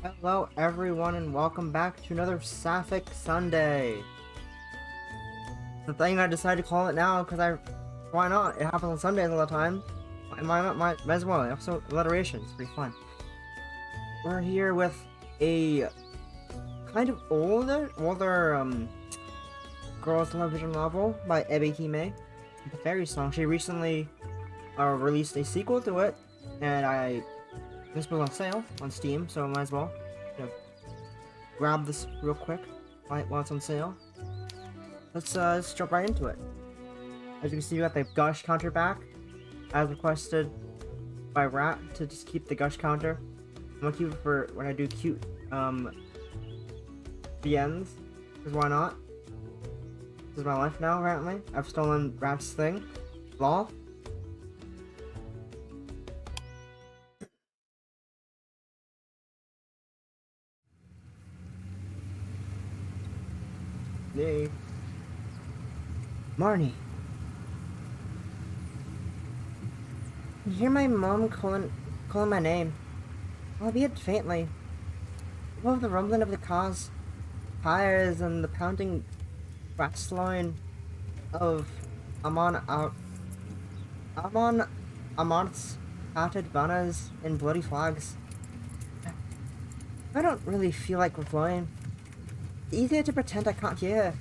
Hello everyone and welcome back to another Sapphic Sunday. The thing I decided to call it now because why not? It happens on Sundays all the time. Might as well. Also, alliteration. It's pretty fun. We're here with a kind of older girls television novel by Ebe Hime, The Fairy Song. She recently released a sequel to it, and this was on sale on Steam, so I might as well grab this real quick while it's on sale. Let's jump right into it. As you can see, we got the gush counter back, as requested by Rat to just keep the gush counter. I'm gonna keep it for when I do cute VNs, because why not? This is my life now, apparently. I've stolen Rat's thing. Lol. Yay. Marnie. I hear my mom calling my name, albeit faintly. Above the rumbling of the cars, tires, and the pounding brass line of Amon's tattered banners and bloody flags. I don't really feel like replying. It's easier to pretend I can't hear.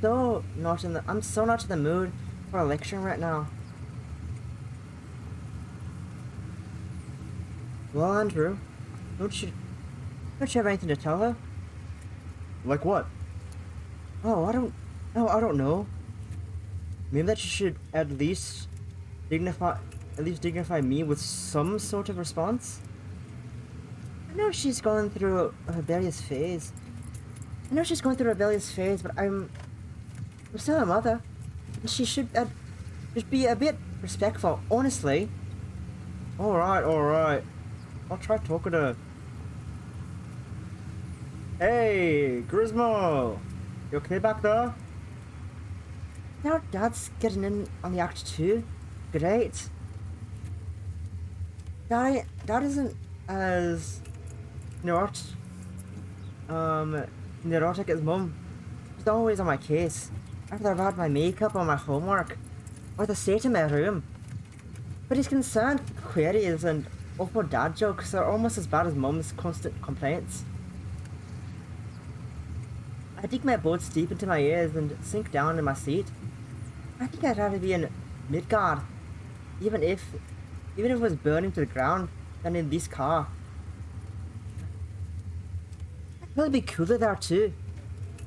I'm so not in the mood for a lecture right now. Well, Andrew, don't you have anything to tell her? Like what? Oh, I don't know. Maybe that you should at least dignify me with some sort of response. I know she's going through a rebellious phase. But I'm still a mother. And she should just be a bit respectful, honestly. Alright. I'll try talking to her. Hey, Grismo! You okay back there? Now Dad's getting in on the act too. Great. Dad isn't as neurotic as Mum. She's always on my case after I've had my makeup or my homework or the state in my room. But his concerned queries and awful dad jokes are almost as bad as Mum's constant complaints. I dig my boots deep into my ears and sink down in my seat. I think I'd rather be in Midgard, even if it was burning to the ground, than in this car. I'd probably be cooler there too.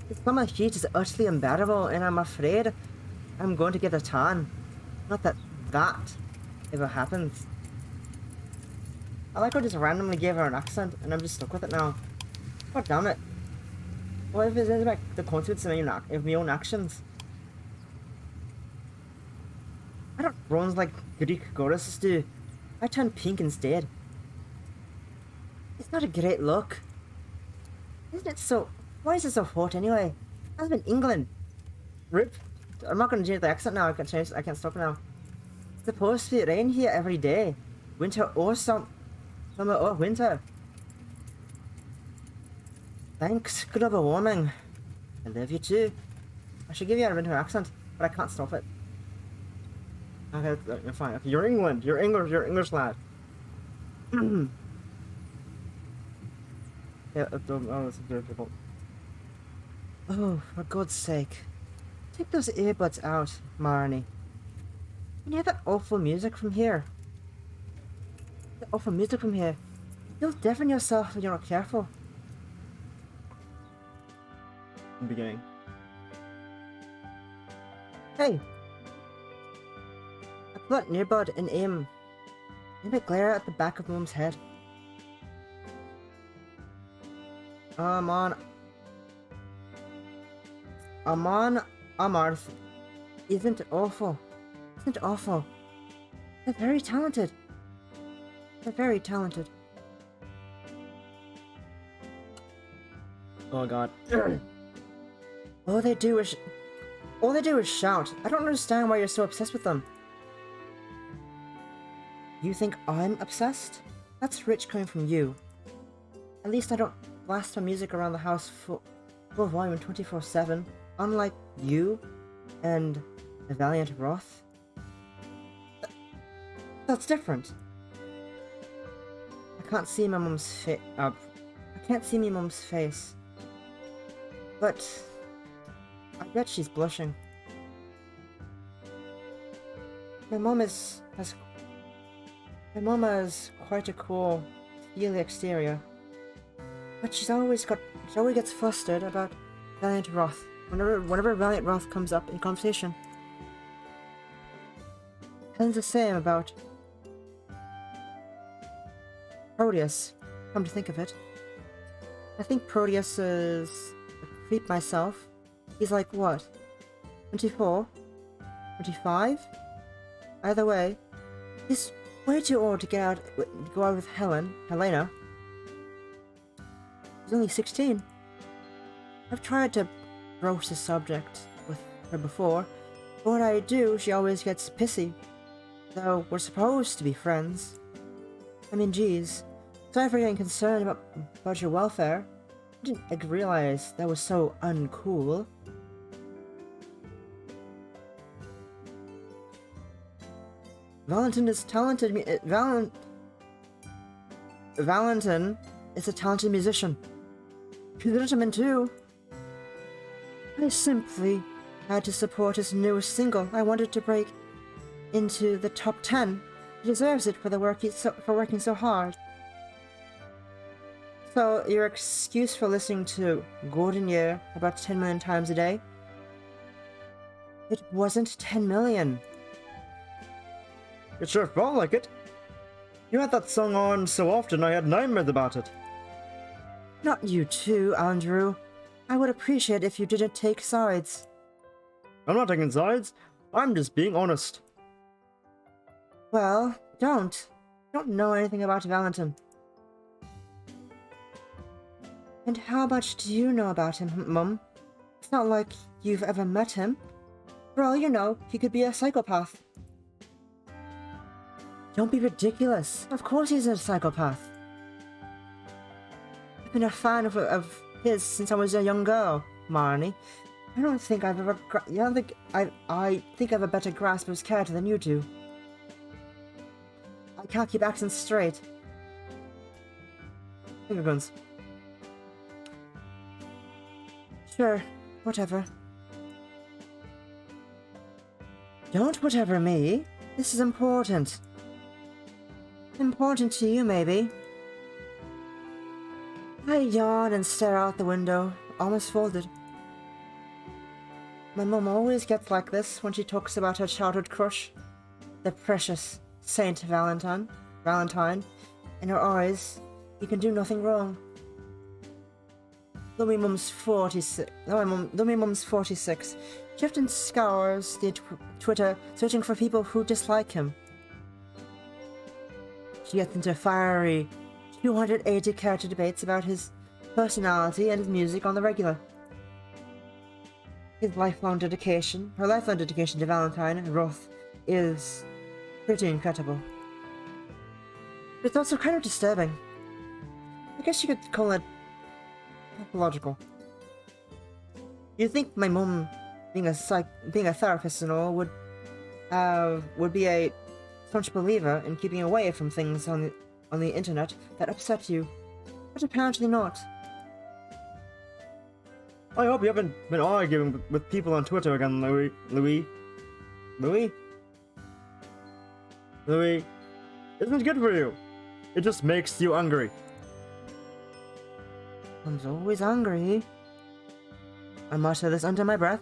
The summer heat is utterly unbearable, and I'm afraid I'm going to get a tan. Not that ever happens. I like how I just randomly gave her an accent, and I'm just stuck with it now. God damn it. What if it's like the consequences of my own actions? I don't bronze like Greek goddesses do. I turn pink instead. It's not a great look. Isn't it so... Why is it so hot anyway? I live in England. Rip. I'm not gonna change the accent now, I can't stop now. It's supposed to rain here every day. Winter or summer or winter. Thanks, global warming. I love you too. I should give you a winter accent, but I can't stop it. Okay, you're fine. Okay, you're England. You're English lad. Yeah, that's difficult. Oh, for God's sake. Take those earbuds out, Marnie. You hear that awful music from here? You'll deafen yourself if you're not careful. Beginning. Hey! I pull out an earbud and aim a glare at the back of Mum's head. Amon Amarth isn't awful. They're very talented. Oh god. All they do is shout. I don't understand why you're so obsessed with them. You think I'm obsessed? That's rich coming from you. At least I don't blast my music around the house full volume 24/7, unlike you and the Valiant Roth. That's different. I can't see my mum's face. I can't see my mum's face, but I bet she's blushing. My mum has quite a cool, steely exterior, but she always gets flustered about Valiant Roth whenever Valiant Roth comes up in conversation. And the same about Proteus, come to think of it. I think Proteus is a creep myself. He's like, what? 24? 25? Either way, he's way too old to go out with Helena. He's only 16. I've tried to broach the subject with her before, but when I do, she always gets pissy. Though we're supposed to be friends. I mean, geez. Sorry for getting concerned about your welfare. I didn't realize that was so uncool. Valentin is talented. Valentin is a talented musician. He's a gentleman too. I simply had to support his newest single. I wanted to break into the top 10. He deserves it for working so hard. So, your excuse for listening to Golden Year about 10 million times a day? It wasn't 10 million. It sure felt like it. You had that song on so often I had nightmares about it. Not you too, Andrew. I would appreciate if you didn't take sides. I'm not taking sides. I'm just being honest. Well, don't know anything about Valentin. And how much do you know about him, Mum? It's not like you've ever met him. For all you know, he could be a psychopath. Don't be ridiculous. Of course he's a psychopath. I've been a fan of his since I was a young girl, Marnie. I think I've a better grasp of his character than you do. I can't keep accents straight. Finger guns. Sure, whatever. Don't whatever me. This is important. Important to you, maybe. I yawn and stare out the window, almost folded. My mum always gets like this when she talks about her childhood crush. The precious Saint Valentine. In her eyes, you can do nothing wrong. Though my mum's 46, she often scours the Twitter searching for people who dislike him. She gets into fiery 280 character debates about his personality and his music on the regular. Her lifelong dedication to Valentine Roth is pretty incredible. But it's also kind of disturbing. I guess you could call it pathological. You'd think my mum, being a therapist and all, would be a staunch believer in keeping away from things on the internet that upset you, but apparently not. I hope you haven't been arguing with people on Twitter again, Louis. Isn't good for you. It just makes you angry. I'm always angry. I mutter this under my breath,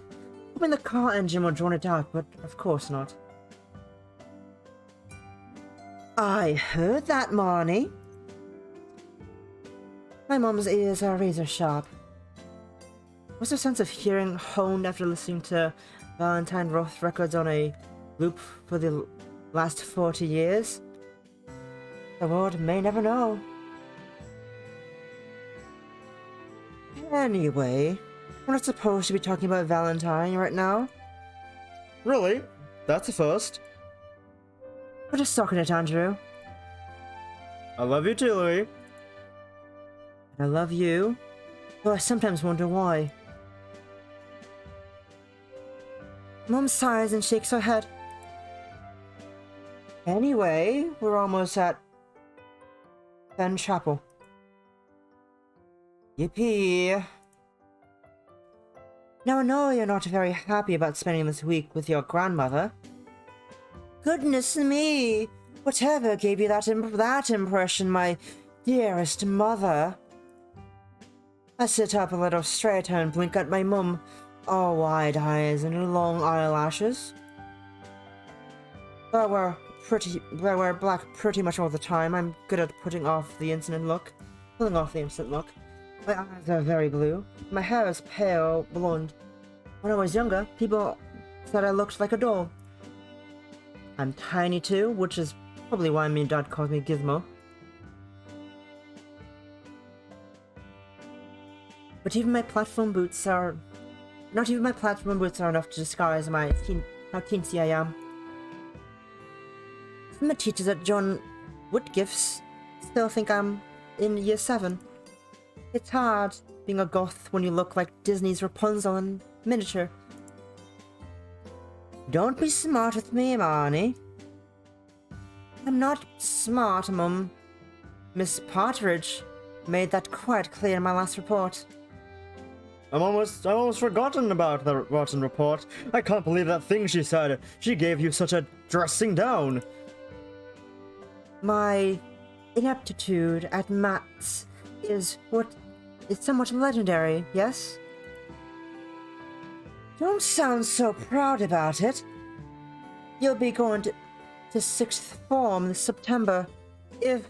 hoping the car engine will drown it out, but of course not. I heard that, Marnie. My mum's ears are razor sharp. Was her sense of hearing honed after listening to Valentine Roth records on a loop for the last 40 years? The world may never know. Anyway, we're not supposed to be talking about Valentine right now. Really? That's a first. We're just talking it, Andrew. I love you too, Louis. I love you, though I sometimes wonder why. Mom sighs and shakes her head. Anyway, we're almost at Fen Chapel. Yippee! Now I know you're not very happy about spending this week with your grandmother. Goodness me! Whatever gave you that impression, my dearest mother? I sit up a little straighter and blink at my mum, all wide eyes and long eyelashes. Though I wear black pretty much all the time, I'm good at pulling off the instant look. My eyes are very blue. My hair is pale blonde. When I was younger, people said I looked like a doll. I'm tiny too, which is probably why me and Dad called me Gizmo. But even my platform boots are... Not even my platform boots are enough to disguise how teensy I am. Some of the teachers at John Woodgifts still think I'm in year 7. It's hard being a goth when you look like Disney's Rapunzel in miniature. Don't be smart with me, Marnie. I'm not smart, Mum. Miss Partridge made that quite clear in my last report. I almost forgotten about the rotten report. I can't believe that thing she said. She gave you such a dressing down. My ineptitude at maths is somewhat legendary, yes? Don't sound so proud about it. You'll be going to 6th form this September. If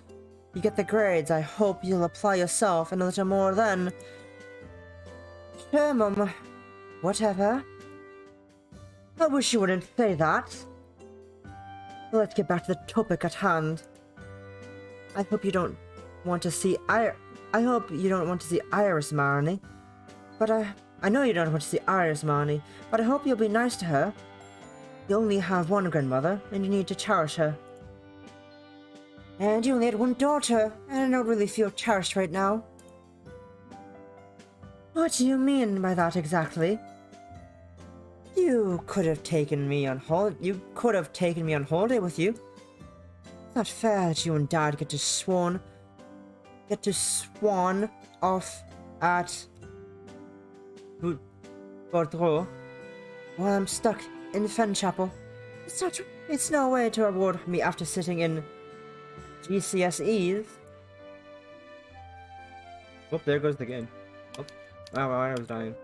you get the grades, I hope you'll apply yourself and a little more then. Sure, Mum. Whatever. I wish you wouldn't say that. Let's get back to the topic at hand. I hope you don't want to see Iris, Marnie. But I know you don't want to see Iris, Marnie, but I hope you'll be nice to her. You only have one grandmother, and you need to cherish her. And you only had one daughter, and I don't really feel cherished right now. What do you mean by that exactly? You could have taken me on holiday with you. It's not fair that you and Dad get to swan off at Bordeaux while I'm stuck in Fen Chapel. It's no way to reward me after sitting in GCSEs. Oh, there goes the game. Oh, wow, I was dying.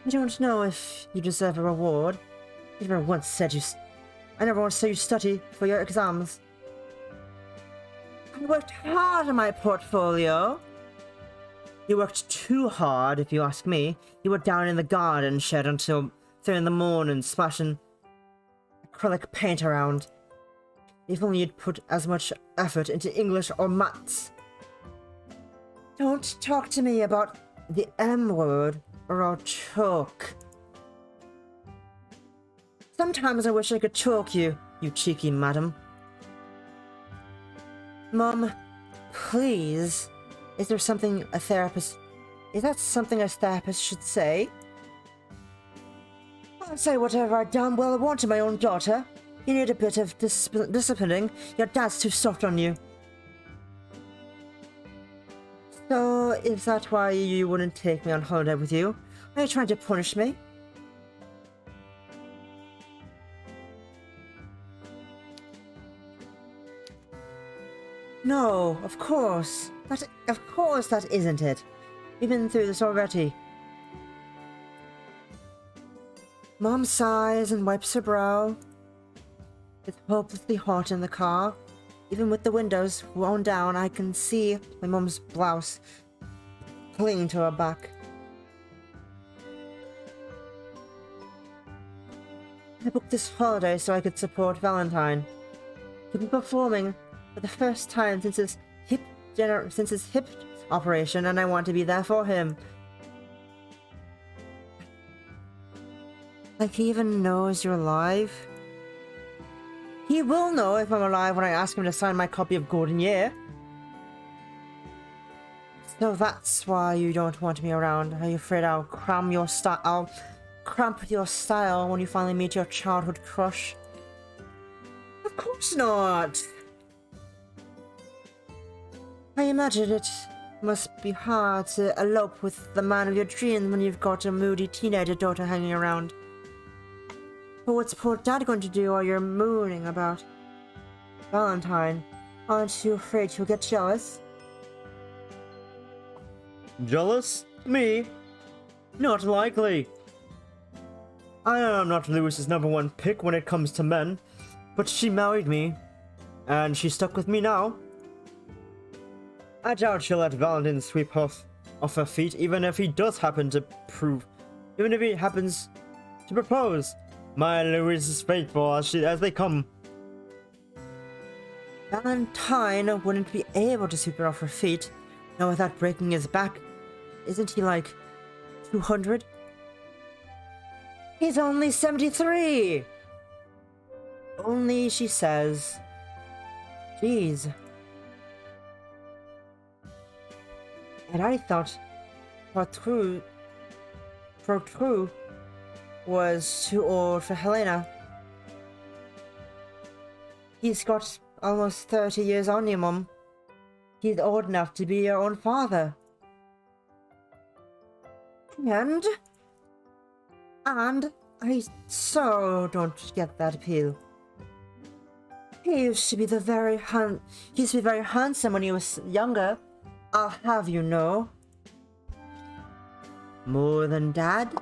I don't know if you deserve a reward. I never once said you study for your exams. I worked hard on my portfolio. You worked too hard, if you ask me. You were down in the garden shed until 3 in the morning, splashing acrylic paint around. If only you'd put as much effort into English or maths. Don't talk to me about the M word, or I'll choke. Sometimes I wish I could choke you, you cheeky madam. Mum, please. Is that something a therapist should say? I'll say whatever I damn well want to my own daughter. You need a bit of disciplining. Your dad's too soft on you. So, is that why you wouldn't take me on holiday with you? Are you trying to punish me? No, of course. That isn't it. We've been through this already. Mom sighs and wipes her brow. It's hopelessly hot in the car. Even with the windows wound down, I can see my mum's blouse clinging to her back. I booked this holiday so I could support Valentine. He'll be performing for the first time since his hip operation, and I want to be there for him. Like he even knows you're alive? He He will know if I'm alive when I ask him to sign my copy of Golden Year. So that's why you don't want me around. Are you afraid I'll cramp your style when you finally meet your childhood crush? Of course not! I imagine it must be hard to elope with the man of your dreams when you've got a moody teenager daughter hanging around. But what's poor Dad going to do while you're mooning about Valentine? Aren't you afraid he'll get jealous? Jealous? Me? Not likely. I am not Lewis's #1 pick when it comes to men, but she married me, and she's stuck with me now. I doubt she'll let Valentine sweep off her feet, even if he happens to propose. My Louis is faithful as they come. Valentine wouldn't be able to sweep her off her feet, not without breaking his back. Isn't he like 200? He's only 73! Only, she says. Jeez. And I thought Protru was too old for Helena. He's got almost 30 years on you, Mum. He's old enough to be your own father. And I so don't get that appeal. He used to be very handsome when he was younger. I'll have you know. More than Dad?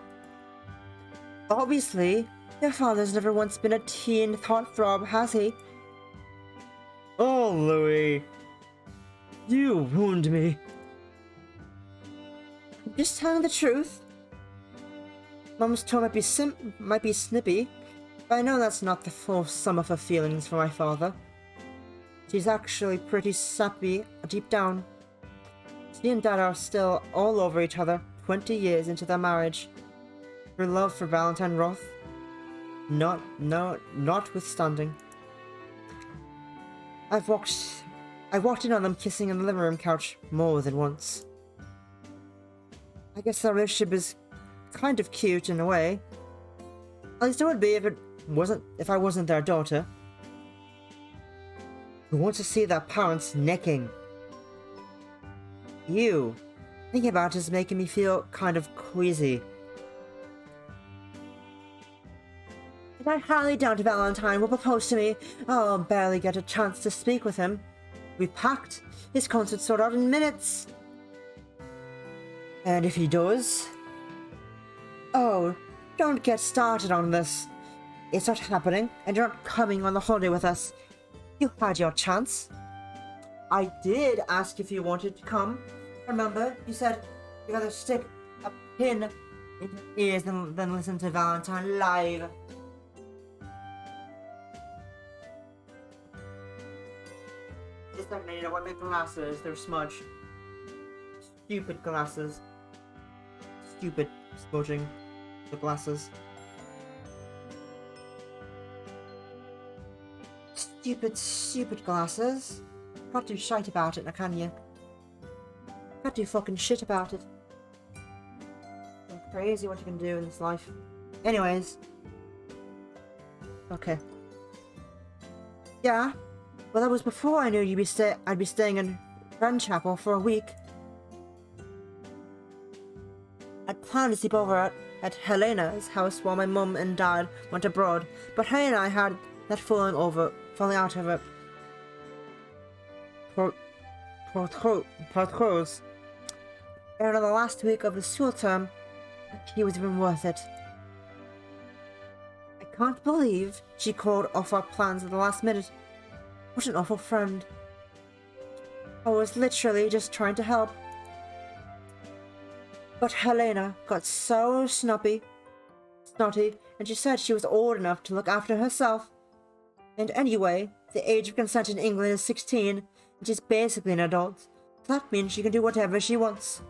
Obviously, your father's never once been a teen heartthrob, has he? Oh, Louis. You wound me. Just telling the truth. Mum's tone might be snippy, but I know that's not the full sum of her feelings for my father. She's actually pretty sappy deep down. She and Dad are still all over each other 20 years into their marriage. Her love for Valentine Roth, notwithstanding. I walked in on them kissing on the living room couch more than once. I guess their relationship is kind of cute in a way. At least it would be if I wasn't their daughter. Who wants to see their parents necking? You. Thinking about it is making me feel kind of queasy. If I highly doubt Valentine will propose to me, I'll barely get a chance to speak with him. We packed. His concert sold out in minutes. And if he does... Oh, don't get started on this. It's not happening, and you're not coming on the holiday with us. You had your chance. I did ask if you wanted to come. Remember, you said you'd rather stick a pin in your ears than listen to Valentine live. Just like I need to wipe my glasses, they're smudged. Stupid glasses. Stupid smudging the glasses. Stupid glasses. Can't do shite about it now, can you? Can't do fucking shit about it. It's crazy what you can do in this life. Anyways. Okay. Yeah. Well, that was before I knew I'd be staying in Friend Chapel for a week. I'd planned to sleep over at Helena's house while my mum and dad went abroad, but Helena and I had that falling out of it. Protros. And on the last week of the school term, he was even worth it. I can't believe she called off our plans at the last minute. What an awful friend. I was literally just trying to help. But Helena got so snotty, and she said she was old enough to look after herself. And anyway, the age of consent in England is 16, and she's basically an adult. That means she can do whatever she wants.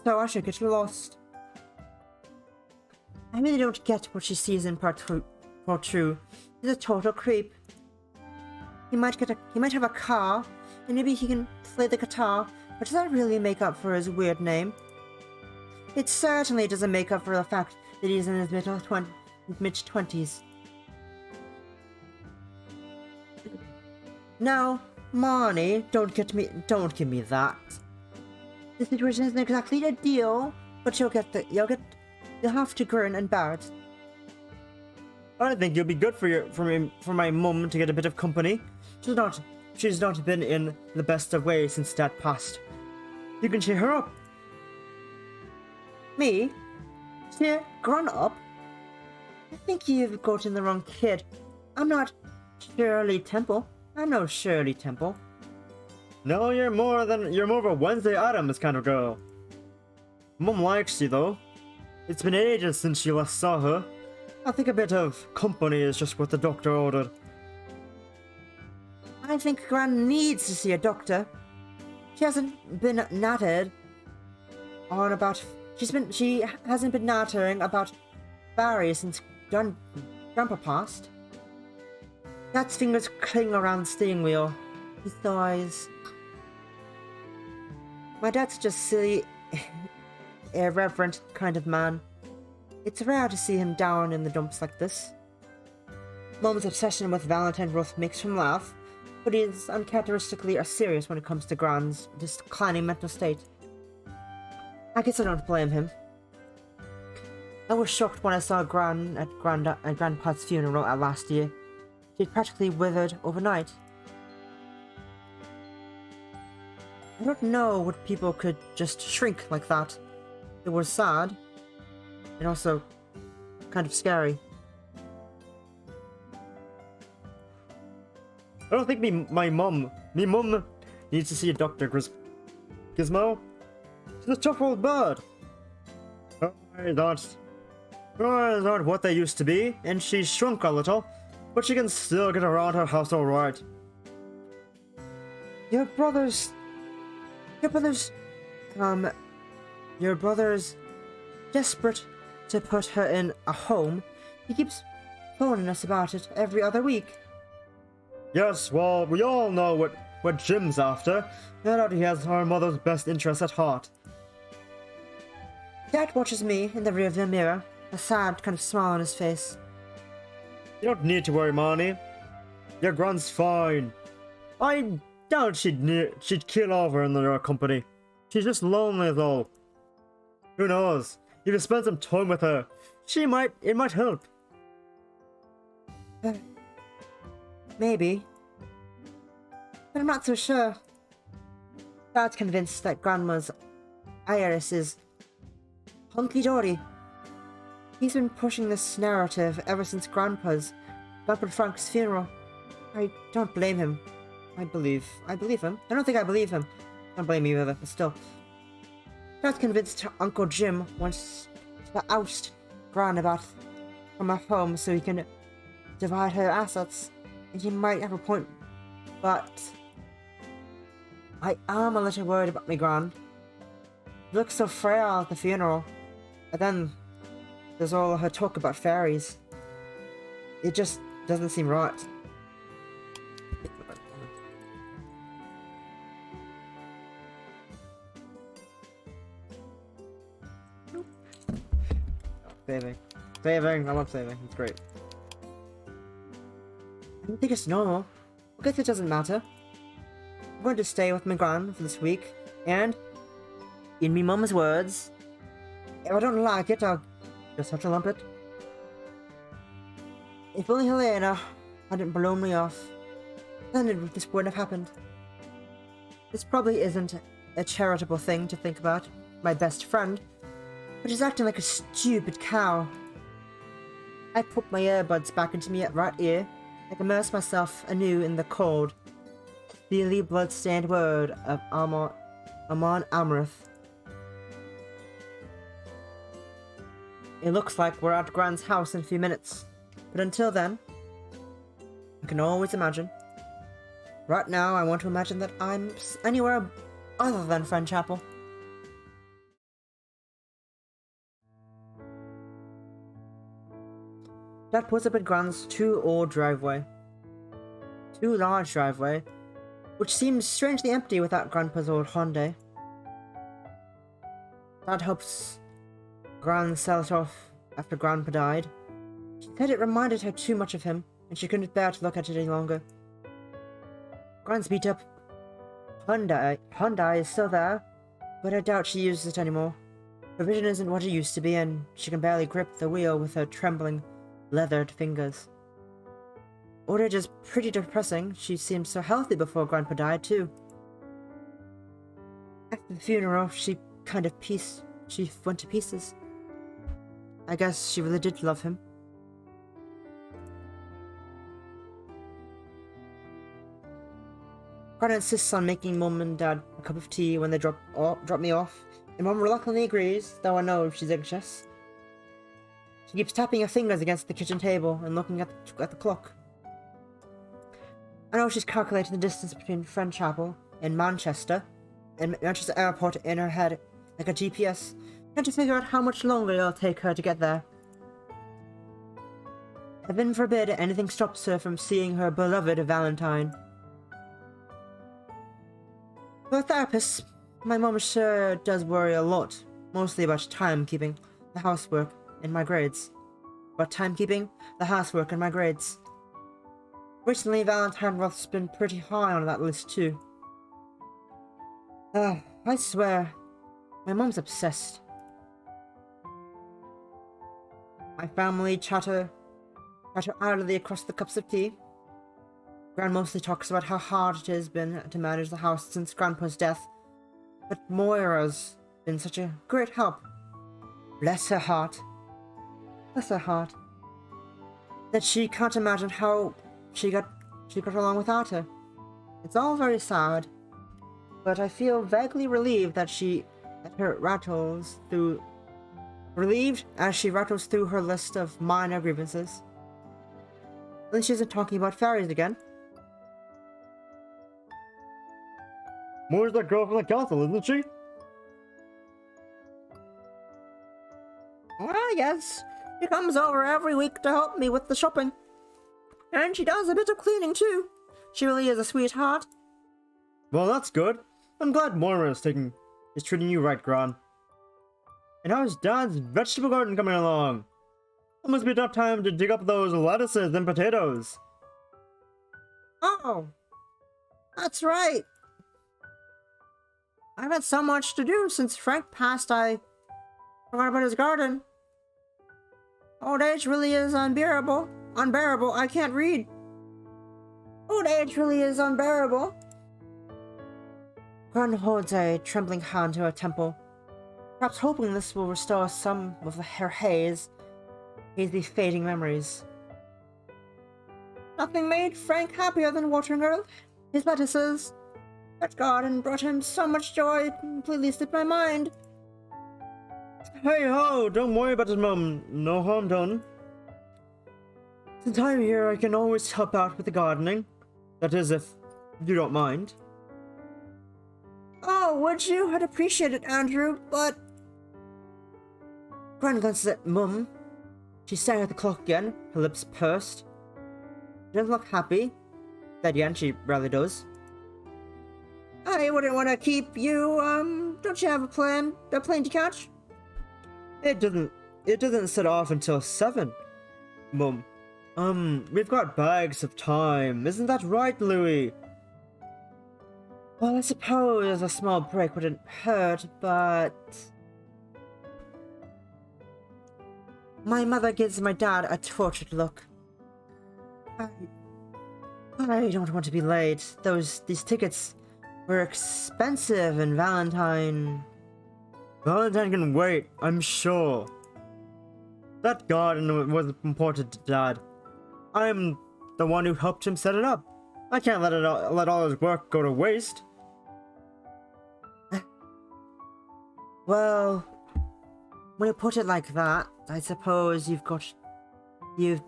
So I should get lost. I really don't get what she sees in Part 2. She's a total creep. He might have a car, and maybe he can play the guitar, but does that really make up for his weird name? It certainly doesn't make up for the fact that he's in his mid-20s. Now, Marnie, don't give me that. The situation isn't exactly ideal, but you'll have to grin and bear it. I think it'll be good for my mum to get a bit of company. She's not been in the best of ways since Dad passed. You can cheer her up. Me? Cheer Gran up? I think you've gotten the wrong kid. I'm not Shirley Temple. I'm no Shirley Temple. No, you're more of a Wednesday Addams kind of girl. Mum likes you though. It's been ages since you last saw her. I think a bit of company is just what the doctor ordered. I think Gran needs to see a doctor. She hasn't been nattering about Barry since Grandpa passed. Dad's fingers cling around the steering wheel. His thighs. My dad's just silly, irreverent kind of man. It's rare to see him down in the dumps like this. Mom's obsession with Valentine Roth makes him laugh, but he is uncharacteristically serious when it comes to Gran's declining mental state. I guess I don't blame him. I was shocked when I saw Gran at Grandpa's funeral last year. She'd practically withered overnight. I don't know what people could just shrink like that. It was sad, and also kind of scary. I don't think my mum needs to see a doctor, Gizmo. She's a tough old bird. Eyes aren't what they used to be, and she's shrunk a little, but she can still get around her house all right. Your brother's desperate to put her in a home. He keeps phoning us about it every other week. Yes, well, we all know what Jim's after. No doubt he has our mother's best interests at heart. Dad watches me in the rearview mirror, a sad kind of smile on his face. You don't need to worry, Marnie. Your Gran's fine. I doubt she'd kill over in your company. She's just lonely though. Who knows? If you spend some time with her, it might help. Maybe. But I'm not so sure. Dad's convinced that Grandma's Iris is hunky-dory. He's been pushing this narrative ever since Grandpa Frank's funeral. I don't blame him. I believe him. I don't think I believe him. I don't blame you either, but still. Dad's convinced Uncle Jim wants to oust Gran from her home so he can divide her assets. And he might have a point, but I am a little worried about my Gran. She looks so frail at the funeral. And then there's all her talk about fairies. It just doesn't seem right. Saving, I love saving, it's great. I don't think it's normal. I guess it doesn't matter. I'm going to stay with my Gran for this week, and, in me mum's words, if I don't like it, I'll just have to lump it. If only Helena hadn't blown me off, then this wouldn't have happened. This probably isn't a charitable thing to think about, my best friend, but she's acting like a stupid cow. I put my earbuds back into my right ear, and immerse myself anew in the cold, steely blood-stained word of Amon Amrith. It looks like we're at Gran's house in a few minutes, but until then, I can always imagine. Right now, I want to imagine that I'm anywhere other than Friend Chapel. Dad puts up at Gran's 2-old driveway. too large driveway, which seemed strangely empty without Grandpa's old Hyundai. Dad hopes Gran sell it off after Grandpa died. She said it reminded her too much of him, and she couldn't bear to look at it any longer. Gran's beat up Hyundai is still there, but I doubt she uses it anymore. Her vision isn't what it used to be, and she can barely grip the wheel with her trembling, leathered fingers. Old age is pretty depressing. She seemed so healthy before Grandpa died, too. After the funeral, she went to pieces. I guess she really did love him. Grandpa insists on making Mum and Dad a cup of tea when they drop me off, and Mum reluctantly agrees, though I know she's anxious. She keeps tapping her fingers against the kitchen table and looking at the clock. I know she's calculating the distance between Friend Chapel and Manchester Airport in her head like a GPS, trying to figure out how much longer it'll take her to get there. Heaven forbid anything stops her from seeing her beloved Valentine. For a therapist, my mom sure does worry a lot, mostly about timekeeping, the housework, and my grades. Recently, Valentine Roth's been pretty high on that list too. I swear, my mom's obsessed. My family chatter idly across the cups of tea. Gran mostly talks about how hard it has been to manage the house since Grandpa's death, but Moira's been such a great help. Bless her heart. That she can't imagine how she got along without her. It's all very sad, but I feel vaguely relieved as she rattles through her list of minor grievances. At least she isn't talking about fairies again. Moira's that girl from the council, isn't she? Well, yes. She comes over every week to help me with the shopping. And she does a bit of cleaning, too. She really is a sweetheart. Well, that's good. I'm glad Moira is treating you right, Gran. And how's Dad's vegetable garden coming along? It must be enough time to dig up those lettuces and potatoes. Oh, that's right. I've had so much to do since Frank passed, I forgot about his garden. Old age really is unbearable. I can't read. Old age really is unbearable. Gran holds a trembling hand to her temple, perhaps hoping this will restore some of her hazy fading memories. Nothing made Frank happier than watering his lettuces. That garden brought him so much joy it completely slipped my mind. Hey ho, don't worry about his mum. No harm done. Since I'm here, I can always help out with the gardening. That is, if you don't mind. Oh, would you? I'd appreciate it, Andrew, but... Gran glances at Mum. She's staring at the clock again, her lips pursed. She doesn't look happy. Then again, she rarely does. I wouldn't want to keep you, don't you have a plane to catch? It doesn't set off until 7, Mum. We've got bags of time. Isn't that right, Louis? Well, I suppose a small break wouldn't hurt, but... My mother gives my dad a tortured look. I don't want to be late. These tickets were expensive, and Valentine can wait, I'm sure. That garden was important to Dad. I'm the one who helped him set it up. I can't let all his work go to waste. Well, when you put it like that, I suppose you've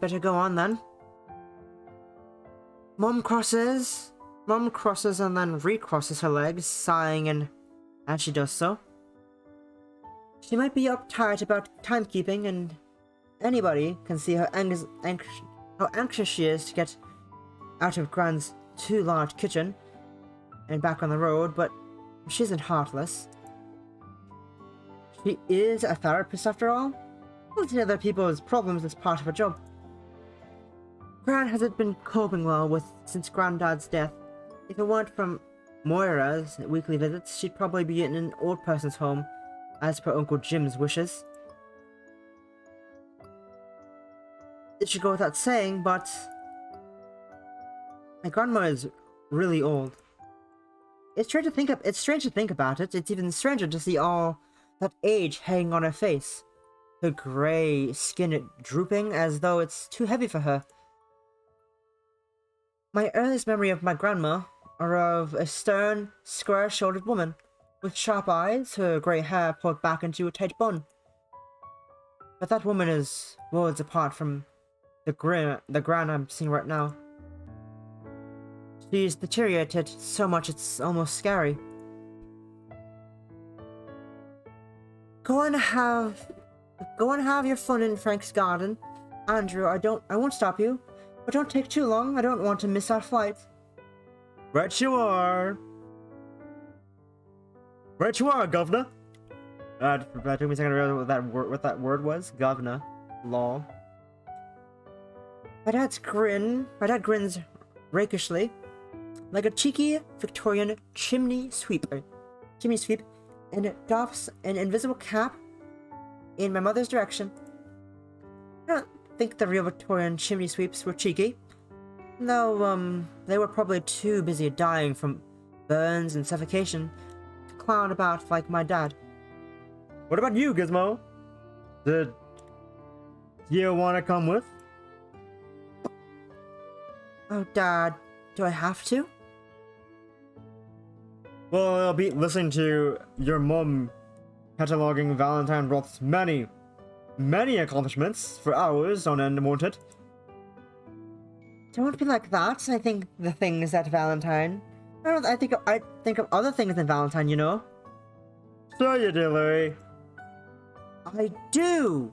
better go on then. Mum crosses and then recrosses her legs, sighing, and as she does so. She might be uptight about timekeeping, and anybody can see how anxious she is to get out of Gran's too large kitchen and back on the road, but she isn't heartless. She is a therapist after all. Looking at other people's problems is part of her job. Gran hasn't been coping well with since Granddad's death. If it weren't from Moira's weekly visits, she'd probably be in an old person's home, as per Uncle Jim's wishes. It should go without saying, but my grandma is really old. It's strange to think about it. It's even stranger to see all that age hanging on her face. Her grey skin drooping as though it's too heavy for her. My earliest memory of my grandma are of a stern, square-shouldered woman with sharp eyes, her grey hair pulled back into a tight bun. But that woman is worlds apart from the Gran I'm seeing right now. She's deteriorated so much it's almost scary. Go and have your fun in Frank's garden. Andrew, I won't stop you. But don't take too long, I don't want to miss our flight. Right you are. Right you are, governor. That took me a second to realize what that word was. Governor. Law. My dad grins rakishly, like a cheeky Victorian chimney sweep, and doffs an invisible cap in my mother's direction. I don't think the real Victorian chimney sweeps were cheeky, though they were probably too busy dying from burns and suffocation to clown about like my dad. What about you, Gizmo? Did you want to come with? Oh, Dad, do I have to? Well, I'll be listening to your mum cataloging Valentine Roth's many accomplishments for hours on end, won't it? Don't be like that. I think the things that Valentine. I think of other things than Valentine, you know. Sure you do, Larry. I do.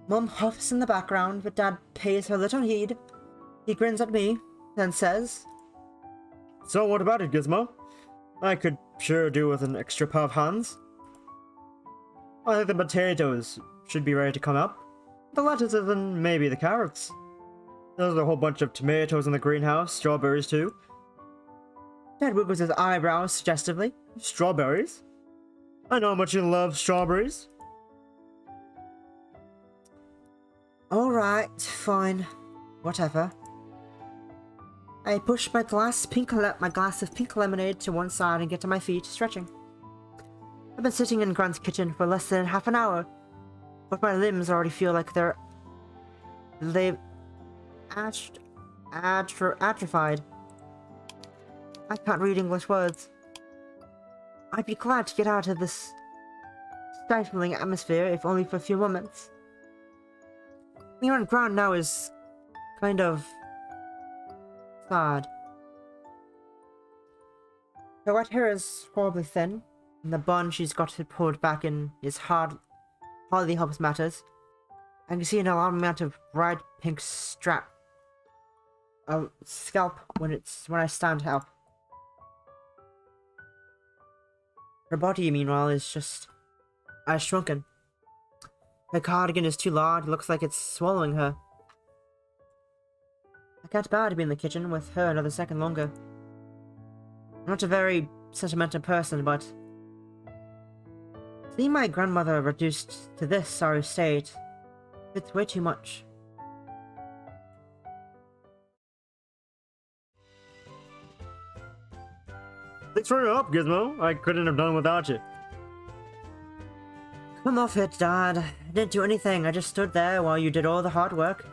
Mum huffs in the background, but Dad pays her little heed. He grins at me, then says, So what about it, Gizmo? I could sure do with an extra pair of hands. I think the potatoes should be ready to come up. The lettuces and maybe the carrots. There's a whole bunch of tomatoes in the greenhouse, strawberries too. Dad wiggles his eyebrows suggestively. Strawberries? I know how much you love strawberries. Alright, fine. Whatever. I push my glass of pink lemonade to one side and get to my feet, stretching. I've been sitting in Grant's kitchen for less than half an hour, but my limbs already feel like they've atrophied. I can't read English words. I'd be glad to get out of this stifling atmosphere, if only for a few moments. Being on ground now is kind of sad. Her wet hair is horribly thin, and the bun she's got it pulled back in is hardly helps matters. I can see an alarming amount of bright pink scalp when I stand up. Her body, meanwhile, is just as shrunken. Her cardigan is too large, looks like it's swallowing her. I can't bear to be in the kitchen with her another second longer. I'm not a very sentimental person, but seeing my grandmother reduced to this sorry state, it's way too much. Thanks for your help, Gizmo. I couldn't have done without you. Come off it, Dad. I didn't do anything. I just stood there while you did all the hard work.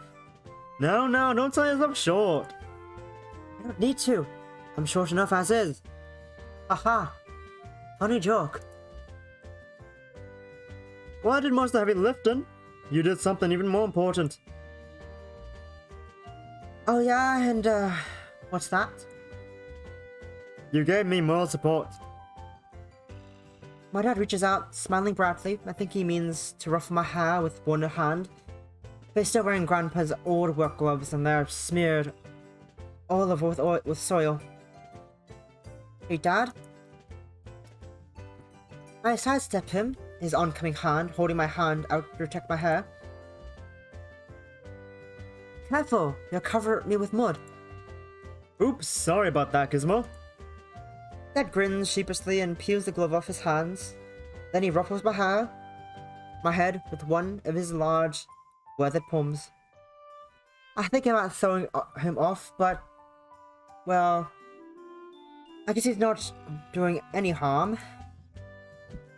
No, don't sell yourself short. I don't need to. I'm short enough as is. Aha! Funny joke. Well, I did most of the heavy lifting. You did something even more important. Oh yeah, and what's that? You gave me moral support. My dad reaches out, smiling brightly. I think he means to ruffle my hair with one hand. They're still wearing Grandpa's old work gloves and they're smeared all over with soil. Hey, Dad? I sidestep him, his oncoming hand holding my hand out to protect my hair. Careful, you'll cover me with mud. Oops, sorry about that, Gizmo. Dad grins sheepishly and peels the glove off his hands. Then he ruffles my head with one of his large, weathered palms. I think about throwing him off, but, well, I guess he's not doing any harm.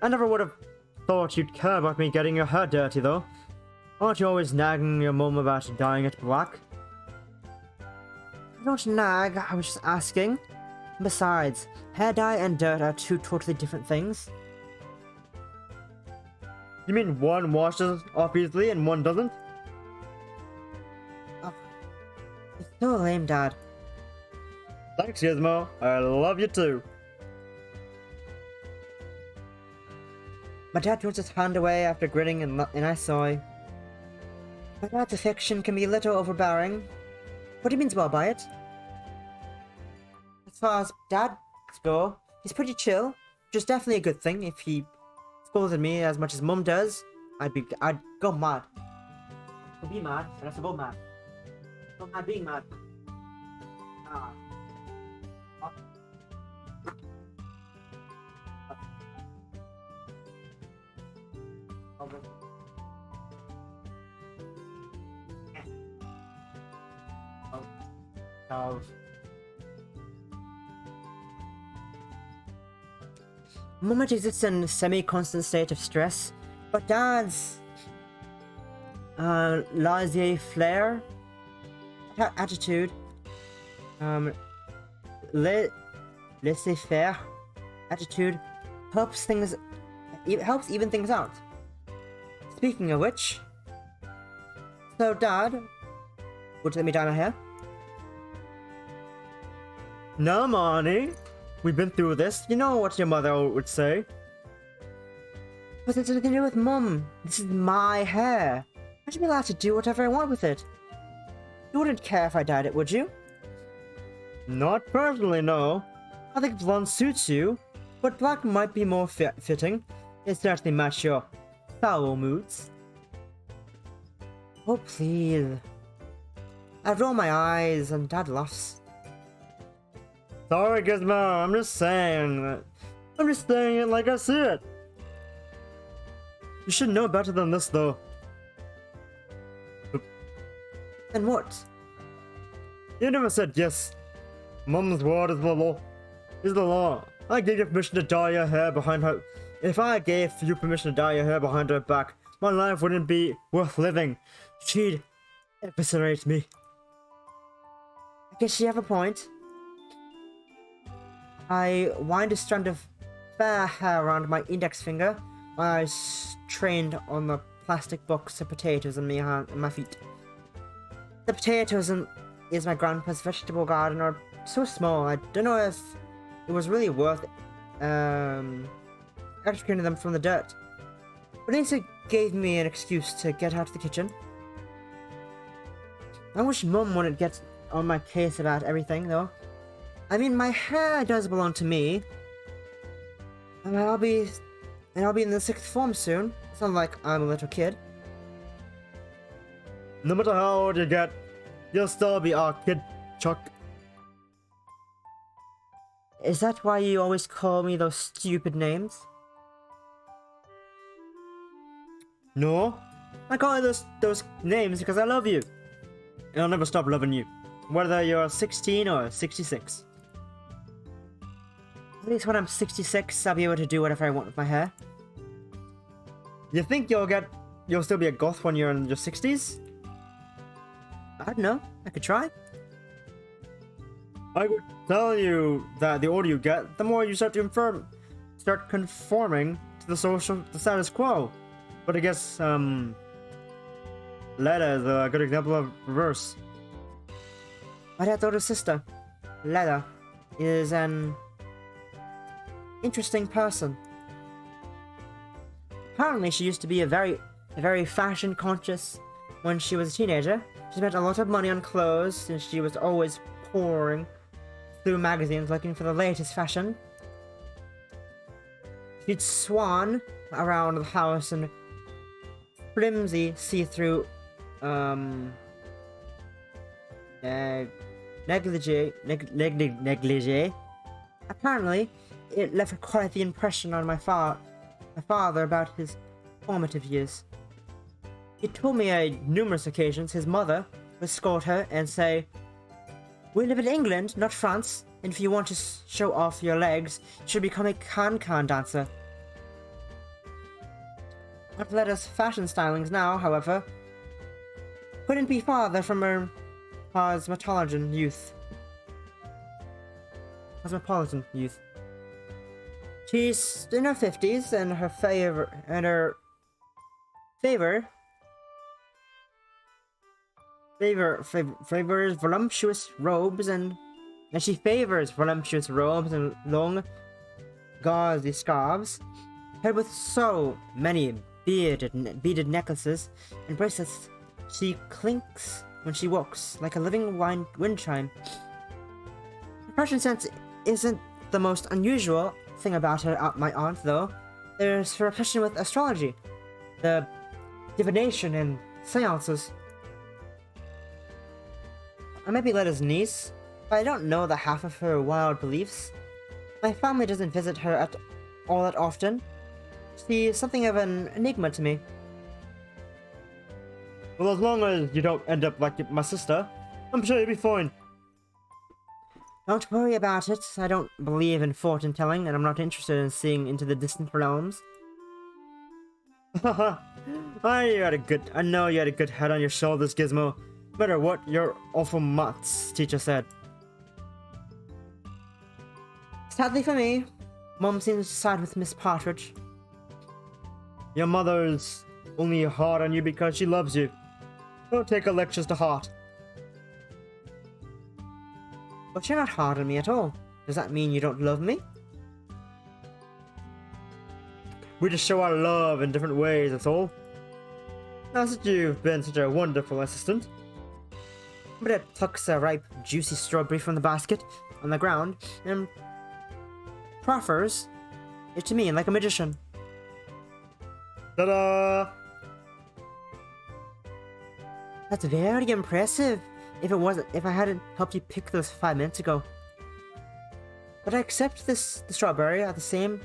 I never would have thought you'd care about me getting your hair dirty, though. Aren't you always nagging your mum about dyeing it black? I don't nag, I was just asking. Besides, hair dye and dirt are two totally different things. You mean one washes off easily and one doesn't? Oh, it's so lame, Dad. Thanks, Gizmo. I love you too. My dad turns his hand away after grinning and I sigh. My dad's affection can be a little overbearing, but he means well by it. As far as Dad's go, he's pretty chill, which is definitely a good thing. If he scolded me as much as Mum does, I'd go mad. I'd be mad, but I said go mad. Go mad being mad. Ah. Mum exists in a semi-constant state of stress, but Dad's laissez-faire attitude, laissez-faire attitude helps even things out. Speaking of which, so Dad, would you let me dye my hair? No, Marnie. We've been through this. You know what your mother would say. But it's nothing to do with Mum. This is my hair. I should be allowed to do whatever I want with it. You wouldn't care if I dyed it, would you? Not personally, no. I think blonde suits you, but black might be more fitting. It certainly match your foul moods. Oh, please. I roll my eyes and Dad laughs. Sorry, Gizmo. I'm just saying that. I'm just saying it like I see it. You should know better than this, though. Then what? You never said yes. Mum's word is the law. Is the law. I gave you permission to dye your hair behind her. If I gave you permission to dye your hair behind her back, my life wouldn't be worth living. She'd eviscerate me. I guess you have a point. I wind a strand of fair hair around my index finger while I strained on the plastic box of potatoes in my feet. The potatoes is my grandpa's vegetable garden are so small, I don't know if it was really worth extricating them from the dirt. But at least it gave me an excuse to get out of the kitchen. I wish Mum wouldn't get on my case about everything, though. I mean, my hair does belong to me. And I'll be in the 6th form soon. It's not like I'm a little kid. No matter how old you get, you'll still be our kid, Chuck. Is that why you always call me those stupid names? No. I call you those names because I love you. And I'll never stop loving you. Whether you're 16 or 66. At least when I'm 66, I'll be able to do whatever I want with my hair. You think you'll still be a goth when you're in your 60s? I don't know. I could try. I would tell you that the older you get, the more you start conforming to the status quo. But I guess, Leda is a good example of reverse. My dad's older sister, Leda, is an interesting person. Apparently she used to be a very fashion conscious, when she was a teenager. She spent a lot of money on clothes since she was always pouring through magazines looking for the latest fashion. She'd swan around the house in flimsy see-through negligee. Apparently, it left quite the impression on my father about his formative years. He told me on numerous occasions his mother would scold her and say, "We live in England, not France, and if you want to show off your legs, you should become a can-can dancer." Athleta's fashion stylings now, however, couldn't be farther from her cosmopolitan youth. She's in her 50s, and her favors voluptuous robes and she favors voluptuous robes and long gauzy scarves, paired with so many beaded necklaces and bracelets. She clinks when she walks like a living wind chime. Her fashion sense isn't the most unusual thing about her, my aunt, though. There's her obsession with astrology, the divination, and seances. I might be Letta's niece, but I don't know the half of her wild beliefs. My family doesn't visit her all that often. She's something of an enigma to me. Well, as long as you don't end up like my sister, I'm sure you'll be fine. Don't worry about it. I don't believe in fortune-telling, and I'm not interested in seeing into the distant realms. Haha, I know you had a good head on your shoulders, Gizmo. No matter what your awful maths teacher said. Sadly for me, Mom seems to side with Miss Partridge. Your mother's only hard on you because she loves you. Don't take her lectures to heart. But you're not hard on me at all. Does that mean you don't love me? We just show our love in different ways, that's all. Now that you've been such a wonderful assistant. But plucks a ripe, juicy strawberry from the basket on the ground and proffers it to me like a magician. Ta-da! That's very impressive. If I hadn't helped you pick those 5 minutes ago. But I accept the strawberry all the same,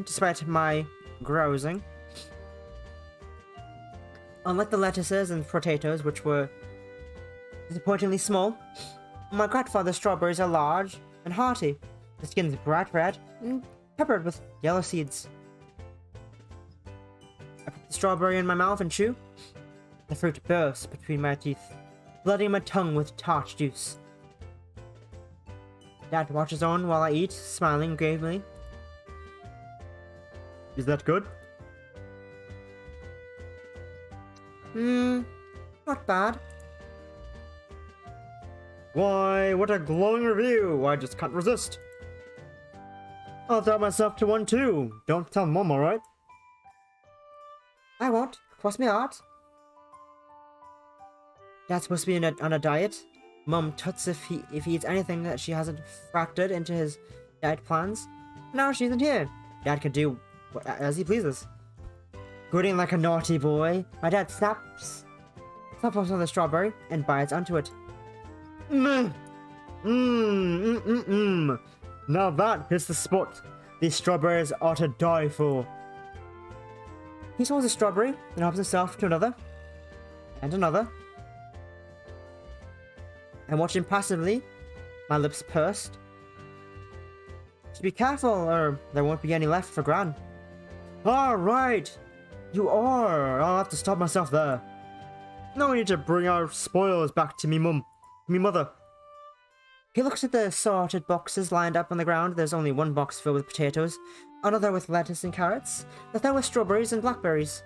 despite my grousing. Unlike the lettuces and potatoes, which were disappointingly small, my grandfather's strawberries are large and hearty. The skin is bright red and peppered with yellow seeds. I put the strawberry in my mouth and chew. The fruit bursts between my teeth, flooding my tongue with tart juice. Dad watches on while I eat, smiling gravely. Is that good? Not bad. Why, what a glowing review! I just can't resist. I'll tell myself to one too. Don't tell Mom, alright? I won't. Cross my heart. Dad's supposed to be on a diet. Mum tuts if he eats anything that she hasn't factored into his diet plans. Now she isn't here. Dad can do as he pleases. Gritting like a naughty boy, my dad snaps off the strawberry and bites onto it. Now that hits the spot. These strawberries are to die for. He swallows a strawberry and helps himself to another and another. I watch him passively, my lips pursed. Should be careful, or there won't be any left for Gran. Alright! You are! I'll have to stop myself there. Now we need to bring our spoils back to me mother. He looks at the sorted boxes lined up on the ground. There's only one box filled with potatoes, another with lettuce and carrots, the third with strawberries and blackberries.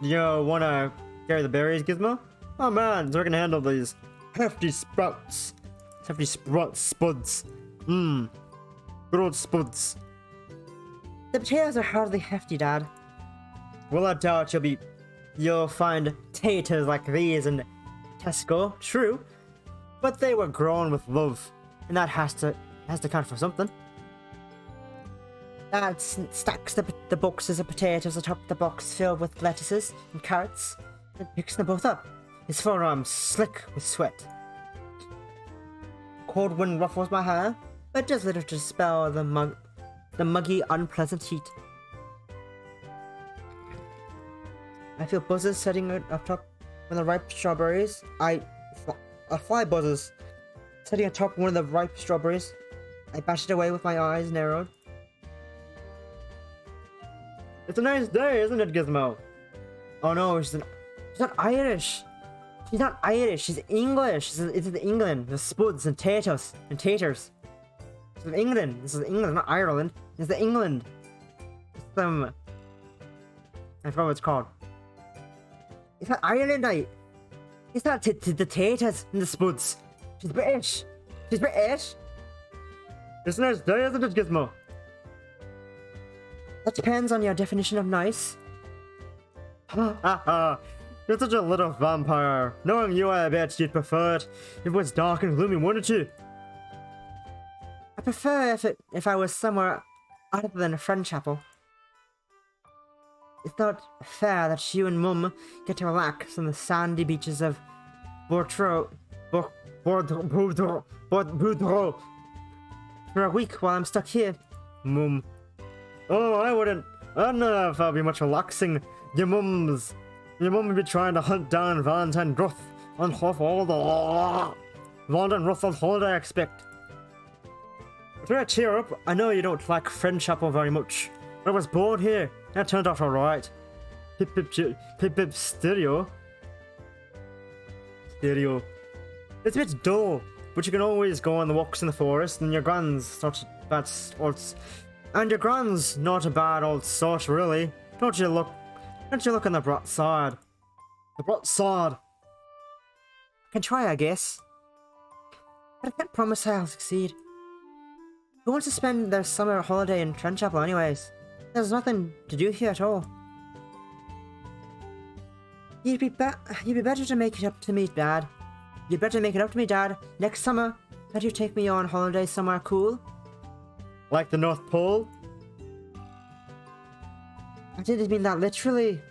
You wanna carry the berries, Gizmo? Oh man, so I can handle these hefty sprouts. Hefty spuds. Good old spuds. The potatoes are hardly hefty, Dad. Well, I doubt you'll find taters like these in Tesco, true, but they were grown with love, and that has to count for something. Dad stacks the boxes of potatoes atop the box filled with lettuces and carrots, and picks them both up. His forearms slick with sweat. Cold wind ruffles my hair, but does little to dispel the muggy, unpleasant heat. I feel buzzes setting up top one of the ripe strawberries. A fly buzzes setting atop one of the ripe strawberries. I bash it away with my eyes narrowed. It's a nice day, isn't it, Gizmo? Oh no, she's not Irish. She's not Irish, she's English. It's in England. There's spuds and taters. This is England. This is England, not Ireland. It's the England. It's I forgot what it's called. It's not Ireland, it's not the taters and the spuds. She's British. She's British. It's a nice day, isn't it, Gizmo? That depends on your definition of nice. Ha ha ha. You're such a little vampire. Knowing you, I bet you'd prefer it if it was dark and gloomy, wouldn't you? I prefer if I was somewhere other than a friend chapel. It's not fair that you and Mum get to relax on the sandy beaches of Boudreaux for a week while I'm stuck here. Mum. Oh, I don't know if I'll be much relaxing. Your mum would be trying to hunt down Valentine Goth on top of all the Valentine Goth on holiday, I expect. Try to cheer up. I know you don't like Friend Chapel very much. I was born here. That turned out alright. Pip pip stereo. Stereo. It's a bit dull, but you can always go on the walks in the forest, and your grand's not bad sort. And your grand's not a bad old sort, really. Don't you look on the bright side. The bright side. I can try, I guess. But I can't promise I'll succeed. Who wants to spend their summer holiday in Trent Chapel anyways? There's nothing to do here at all. You'd be better to make it up to me, Dad. You'd better make it up to me, Dad. Next summer, can't you take me on holiday somewhere cool? Like the North Pole? I didn't mean that literally.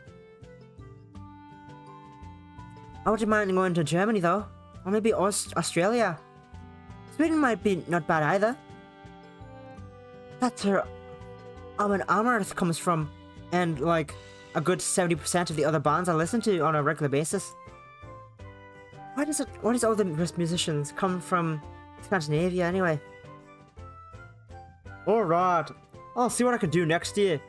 I wouldn't mind going to Germany though. Or maybe Australia. Sweden might be not bad either. That's where Amarth comes from, and like a good 70% of the other bands I listen to on a regular basis. Why does all the musicians come from Scandinavia anyway? Alright, I'll see what I can do next year.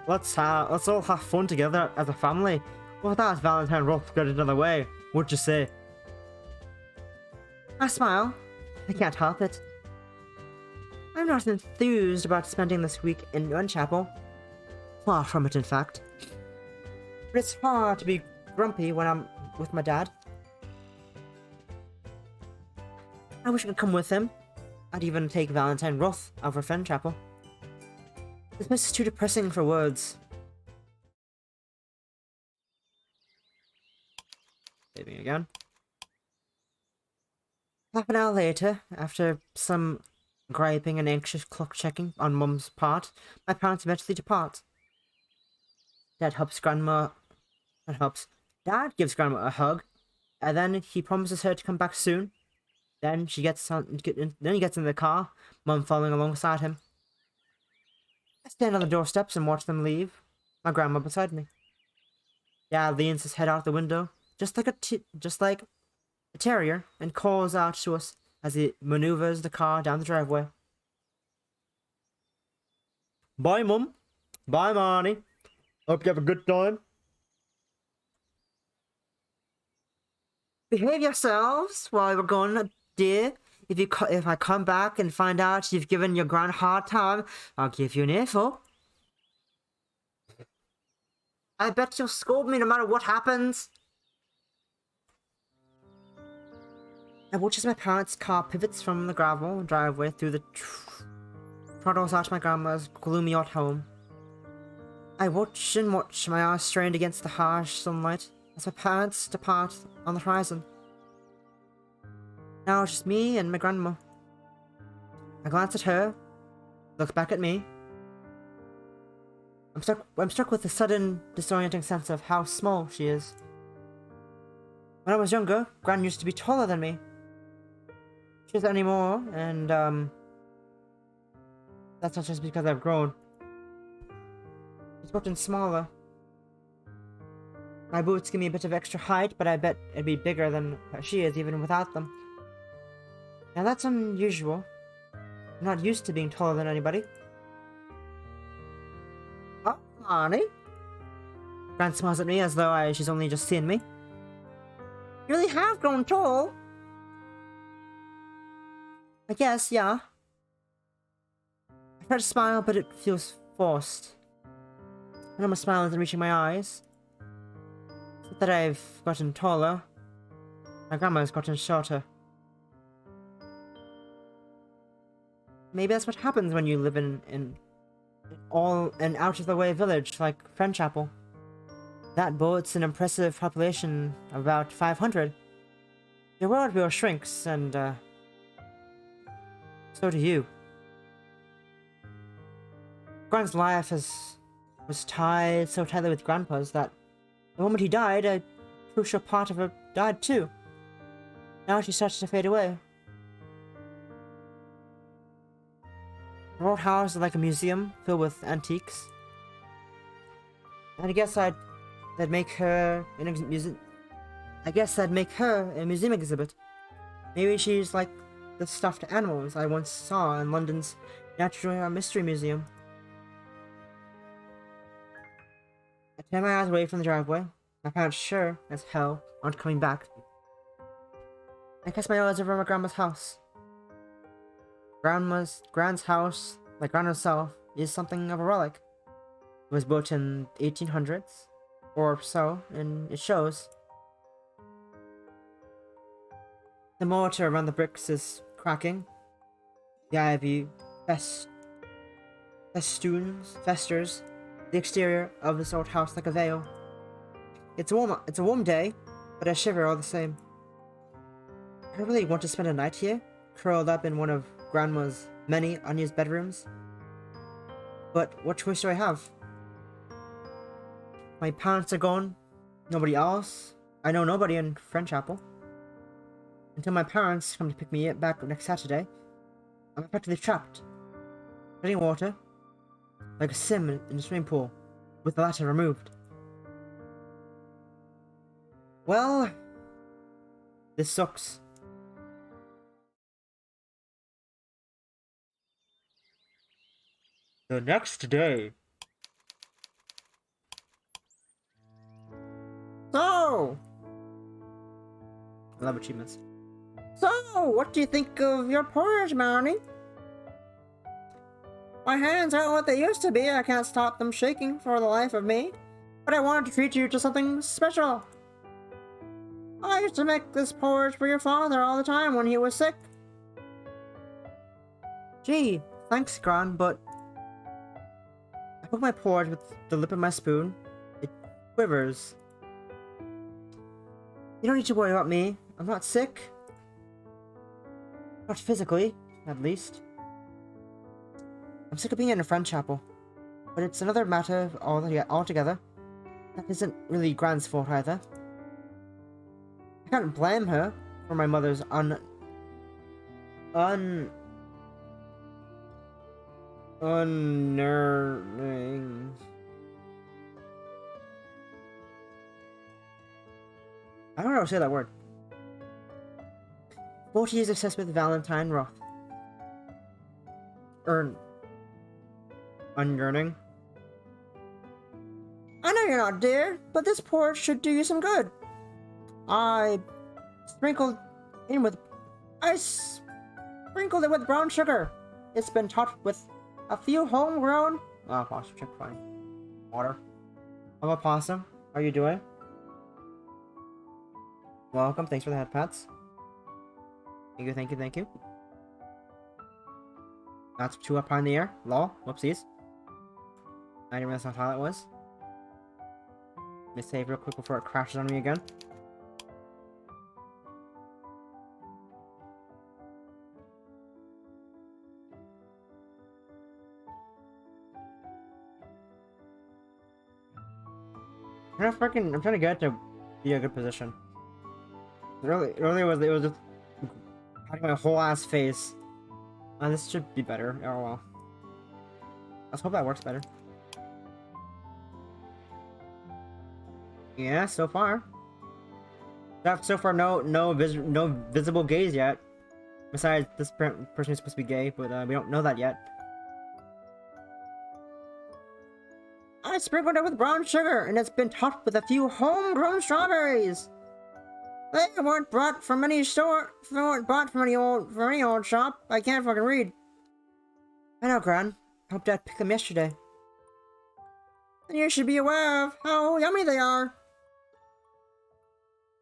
Let's all have fun together as a family. Without Valentine Roth got in the way, what'd you say? I smile. I can't help it. I'm not enthused about spending this week in Unchapel. Far from it, in fact. But it's hard to be grumpy when I'm with my dad. I wish I could come with him. I'd even take Valentine Roth over Friend Chapel. This place is too depressing for words. Saving again. Half an hour later, after some griping and anxious clock checking on Mum's part, my parents eventually depart. Dad gives Grandma a hug, and then he promises her to come back soon. Then he gets in the car, Mum following alongside him. I stand on the doorsteps and watch them leave, my grandma beside me. Dad leans his head out the window, just like a terrier, and calls out to us as he maneuvers the car down the driveway. Bye, Mum. Bye, Marnie. Hope you have a good time. Behave yourselves while we're gone, dear. If I come back and find out you've given your grand a hard time, I'll give you an earful. I bet you'll scold me no matter what happens. I watch as my parents' car pivots from the gravel driveway through the trottles out to my grandma's gloomy old home. I watch and watch, my eyes strained against the harsh sunlight as my parents depart on the horizon. Now it's just me and my grandma. I glance at her, look back at me. I'm struck with a sudden, disorienting sense of how small she is. When I was younger, Gran used to be taller than me. She isn't anymore, and that's not just because I've grown. She's gotten smaller. My boots give me a bit of extra height, but I bet it'd be bigger than she is even without them. Now that's unusual. I'm not used to being taller than anybody. Oh, honey. Gran smiles at me as though she's only just seen me. You really have grown tall. I guess, yeah. I try to smile, but it feels forced. I know my smile isn't reaching my eyes. It's not that I've gotten taller. My grandma's gotten shorter. Maybe that's what happens when you live in an out-of-the-way village like Friendchapel. That boasts an impressive population of about 500. Your world will shrinks, and so do you. Gran's life was tied so tightly with Grandpa's that the moment he died, a crucial part of her died too. Now she starts to fade away. Her old house is like a museum filled with antiques. And I guess that'd make her a museum exhibit. Maybe she's like the stuffed animals I once saw in London's Natural Mystery Museum. I turn my eyes away from the driveway. My parents sure as hell aren't coming back. I cast my eyes over my grandma's house. Gran's house, like Gran herself, is something of a relic. It was built in the 1800s, or so, and it shows. The mortar around the bricks is cracking. The ivy festers the exterior of this old house like a veil. It's a warm day, but I shiver all the same. I really want to spend a night here, curled up in one of Grandma's many unused bedrooms. But what choice do I have? My parents are gone. Nobody else. I know nobody in Friendchapel. Until my parents come to pick me back next Saturday, I'm effectively trapped. Treading water, like a sim in a swimming pool, with the ladder removed. Well, this sucks. The next day. So! I love achievements. So, what do you think of your porridge, Marnie? My hands aren't what they used to be. I can't stop them shaking for the life of me. But I wanted to treat you to something special. I used to make this porridge for your father all the time when he was sick. Gee, thanks, Gran, but I poke my porridge with the lip of my spoon. It quivers. You don't need to worry about me. I'm not sick. Not physically, at least. I'm sick of being in a Friendchapel. But it's another matter altogether. That isn't really Gran's fault either. I can't blame her for my mother's unnerving. I don't know how to say that word. 40 years obsessed with Valentine Roth. Unyearning. I know you're not, dear, but this porridge should do you some good. I sprinkled it with brown sugar. It's been topped with a few homegrown check fine. Water. Hello, Possum. How are you doing? Welcome. Thanks for the head pats. Thank you. That's 2 up high in the air. Lol. Whoopsies. I didn't realize how high it was. Let me save real quick before it crashes on me again. I'm trying to get to be a good position. Earlier it was just hiding my whole ass face. And this should be better. Oh well. Let's hope that works better. Yeah, so far. So far, no visible gays yet. Besides, this person is supposed to be gay, but we don't know that yet. I sprinkled it with brown sugar, and it's been topped with a few homegrown strawberries. They weren't brought from any store. They weren't bought from any old shop. I can't fucking read. I know, Gran. I hope Dad picked them yesterday. And you should be aware of how yummy they are.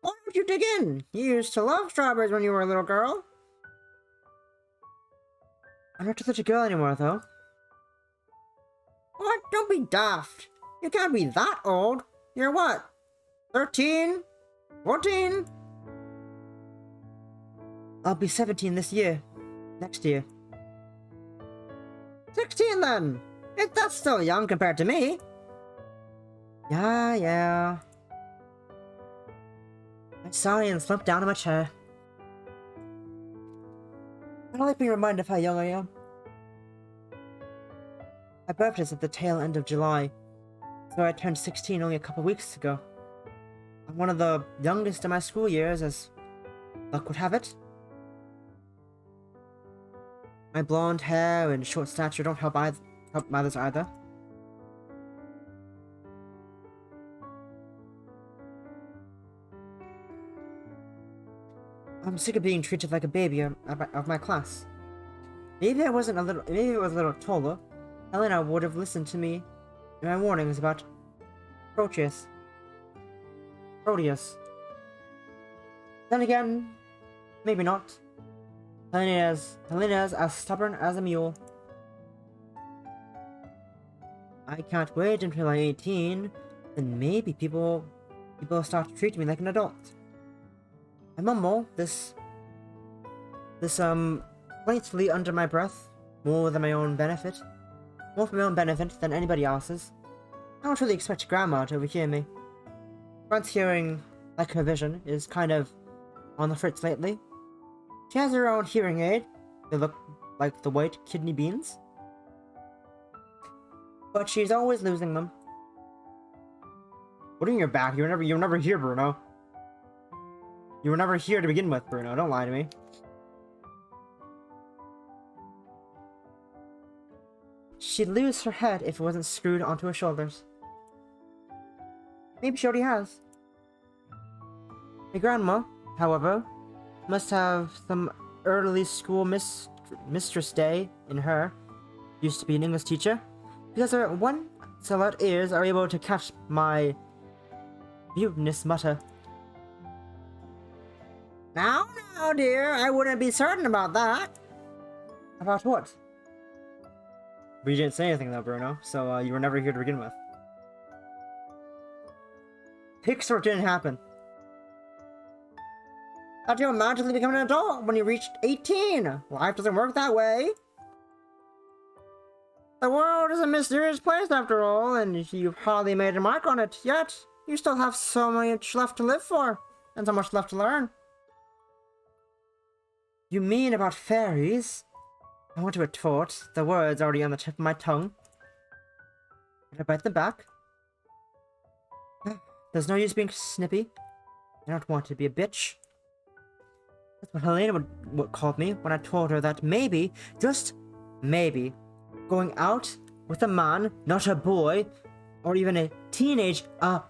Why don't you dig in? You used to love strawberries when you were a little girl. I'm not such a girl anymore, though. What? Don't be daft. You can't be that old. You're what? 13? 14? I'll be 17 this year. Next year. 16 then! That's still young compared to me. Yeah. I'm sorry and slumped down in my chair. I don't like being reminded of how young I am. My birthday's at the tail end of July, so I turned 16 only a couple weeks ago. I'm one of the youngest in my school years, as luck would have it. My blonde hair and short stature don't help others either. I'm sick of being treated like a baby of my class. Maybe it was a little taller, Helena would have listened to me in my warnings about Proteus. Then again, maybe not. Helena's as stubborn as a mule. I can't wait until I'm 18, then maybe people start treating me like an adult. I mumble this plaintively under my breath, more for my own benefit than anybody else's. I don't really expect Grandma to overhear me. Grant's hearing, like her vision, is kind of on the fritz lately. She has her own hearing aid. They look like the white kidney beans. But she's always losing them. What are you in your back? You were never here, Bruno. You were never here to begin with, Bruno. Don't lie to me. She'd lose her head if it wasn't screwed onto her shoulders. Maybe she already has. My grandma, however, must have some early school mistress day in her. Used to be an English teacher. Because her one sellout ears are able to catch my mutinous mutter. Now, dear, I wouldn't be certain about that. About what? But you didn't say anything though, Bruno, so you were never here to begin with. Pixar didn't happen. That you'll magically become an adult when you reach 18. Life doesn't work that way. The world is a mysterious place after all, and you've hardly made a mark on it, yet you still have so much left to live for, and so much left to learn. You mean about fairies? I want to retort, the words already on the tip of my tongue. But I bite them back. There's no use being snippy. I don't want to be a bitch. That's what Helena would call me when I told her that maybe, just maybe, going out with a man, not a boy, or even a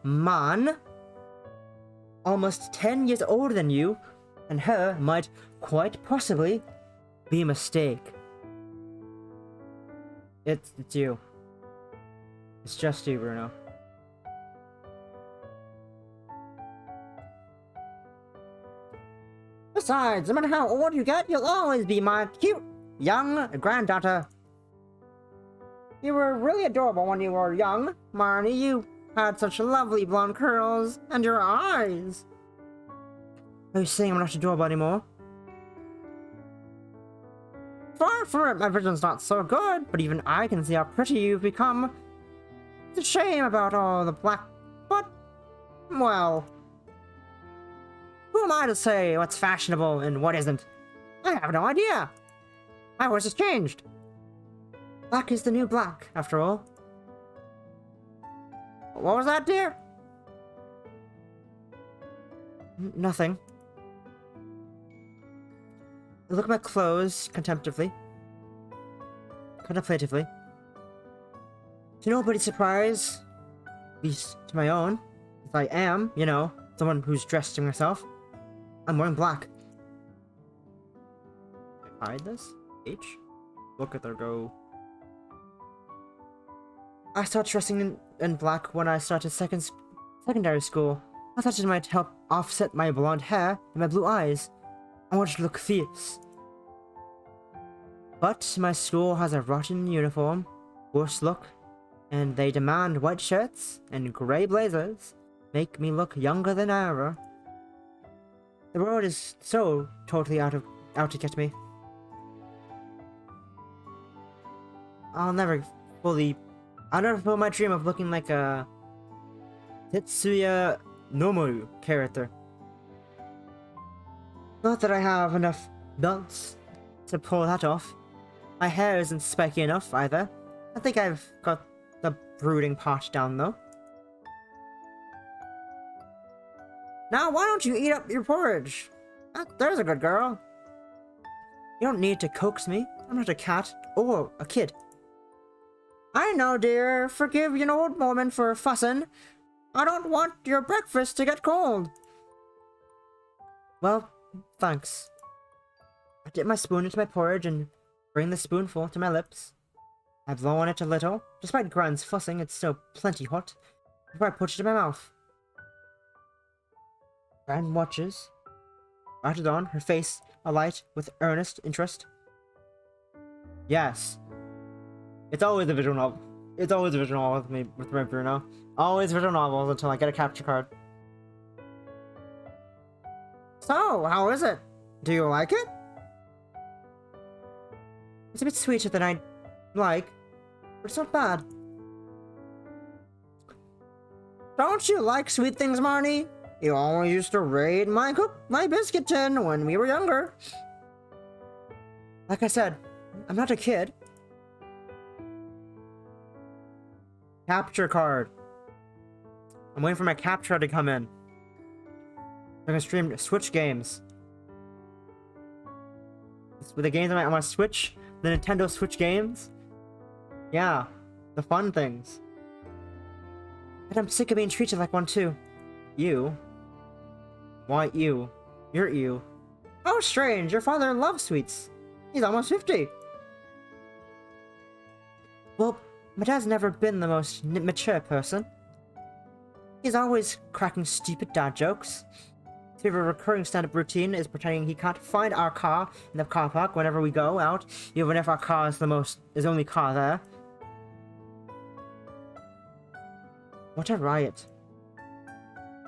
man, almost 10 years older than you, and her might quite possibly be a mistake. It's you. It's just you, Bruno. Besides, no matter how old you get, you'll always be my cute, young granddaughter. You were really adorable when you were young, Marnie. You had such lovely blonde curls, and your eyes. Are you saying I'm not adorable anymore? Far from it, my vision's not so good, but even I can see how pretty you've become. It's a shame about all the black, but, well, who am I to say what's fashionable and what isn't? I have no idea. My voice has changed. Black is the new black, after all. What was that, dear? Nothing. I look at my clothes contemplatively. To nobody's surprise, at least to my own, if I am, you know, someone who's dressed in myself, I'm wearing black. Hide this? H? Look at there go. I started dressing in black when I started secondary school. I thought it might help offset my blonde hair and my blue eyes. I wanted to look fierce. But my school has a rotten uniform, worse look, and they demand white shirts and grey blazers, make me look younger than ever. The world is so totally out to get me. I'll never fulfill my dream of looking like a Tetsuya Nomoru character. Not that I have enough belts to pull that off. My hair isn't spiky enough either. I think I've got the brooding part down though. Now why don't you eat up your porridge? There's a good girl. You don't need to coax me. I'm not a cat or a kid. I know, dear. Forgive an old woman for fussing. I don't want your breakfast to get cold. Well, thanks. I dip my spoon into my porridge and bring the spoonful to my lips. I blow on it a little. Despite Gran's fussing, it's still plenty hot. Before I put it in my mouth. Gran watches. Right it on, her face alight with earnest interest. Yes. It's always a visual novel. It's always a visual novel with me, with my Bruno. Always visual novels until I get a capture card. So, how is it? Do you like it? It's a bit sweeter than I'd like, but it's not bad. Don't you like sweet things, Marnie? You always used to raid my biscuit tin when we were younger. Like I said, I'm not a kid. Capture card. I'm waiting for my capture to come in. I'm gonna stream Switch games. With the games on my Switch, the Nintendo Switch games. Yeah, the fun things. And I'm sick of being treated like one too. You? Why you? You're you. Oh, strange. Your father loves sweets. He's almost 50. Well, my dad's never been the most mature person. He's always cracking stupid dad jokes. His favorite recurring stand-up routine is pretending he can't find our car in the car park whenever we go out, even if our car is the only car there. What a riot.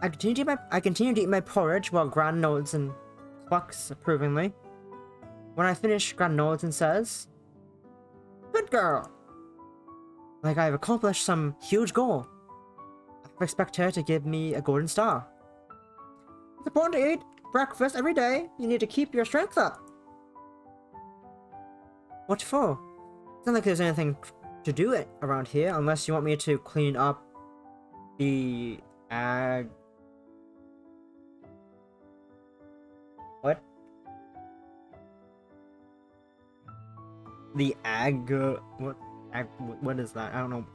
I continue to eat my porridge while Gran nods and clucks approvingly. When I finish, Gran nods and says, "Good girl." Like I've accomplished some huge goal. I expect her to give me a golden star. It's important to eat breakfast every day. You need to keep your strength up. What for? It's not like there's anything to do it around here unless you want me to clean up the What? The what is that? I don't know.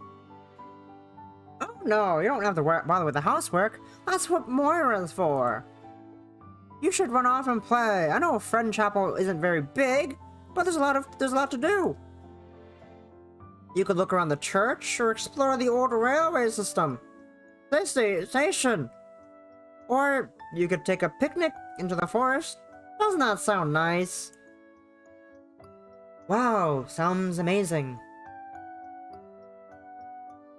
Oh no, you don't have to bother with the housework. That's what Moira's for. You should run off and play. I know Friend Chapel isn't very big, but there's a lot to do. You could look around the church or explore the old railway system. Station. Or you could take a picnic into the forest. Doesn't that sound nice? Wow, sounds amazing.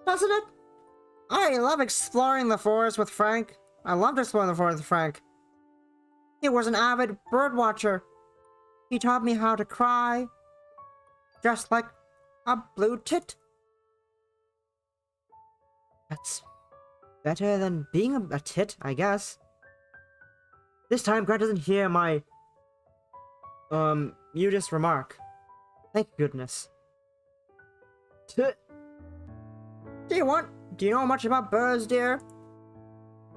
doesn't it? I love exploring the forest with Frank. I loved exploring the forest with Frank. He was an avid bird watcher. He taught me how to cry, just like a blue tit. That's better than being a tit, I guess. This time, Grant doesn't hear my, mutest remark. Thank goodness. Do you know much about birds, dear?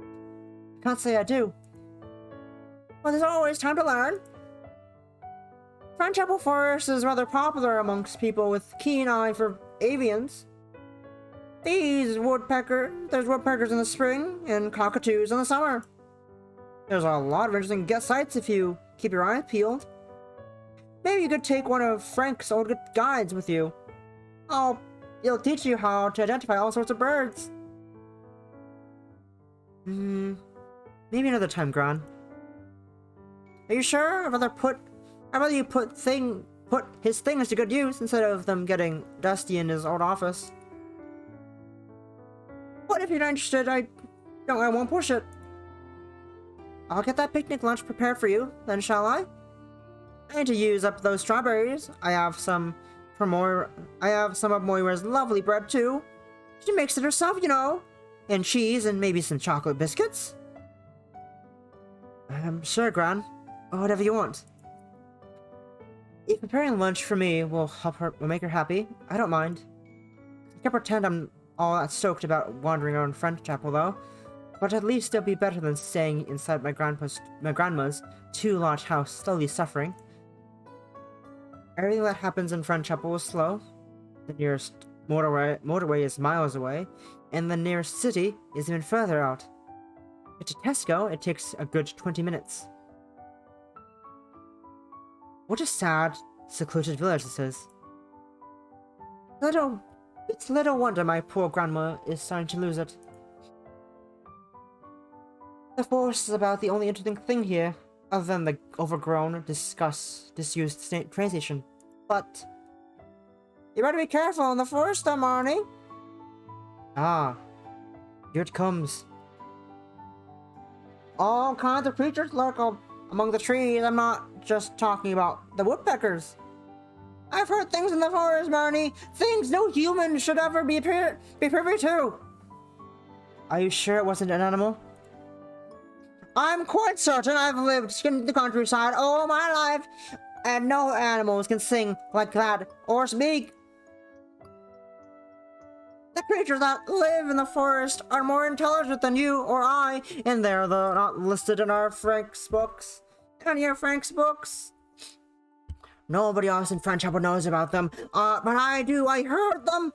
I can't say I do. But there's always time to learn. Friendchapel Forest is rather popular amongst people with keen eye for avians. There's woodpeckers in the spring and cockatoos in the summer. There's a lot of interesting guest sites if you keep your eyes peeled. Maybe you could take one of Frank's old guides with you. It'll teach you how to identify all sorts of birds. Maybe another time, Gran. Are you sure? I'd rather you put his things to good use instead of them getting dusty in his old office. But if you're not interested, I won't push it. I'll get that picnic lunch prepared for you, then shall I? I need to use up those strawberries. I have some of Moira's lovely bread too. She makes it herself, you know. And cheese and maybe some chocolate biscuits. Sure, Gran. Whatever you want. If preparing lunch for me will make her happy, I don't mind. I can't pretend I'm all that stoked about wandering around Friendchapel though. But at least it'll be better than staying inside my grandma's two-lodge house, slowly suffering. Everything that happens in Friendchapel is slow. The nearest motorway is miles away, and the nearest city is even further out. But to Tesco, it takes a good 20 minutes. What a sad, secluded village this is. It's little wonder my poor grandma is starting to lose it. The forest is about the only interesting thing here, other than the overgrown, disused train station. But you better be careful in the forest, though, Marnie. Ah, here it comes. All kinds of creatures lurk among the trees. I'm not just talking about the woodpeckers. I've heard things in the forest, Marnie. Things no human should ever be privy to. Are you sure it wasn't an animal? I'm quite certain. I've lived in the countryside all my life, and no animals can sing like that or speak. The creatures that live in the forest are more intelligent than you or I, and they're not listed in our Frank's books. Any of Frank's books? Nobody else in Friendchapel knows about them, but I do. I heard them.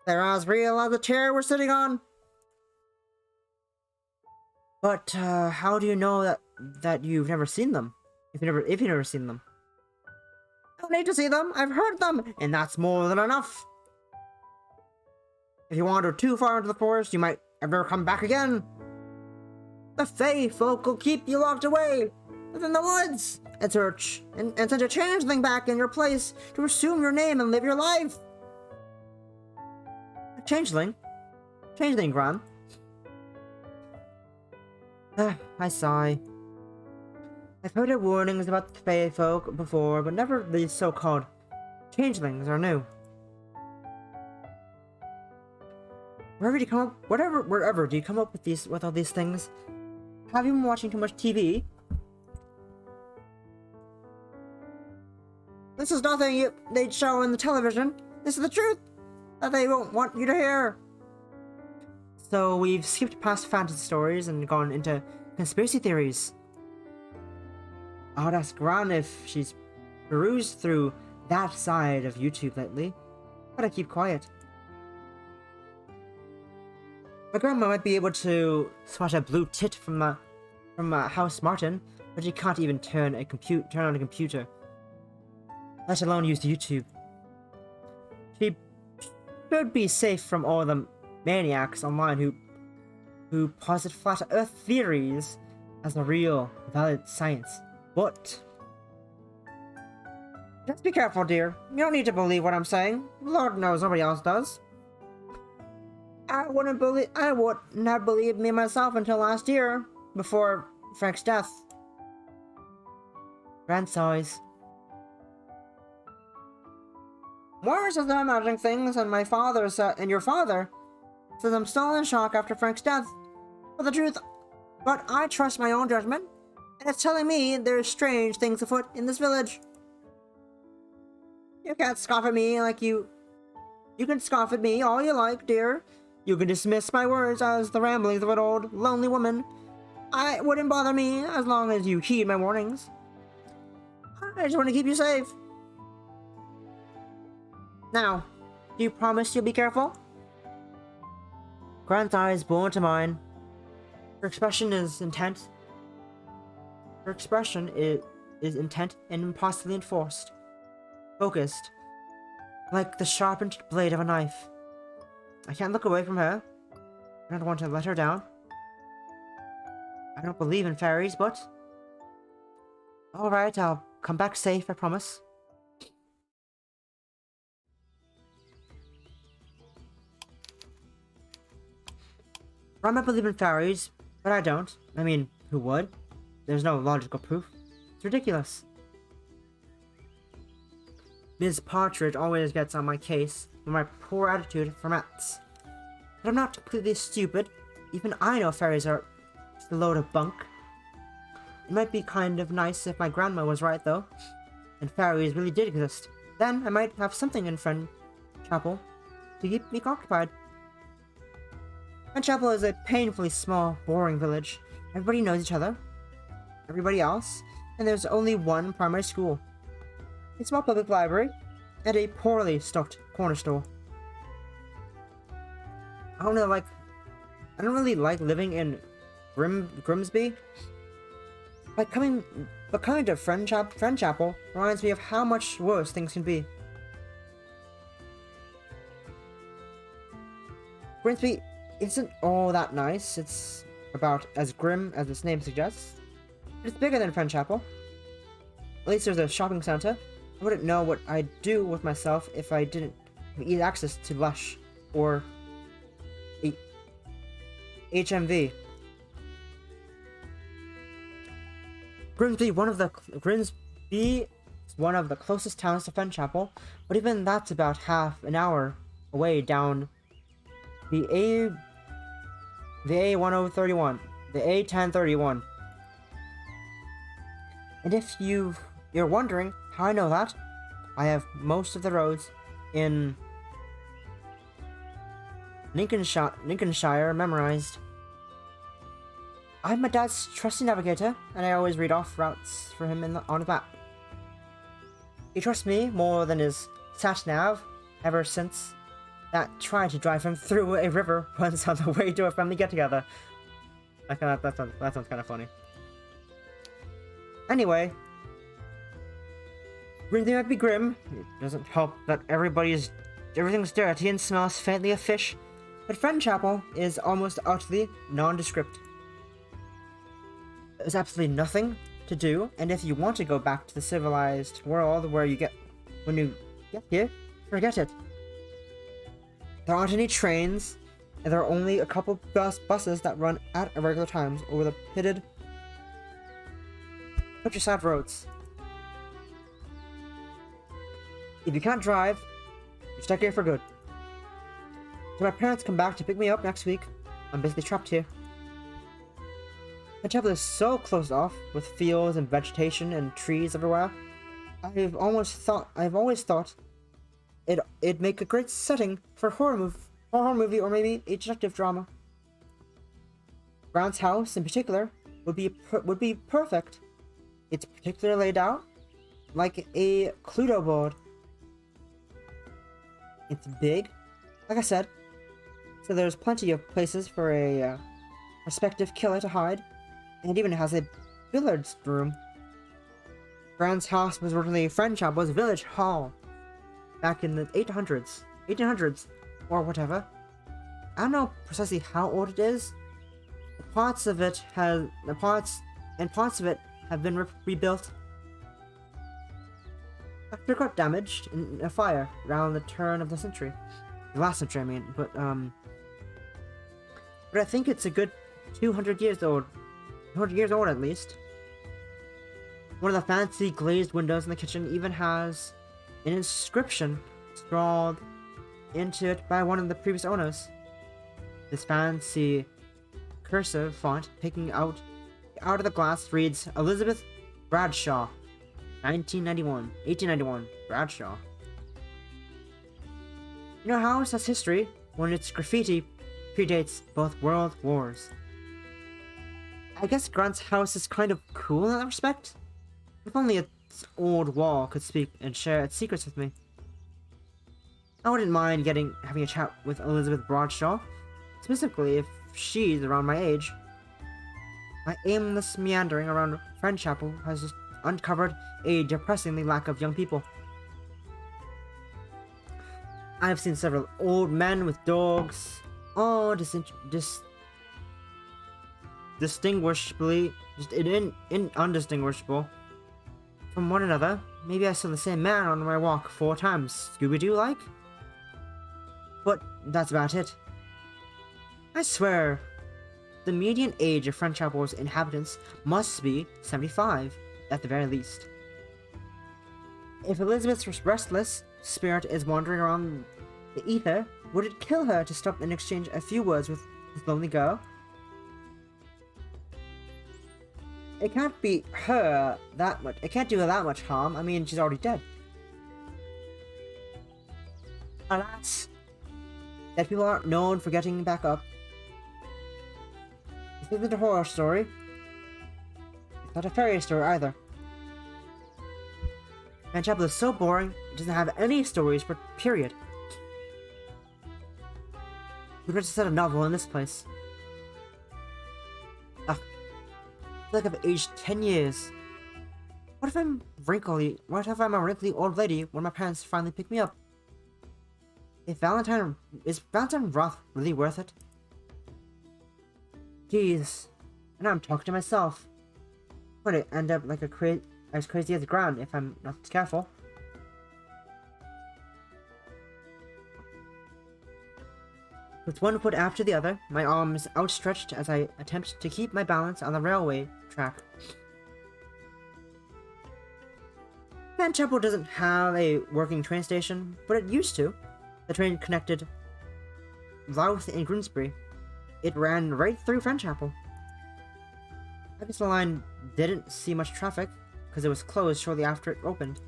They're as real as the chair we're sitting on. But how do you know that you've never seen them? If you've never seen them, I don't need to see them. I've heard them, and that's more than enough. If you wander too far into the forest, you might never come back again. The Fae folk will keep you locked away within the woods and send a changeling back in your place to assume your name and live your life. A changeling? Changeling, Gran. I sigh. I've heard of warnings about the Fae folk before, but never these so-called changelings are new. Wherever do you come up with all these things? Have you been watching too much TV? This is nothing they'd show in the television. This is the truth that they won't want you to hear. So we've skipped past fantasy stories and gone into conspiracy theories. I would ask Gran if she's perused through that side of YouTube lately, but I keep quiet. My grandma might be able to spot a blue tit from House Martin, but she can't even turn on a computer, let alone use YouTube. She should be safe from all the maniacs online who posit flat Earth theories as a real, valid science. But just be careful, dear. You don't need to believe what I'm saying. Lord knows nobody else does. I wouldn't have believed me myself until last year, before Frank's death. Grant sighs. Worse is I'm imagining things, and my father and your father says I'm still in shock after Frank's death. But I trust my own judgment, and it's telling me there's strange things afoot in this village. You can't scoff at me like you can scoff at me all you like, dear. You can dismiss my words as the ramblings of an old, lonely woman. It wouldn't bother me as long as you heed my warnings. I just want to keep you safe. Now, do you promise you'll be careful? Grant's eyes blow into mine. Her expression is intent. Her expression is intent and impossibly enforced. Focused. Like the sharpened blade of a knife. I can't look away from her. I don't want to let her down. I don't believe in fairies, but... Alright, I'll come back safe, I promise. I might believe in fairies, but I don't. I mean, who would? There's no logical proof. It's ridiculous. Ms. Partridge always gets on my case for my poor attitude for rats. But I'm not completely stupid. Even I know fairies are a load of bunk. It might be kind of nice if my grandma was right, though, and fairies really did exist. Then I might have something in Friend Chapel to keep me occupied. Friend Chapel is a painfully small, boring village. Everybody knows each other, everybody else, and there's only one primary school, a small public library, and a poorly stocked corner store. I don't really like living in Grimsby. But coming to Friend Chapel reminds me of how much worse things can be. Grimsby isn't all that nice. It's about as grim as its name suggests. But it's bigger than Friend Chapel. At least there's a shopping center. I wouldn't know what I'd do with myself if I didn't have easy access to Lush or HMV. Grimsby is one of the closest towns to Friend Chapel, but even that's about half an hour away down the A1031, the A1031. And if you're wondering how I know that, I have most of the roads in Lincolnshire memorized. I'm my dad's trusty navigator, and I always read off routes for him on the map. He trusts me more than his sat-nav ever since that tried to drive him through a river once on the way to a family get-together. That sounds kind of funny. Anyway, Grimsby might be grim. It doesn't help that everything's dirty and smells faintly of fish, but Friend Chapel is almost utterly nondescript. There's absolutely nothing to do, and if you want to go back to the civilized world when you get here, forget it. There aren't any trains, and there are only a couple buses that run at irregular times over the pitted countryside roads. If you can't drive, you're stuck here for good. So my parents come back to pick me up next week. I'm basically trapped here. My chapel is so closed off, with fields and vegetation and trees everywhere. I've always thought it'd make a great setting for a horror movie or maybe a detective drama. Grant's house, in particular, would be perfect. It's particularly laid out like a Cluedo board. It's big, like I said, so there's plenty of places for a prospective killer to hide. And it even has a billiards room. Grant's house was originally Friend Chapel's village hall back in the 1800s, or whatever. I don't know precisely how old it is. Parts of it have been rebuilt after it got damaged in a fire around the turn of the century. The last century, I mean, but but I think it's a good 200 years old. 200 years old at least. One of the fancy glazed windows in the kitchen even has an inscription scrawled into it by one of the previous owners. This fancy cursive font picking out of the glass reads Elizabeth Bradshaw, 1891, Bradshaw. You know, house has history when its graffiti predates both world wars. I guess Grant's house is kind of cool in that respect. If only its old wall could speak and share its secrets with me. I wouldn't mind having a chat with Elizabeth Bradshaw, specifically if she's around my age. My aimless meandering around Friend Chapel has just uncovered a depressingly lack of young people. I've seen several old men with dogs, all distinguishably, undistinguishable from one another. Maybe I saw the same man on my walk 4 times, Scooby-Doo like? But that's about it. I swear, the median age of Friend Chapel's inhabitants must be 75, at the very least. If Elizabeth's restless spirit is wandering around the ether, would it kill her to stop and exchange a few words with this lonely girl? It can't be her that much. It can't do her that much harm. I mean, she's already dead. Alas, that people aren't known for getting back up. This isn't a horror story. It's not a fairy story either. Friend Chapel is so boring, it doesn't have any stories, period. Who'd want to set a novel in this place? I feel like I've aged 10 years. What if I'm a wrinkly old lady when my parents finally pick me up? Is Valentine Roth really worth it? Jeez, and I'm talking to myself. I'm gonna end up like as crazy as the ground if I'm not careful. With one foot after the other, my arms outstretched as I attempt to keep my balance on the railway track. Friend Chapel doesn't have a working train station, but it used to. The train connected Louth and Grimsbury. It ran right through Friend Chapel. I guess the line didn't see much traffic, because it was closed shortly after it opened.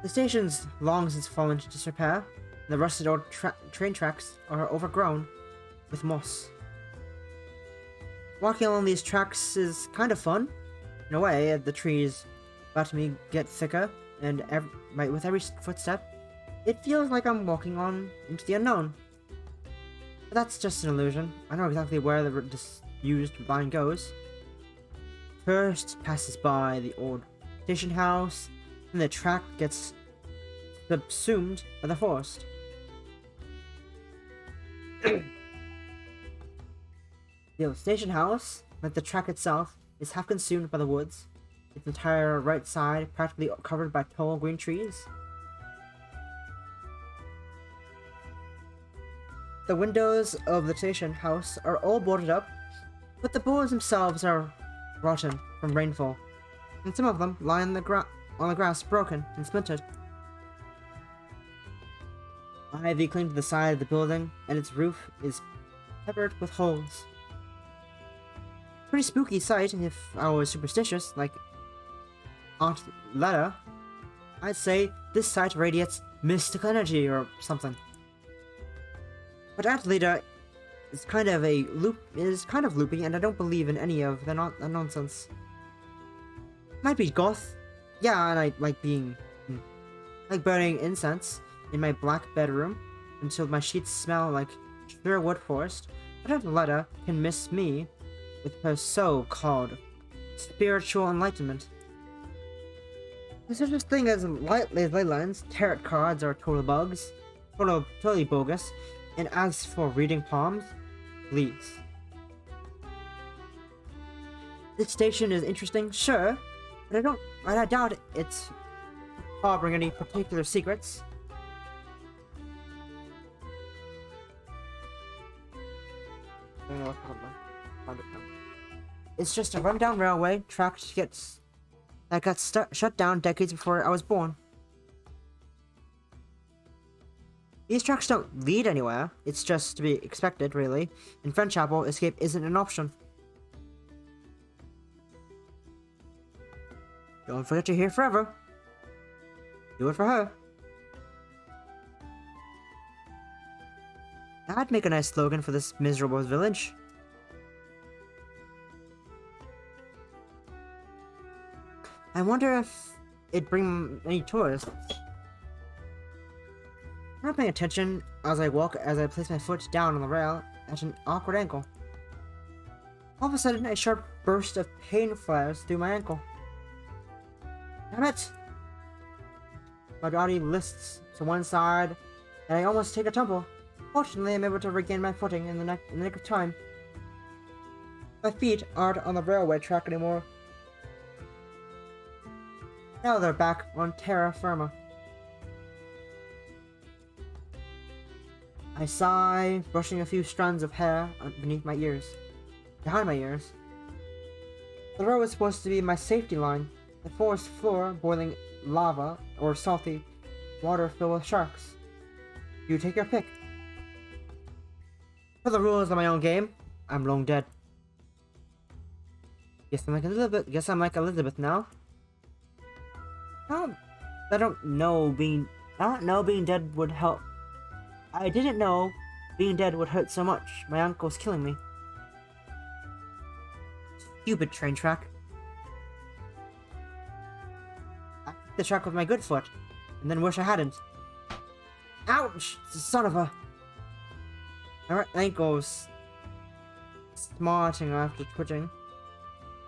The station's long since fallen into disrepair, and the rusted old train tracks are overgrown with moss. Walking along these tracks is kind of fun. In a way, the trees let me get thicker, and with every footstep, it feels like I'm walking on into the unknown. But that's just an illusion. I know exactly where the disused line goes. First passes by the old station house, and the track gets subsumed by the forest. The old station house, like the track itself, is half consumed by the woods, its entire right side practically covered by tall green trees. The windows of the station house are all boarded up, but the boards themselves are rotten from rainfall, and some of them lie on the grass broken and splintered. Ivy clings to the side of the building, and its roof is peppered with holes. Pretty spooky sight if I was superstitious, like Aunt Letta. I'd say this site radiates mystical energy or something. But Aunt Letta is kind of loopy, and I don't believe in any of the nonsense. Might be goth, yeah, and I like burning incense in my black bedroom until my sheets smell like pure wood forest. But Aunt Letta can miss me with her so-called spiritual enlightenment. There's such a thing as ley lines, tarot cards are total bugs, totally bogus. And as for reading palms, please. This station is interesting, sure, but I doubt it's harboring any particular secrets. something else. Found it now. It's just a rundown railway track that got shut down decades before I was born. These tracks don't lead anywhere. It's just to be expected, really. In Friendchapel, escape isn't an option. Don't forget you're here forever. Do it for her. That'd make a nice slogan for this miserable village. I wonder if it'd bring any tourists. I'm not paying attention as I place my foot down on the rail at an awkward angle. All of a sudden, a sharp burst of pain flares through my ankle. Damn it! My body lists to one side, and I almost take a tumble. Fortunately, I'm able to regain my footing in the nick of time. My feet aren't on the railway track anymore. Now they're back on terra firma. I sigh, brushing a few strands of hair behind my ears. The road was supposed to be my safety line, the forest floor boiling lava or salty water filled with sharks. You take your pick. For the rules of my own game, I'm long dead. Guess I'm like Elizabeth now. I didn't know being dead would help. I didn't know being dead would hurt so much. My uncle's killing me. Stupid train track. I hit the track with my good foot, and then wish I hadn't. Ouch! Son of a... My right ankle's smarting after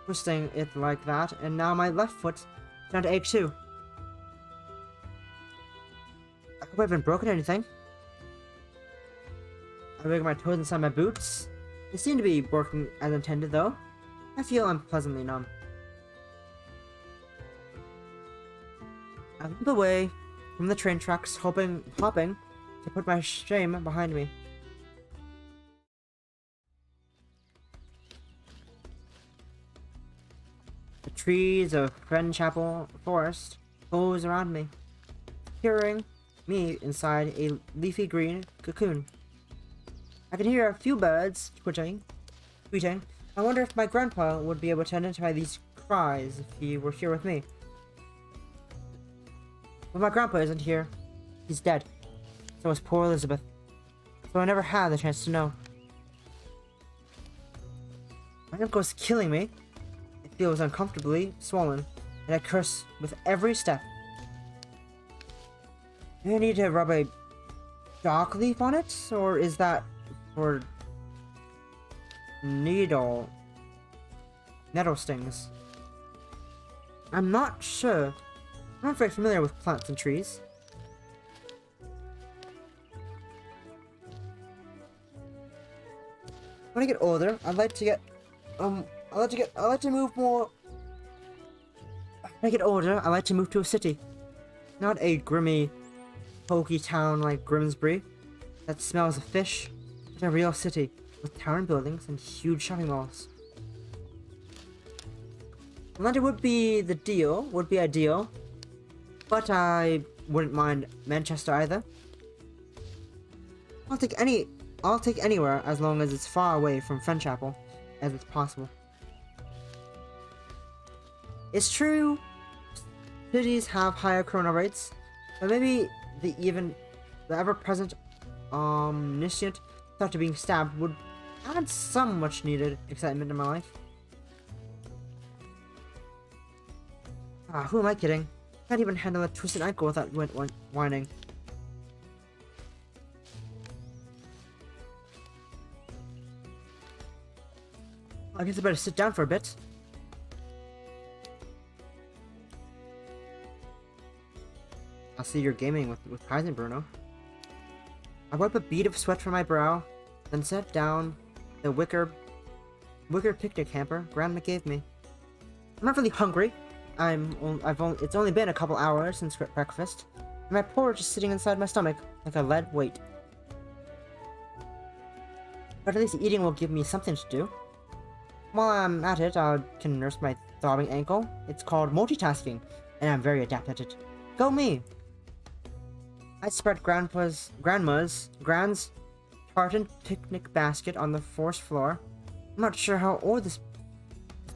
twisting it like that, and now my left foot's down to ache too. I hope I haven't broken anything. I wiggle my toes inside my boots. They seem to be working as intended though. I feel unpleasantly numb. I limp away from the train tracks, hoping to put my shame behind me. The trees of Friendchapel Forest close around me, securing me inside a leafy green cocoon. I can hear a few birds tweeting. I wonder if my grandpa would be able to identify these cries if he were here with me. But my grandpa isn't here. He's dead. So is poor Elizabeth. So I never had the chance to know. My uncle's killing me. It feels uncomfortably swollen, and I curse with every step. Do I need to rub a dock leaf on it, or is that for nettle stings? I'm not sure. I'm not very familiar with plants and trees. When I get older, I'd like to move more. When I get older, I'd like to move to a city. Not a grimy, pokey town like Grimsbury that smells of fish, but a real city with towering buildings and huge shopping malls. London would be ideal, but I wouldn't mind Manchester either. I'll take anywhere as long as it's far away from Friendchapel as it's possible. It's true, cities have higher corona rates, but maybe the ever-present omniscient thought of being stabbed would add some much-needed excitement in my life. Who am I kidding? Can't even handle a twisted ankle without whining. I guess I better sit down for a bit. I'll see you're gaming with Kaizen, Bruno. I wipe a bead of sweat from my brow, then sat down the wicker picnic hamper Grandma gave me. I'm not really hungry. It's only been a couple hours since breakfast, and my porridge is sitting inside my stomach like a lead weight. But at least eating will give me something to do. While I'm at it, I can nurse my throbbing ankle. It's called multitasking, and I'm very adept at it. Go me! I spread Grand's tartan picnic basket on the forest floor. I'm not sure how old this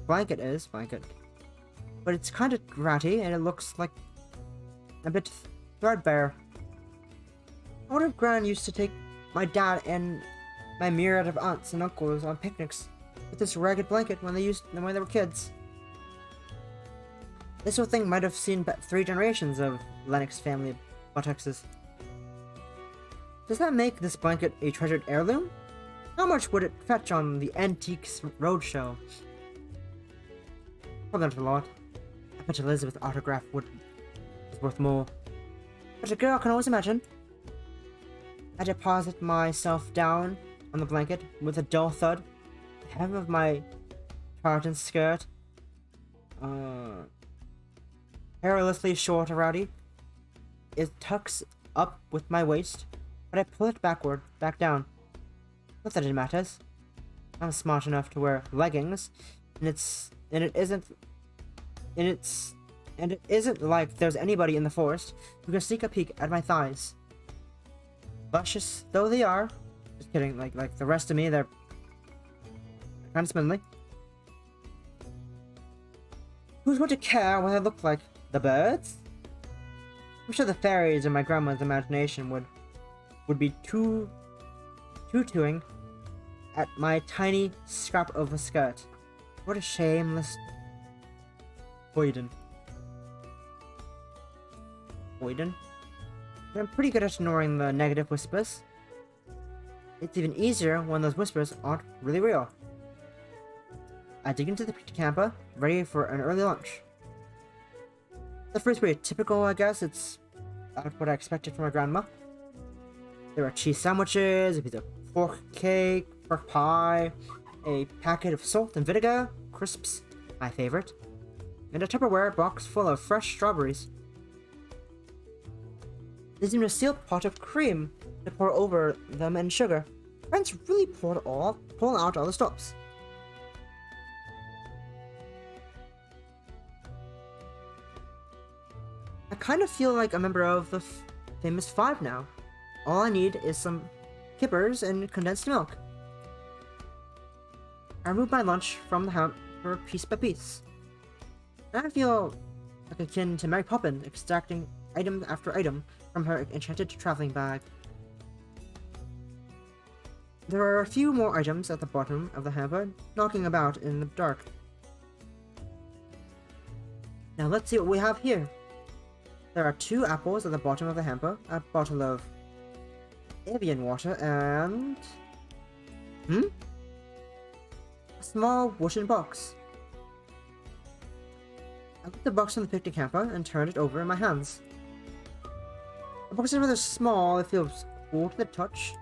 blanket is, but it's kind of ratty, and it looks like a bit threadbare. I wonder if Gran used to take my dad and my myriad of aunts and uncles on picnics with this ragged blanket when they were kids. This whole thing might have seen 3 generations of Lennox family buttocks. Does that make this blanket a treasured heirloom? How much would it fetch on the Antiques Roadshow? Probably not a lot. I bet Elizabeth's autograph was worth more. But a girl can always imagine. I deposit myself down on the blanket with a dull thud. The hem of my tartan skirt, perilously short and rowdy, it tucks up with my waist, but I pull it back down. Not that it matters. I'm smart enough to wear leggings, and it isn't like there's anybody in the forest who can sneak a peek at my thighs. Luscious though they are, just kidding. Like the rest of me, they're kind of spindly. Who's going to care what I look like? The birds? I'm sure the fairies in my grandma's imagination would be tutoing at my tiny scrap of a skirt. What a shameless hoyden. But I'm pretty good at ignoring the negative whispers. It's even easier when those whispers aren't really real. I dig into the picnic camper, ready for an early lunch. The food's pretty typical, I guess. It's about what I expected from my grandma. There are cheese sandwiches, a piece of pork cake, pork pie, a packet of salt and vinegar, crisps, my favorite, and a Tupperware box full of fresh strawberries. There's even a sealed pot of cream to pour over them and sugar. Friends really pull out all the stops. I kind of feel like a member of the famous 5 now. All I need is some kippers and condensed milk. I remove my lunch from the hamper piece by piece. And I feel like akin to Mary Poppins extracting item after item from her enchanted traveling bag. There are a few more items at the bottom of the hamper, knocking about in the dark. Now let's see what we have here. There are 2 apples at the bottom of the hamper, a bottle of Evian water, and... a small wooden box. I put the box in the picnic hamper and turned it over in my hands. The box is rather small, it feels cool to the touch.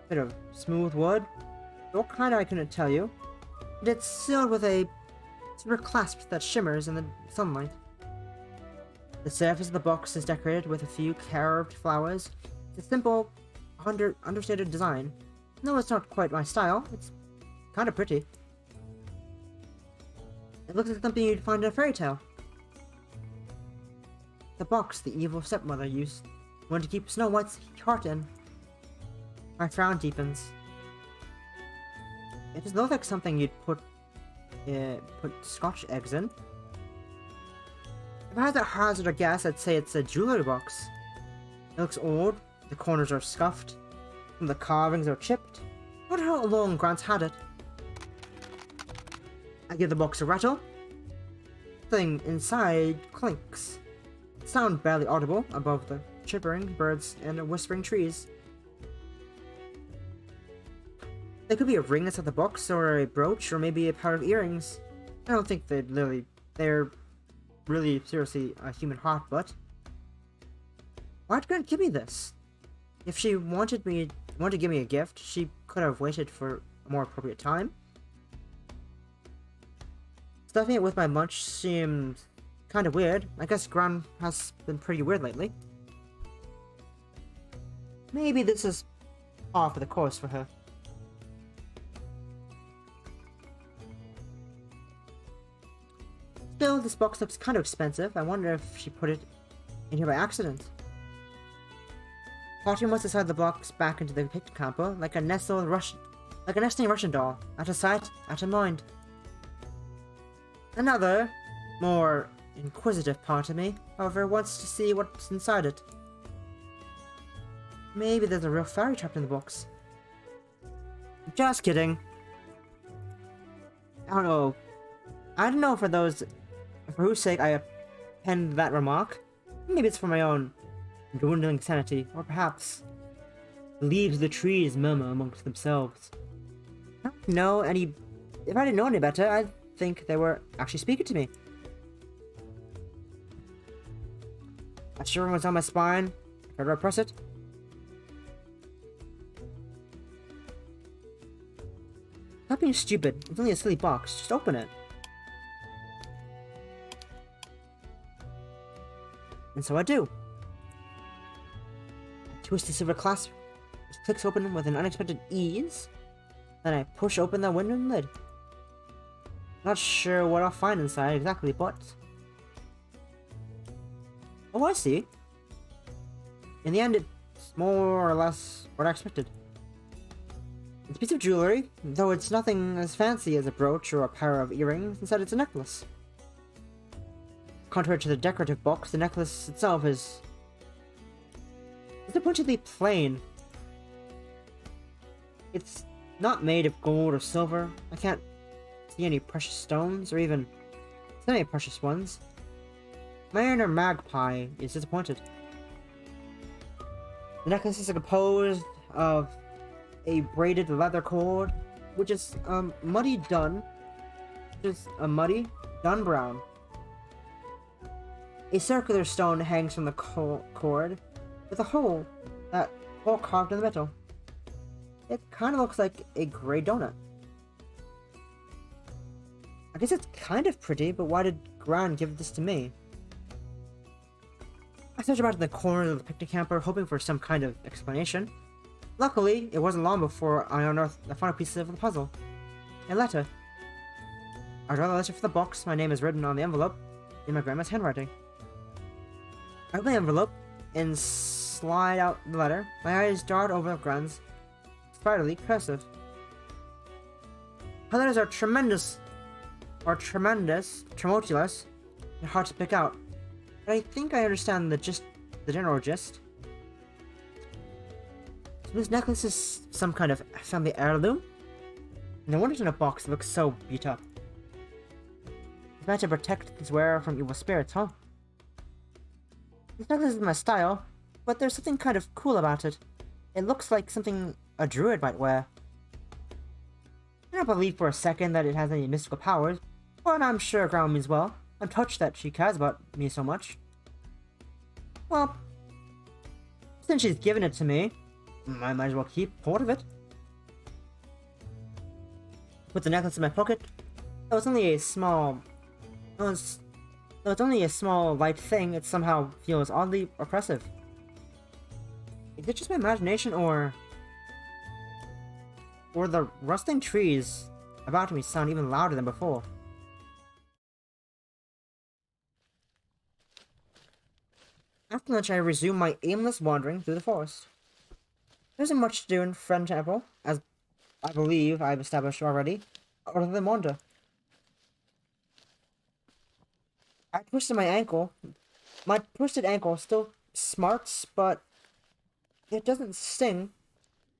Bit of smooth wood. What kind I couldn't tell you. But it's sealed with a silver clasp that shimmers in the sunlight. The surface of the box is decorated with a few carved flowers. It's a simple, understated design. No, it's not quite my style. It's kind of pretty. It looks like something you'd find in a fairy tale. The box the evil stepmother wanted to keep Snow White's heart in. My frown deepens. It does look like something you'd put Scotch eggs in. If I had to hazard a guess, I'd say it's a jewelry box. It looks old, the corners are scuffed, and the carvings are chipped. I wonder how long Grant's had it. I give the box a rattle. The thing inside clinks. Sound barely audible above the chirping birds and whispering trees. There could be a ring inside the box, or a brooch, or maybe a pair of earrings. I don't think they're really seriously a human heart, but why'd Grant give me this? If she wanted to give me a gift, she could have waited for a more appropriate time. Stuffing it with my lunch seemed kind of weird. I guess Gran has been pretty weird lately. Maybe this is par for the course for her. this box looks kind of expensive. I wonder if she put it in here by accident. Potting must decide the box back into the picnic camper like a nesting Russian doll. Out of sight, out of mind. Another, more inquisitive part of me, however, wants to see what's inside it. Maybe there's a real fairy trapped in the box. Just kidding. I don't know for whose sake I penned that remark. Maybe it's for my own dwindling sanity, or perhaps the leaves of the trees murmur amongst themselves. If I didn't know any better, I'd think they were actually speaking to me. A shiver was on my spine. How do I press it? Stop being stupid. It's only a silly box. Just open it. And so I do. A twisty silver clasp clicks open with an unexpected ease. Then I push open the window and lid. Not sure what I'll find inside exactly, but... Oh, I see. In the end, it's more or less what I expected. It's a piece of jewelry, though it's nothing as fancy as a brooch or a pair of earrings. Instead, it's a necklace. Contrary to the decorative box, the necklace itself is disappointingly plain. It's not made of gold or silver. I can't see any precious stones or even semi-precious ones. My inner magpie is disappointed. The necklace is composed of a braided leather cord, which is muddy dun brown. A circular stone hangs from the cord with a hole carved in the middle. It kind of looks like a gray donut. I guess it's kind of pretty, but why did Gran give this to me? I searched about in the corners of the picnic camper, hoping for some kind of explanation. Luckily, it wasn't long before I unearthed the final pieces of the puzzle. A letter. I draw the letter from the box. My name is written on the envelope in my grandma's handwriting. I open the envelope and slide out the letter. My eyes dart over Gran's spirally cursive. Her letters are tremendous, tremulous, and hard to pick out. But I think I understand the general gist. So this necklace is some kind of family heirloom? No wonder it's in a box that looks so beat up. It's meant to protect its wearer from evil spirits, huh? This necklace is my style, but there's something kind of cool about it. It looks like something a druid might wear. I don't believe for a second that it has any mystical powers, but I'm sure Ground means well. I'm touched that she cares about me so much. Well, since she's given it to me, I might as well keep hold of it. Put the necklace in my pocket. Though it's only a small... Though it's only a small, light thing, it somehow feels oddly oppressive. Is it just my imagination, or the rustling trees about me sound even louder than before? After lunch, I resume my aimless wandering through the forest. There isn't much to do in Friend Temple, as I believe I've established already, other than wander. I twisted my ankle. My twisted ankle still smarts, but it doesn't sting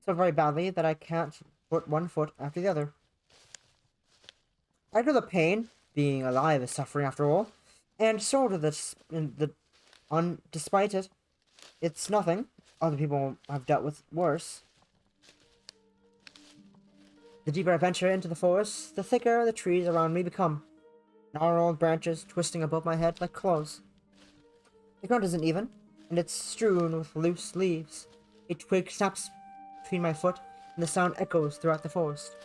so very badly that I can't put one foot after the other. I know the pain, being alive is suffering after all, and sort of despite it, it's nothing. Other people have dealt with worse. The deeper I venture into the forest, the thicker the trees around me become. Gnarled branches twisting above my head like claws. The ground isn't even, and it's strewn with loose leaves. A twig snaps between my foot, and the sound echoes throughout the forest.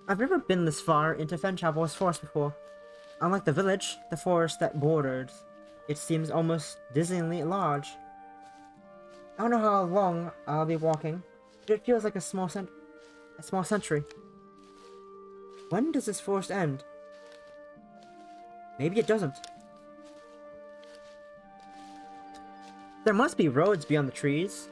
I've never been this far into Fenchavel's forest before. Unlike the village, the forest that borders, it seems almost dizzyingly large. I don't know how long I'll be walking, but it feels like a small century. when does this forest end? Maybe it doesn't. There must be roads beyond the trees.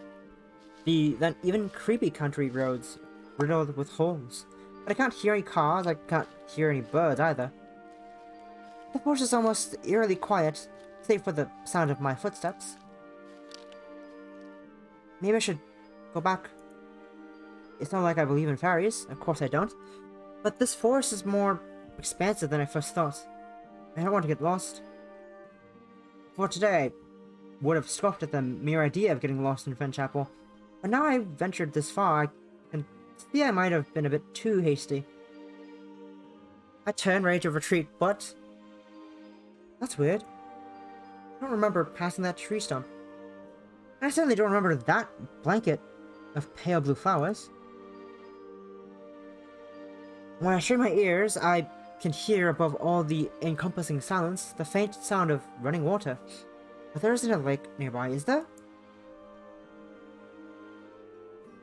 Then even creepy country roads riddled with holes. But I can't hear any cars, I can't hear any birds either. The forest is almost eerily quiet, save for the sound of my footsteps. Maybe I should go back. It's not like I believe in fairies, of course I don't. But this forest is more expansive than I first thought. I don't want to get lost. For today, I would have scoffed at the mere idea of getting lost in Fen Chapel. But now I've ventured this far, I can see I might have been a bit too hasty. I turned ready to retreat, but... That's weird. I don't remember passing that tree stump. And I certainly don't remember that blanket of pale blue flowers. When I strain my ears, I can hear above all the encompassing silence the faint sound of running water. But there isn't a lake nearby, is there?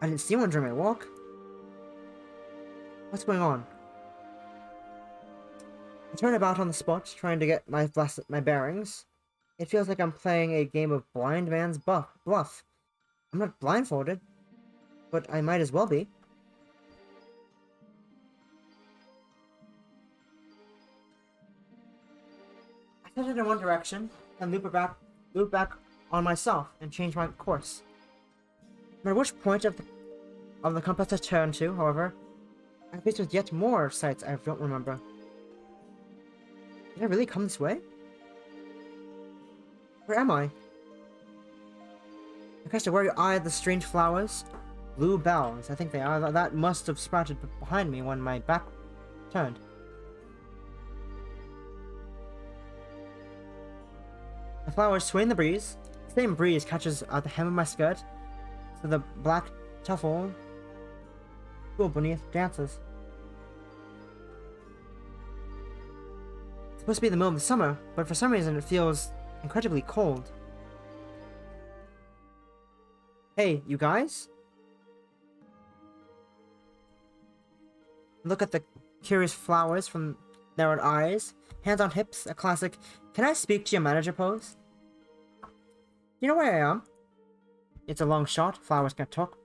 I didn't see one during my walk. What's going on? I turn about on the spot, trying to get my bearings. It feels like I'm playing a game of blind man's bluff. I'm not blindfolded, but I might as well be. I headed in one direction, and loop back on myself, and change my course. No matter which point of the compass I turn to, however, I'm faced with yet more sights I don't remember. Did I really come this way? Where am I? I cast a wary eye at the strange flowers. Blue bells, I think they are. That must have sprouted behind me when my back turned. The flowers sway in the breeze. The same breeze catches at the hem of my skirt, so the black tuffle cool beneath dances. It's supposed to be the middle of the summer, but for some reason it feels incredibly cold. Hey, you guys? Look at the curious flowers from narrowed eyes, hands on hips, a classic "can I speak to your manager" pose. You know where I am? It's a long shot, flowers can't talk.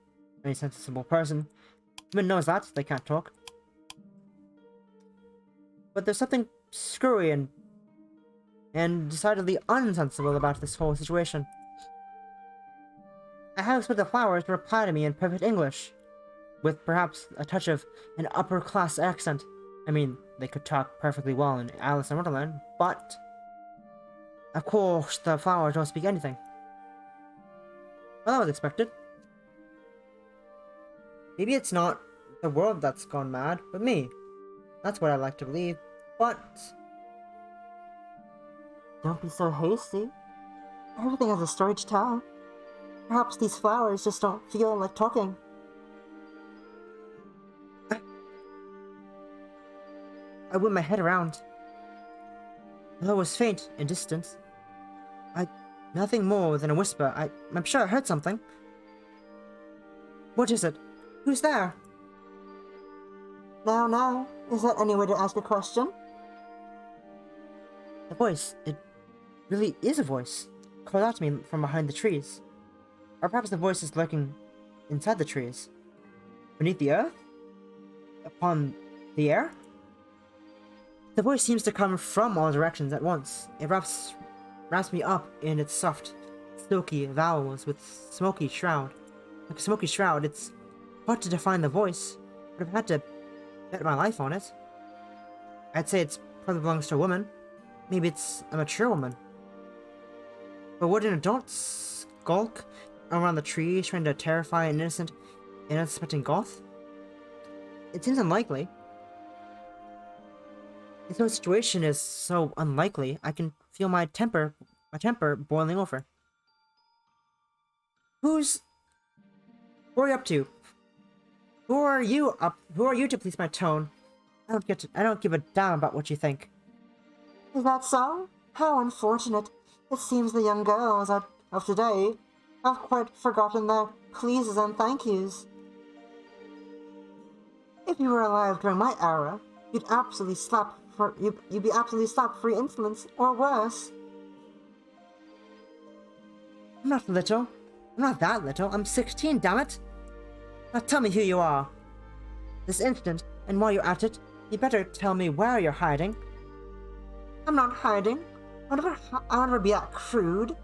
Any sensible person even knows that, they can't talk. But there's something screwy and decidedly unsensible about this whole situation. I have expected the flowers to reply to me in perfect English, with perhaps a touch of an upper-class accent. I mean, they could talk perfectly well in Alice in Wonderland, but... Of course, the flowers don't speak anything. Well, that was expected. Maybe it's not the world that's gone mad, but me. That's what I like to believe, but... Don't be so hasty. Everything has a story to tell. Perhaps these flowers just don't feel like talking. I whip my head around. Although it was faint and distant, nothing more than a whisper. I'm sure I heard something. What is it? Who's there? Now, is that any way to ask a question? The voice, it really is a voice, called out to me from behind the trees. Or perhaps the voice is lurking inside the trees. Beneath the earth? Upon the air? The voice seems to come from all directions at once. It wraps me up in its soft, silky vowels with smoky shroud. Like a smoky shroud, it's hard to define the voice, but I've had to bet my life on it. I'd say it probably belongs to a woman. Maybe it's a mature woman. But would an adult skulk around the trees trying to terrify an innocent, unsuspecting Goth? It seems unlikely. This whole situation is so unlikely, I can feel my temper boiling over. Who are you up to? Who are you to please my tone? I don't give a damn about what you think. Is that so? How unfortunate. It seems the young girls of today have quite forgotten their pleases and thank yous. If you were alive during my era, you'd be absolutely slapped for your insolence, or worse. I'm not little. I'm not that little. I'm 16, damn it! Now tell me who you are. This instant, and while you're at it, you better tell me where you're hiding. I'm not hiding. I'll never be that crude.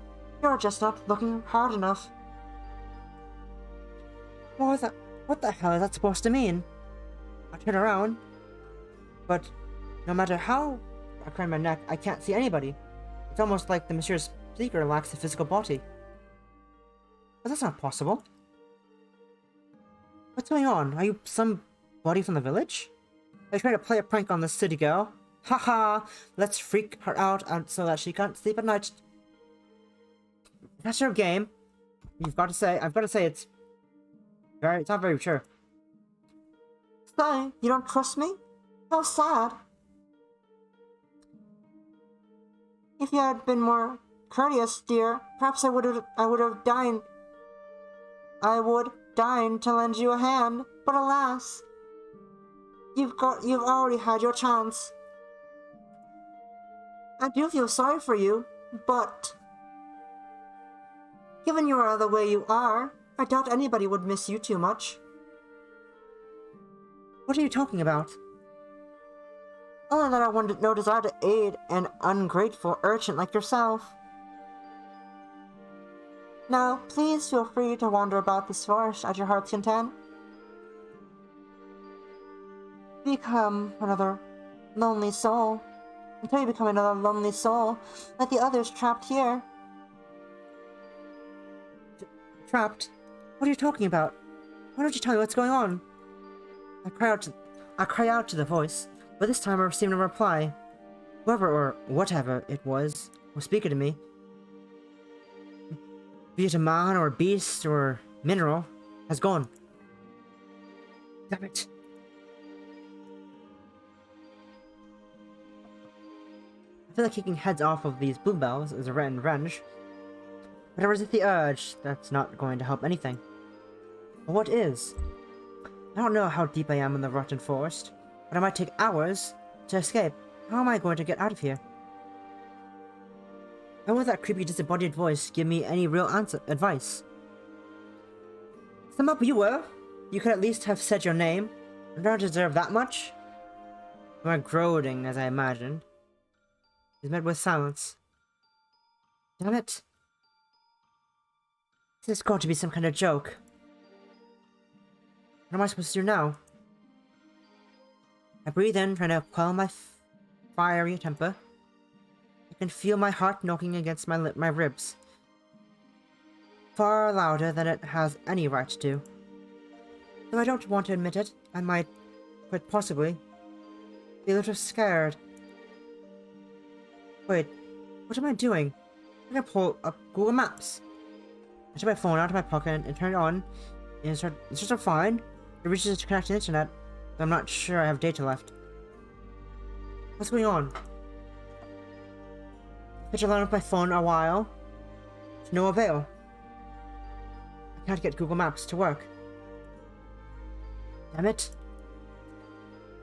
You're just not looking hard enough. What the hell is that supposed to mean? I turn around, but no matter how I crane my neck, I can't see anybody. It's almost like the mysterious speaker lacks a physical body. But that's not possible. What's going on? Are you somebody from the village? Are you trying to play a prank on this city girl? Haha! Let's freak her out so that she can't sleep at night. That's your game. I've got to say it's not very sure. Say, you don't trust me? How sad. If you had been more courteous, dear, perhaps I would deign to lend you a hand, but alas, you've already had your chance. I do feel sorry for you, but given you are the way you are, I doubt anybody would miss you too much. What are you talking about? Only that I wanted no desire to aid an ungrateful urchin like yourself. Now, please feel free to wander about this forest at your heart's content. Become another lonely soul, until you become another lonely soul, like the others trapped here. Trapped? What are you talking about? Why don't you tell me what's going on? I cry out to the voice, but this time I receive no reply. Whoever or whatever it was speaking to me, be it a man or a beast or mineral, has gone. Damn it. I feel like kicking heads off of these bluebells is a revenge, but I resist the urge. That's not going to help anything. But what is? I don't know how deep I am in the rotten forest, but it might take hours to escape. How am I going to get out of here? How will that creepy disembodied voice give me any real advice? Sum up you were. You could at least have said your name. I don't deserve that much. My groaning, as I imagined, is met with silence. Damn it. This has got to be some kind of joke. What am I supposed to do now? I breathe in, trying to quell my fiery temper. I can feel my heart knocking against my ribs. Far louder than it has any right to. Though I don't want to admit it, I might, quite possibly, be a little scared. Wait, what am I doing? I'm gonna pull up Google Maps. I took my phone out of my pocket and turn it on, and it's just fine. It reaches to connect to the internet, but I'm not sure I have data left. What's going on? I pitch around with my phone a while, to no avail. I can't get Google Maps to work. Damn it.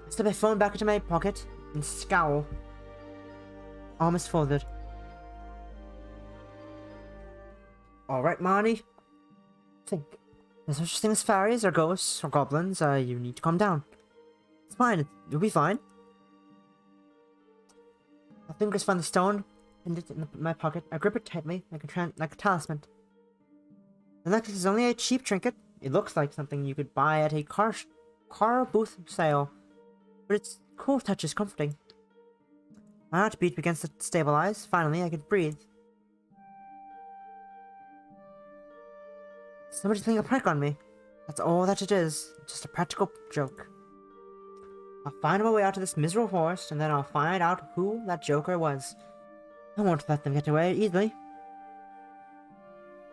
I slip my phone back into my pocket and scowl. Arm is folded. Alright, Marnie. Think. There's no such thing as fairies or ghosts or goblins. You need to calm down. It's fine. You'll be fine. My fingers find the stone, pinned it in my pocket. I grip it tightly, like a talisman. The necklace is only a cheap trinket. It looks like something you could buy at a car booth sale, but its cool touch is comforting. My heartbeat begins to stabilize. Finally, I can breathe. Somebody's playing a prank on me. That's all that it is. Just a practical joke. I'll find my way out of this miserable forest, and then I'll find out who that joker was. I won't let them get away easily.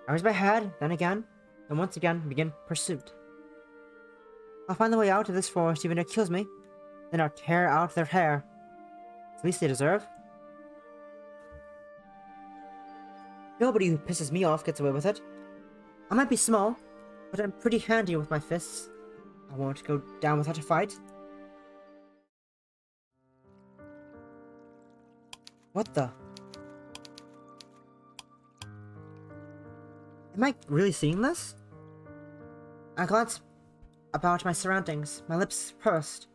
I raise my head, then again, and once again begin pursuit. I'll find the way out of this forest even if it kills me. Then I'll tear out their hair. It's the least they deserve. Nobody who pisses me off gets away with it. I might be small, but I'm pretty handy with my fists. I won't go down without a fight. What the? Am I really seeing this? I glanced about my surroundings, my lips pursed.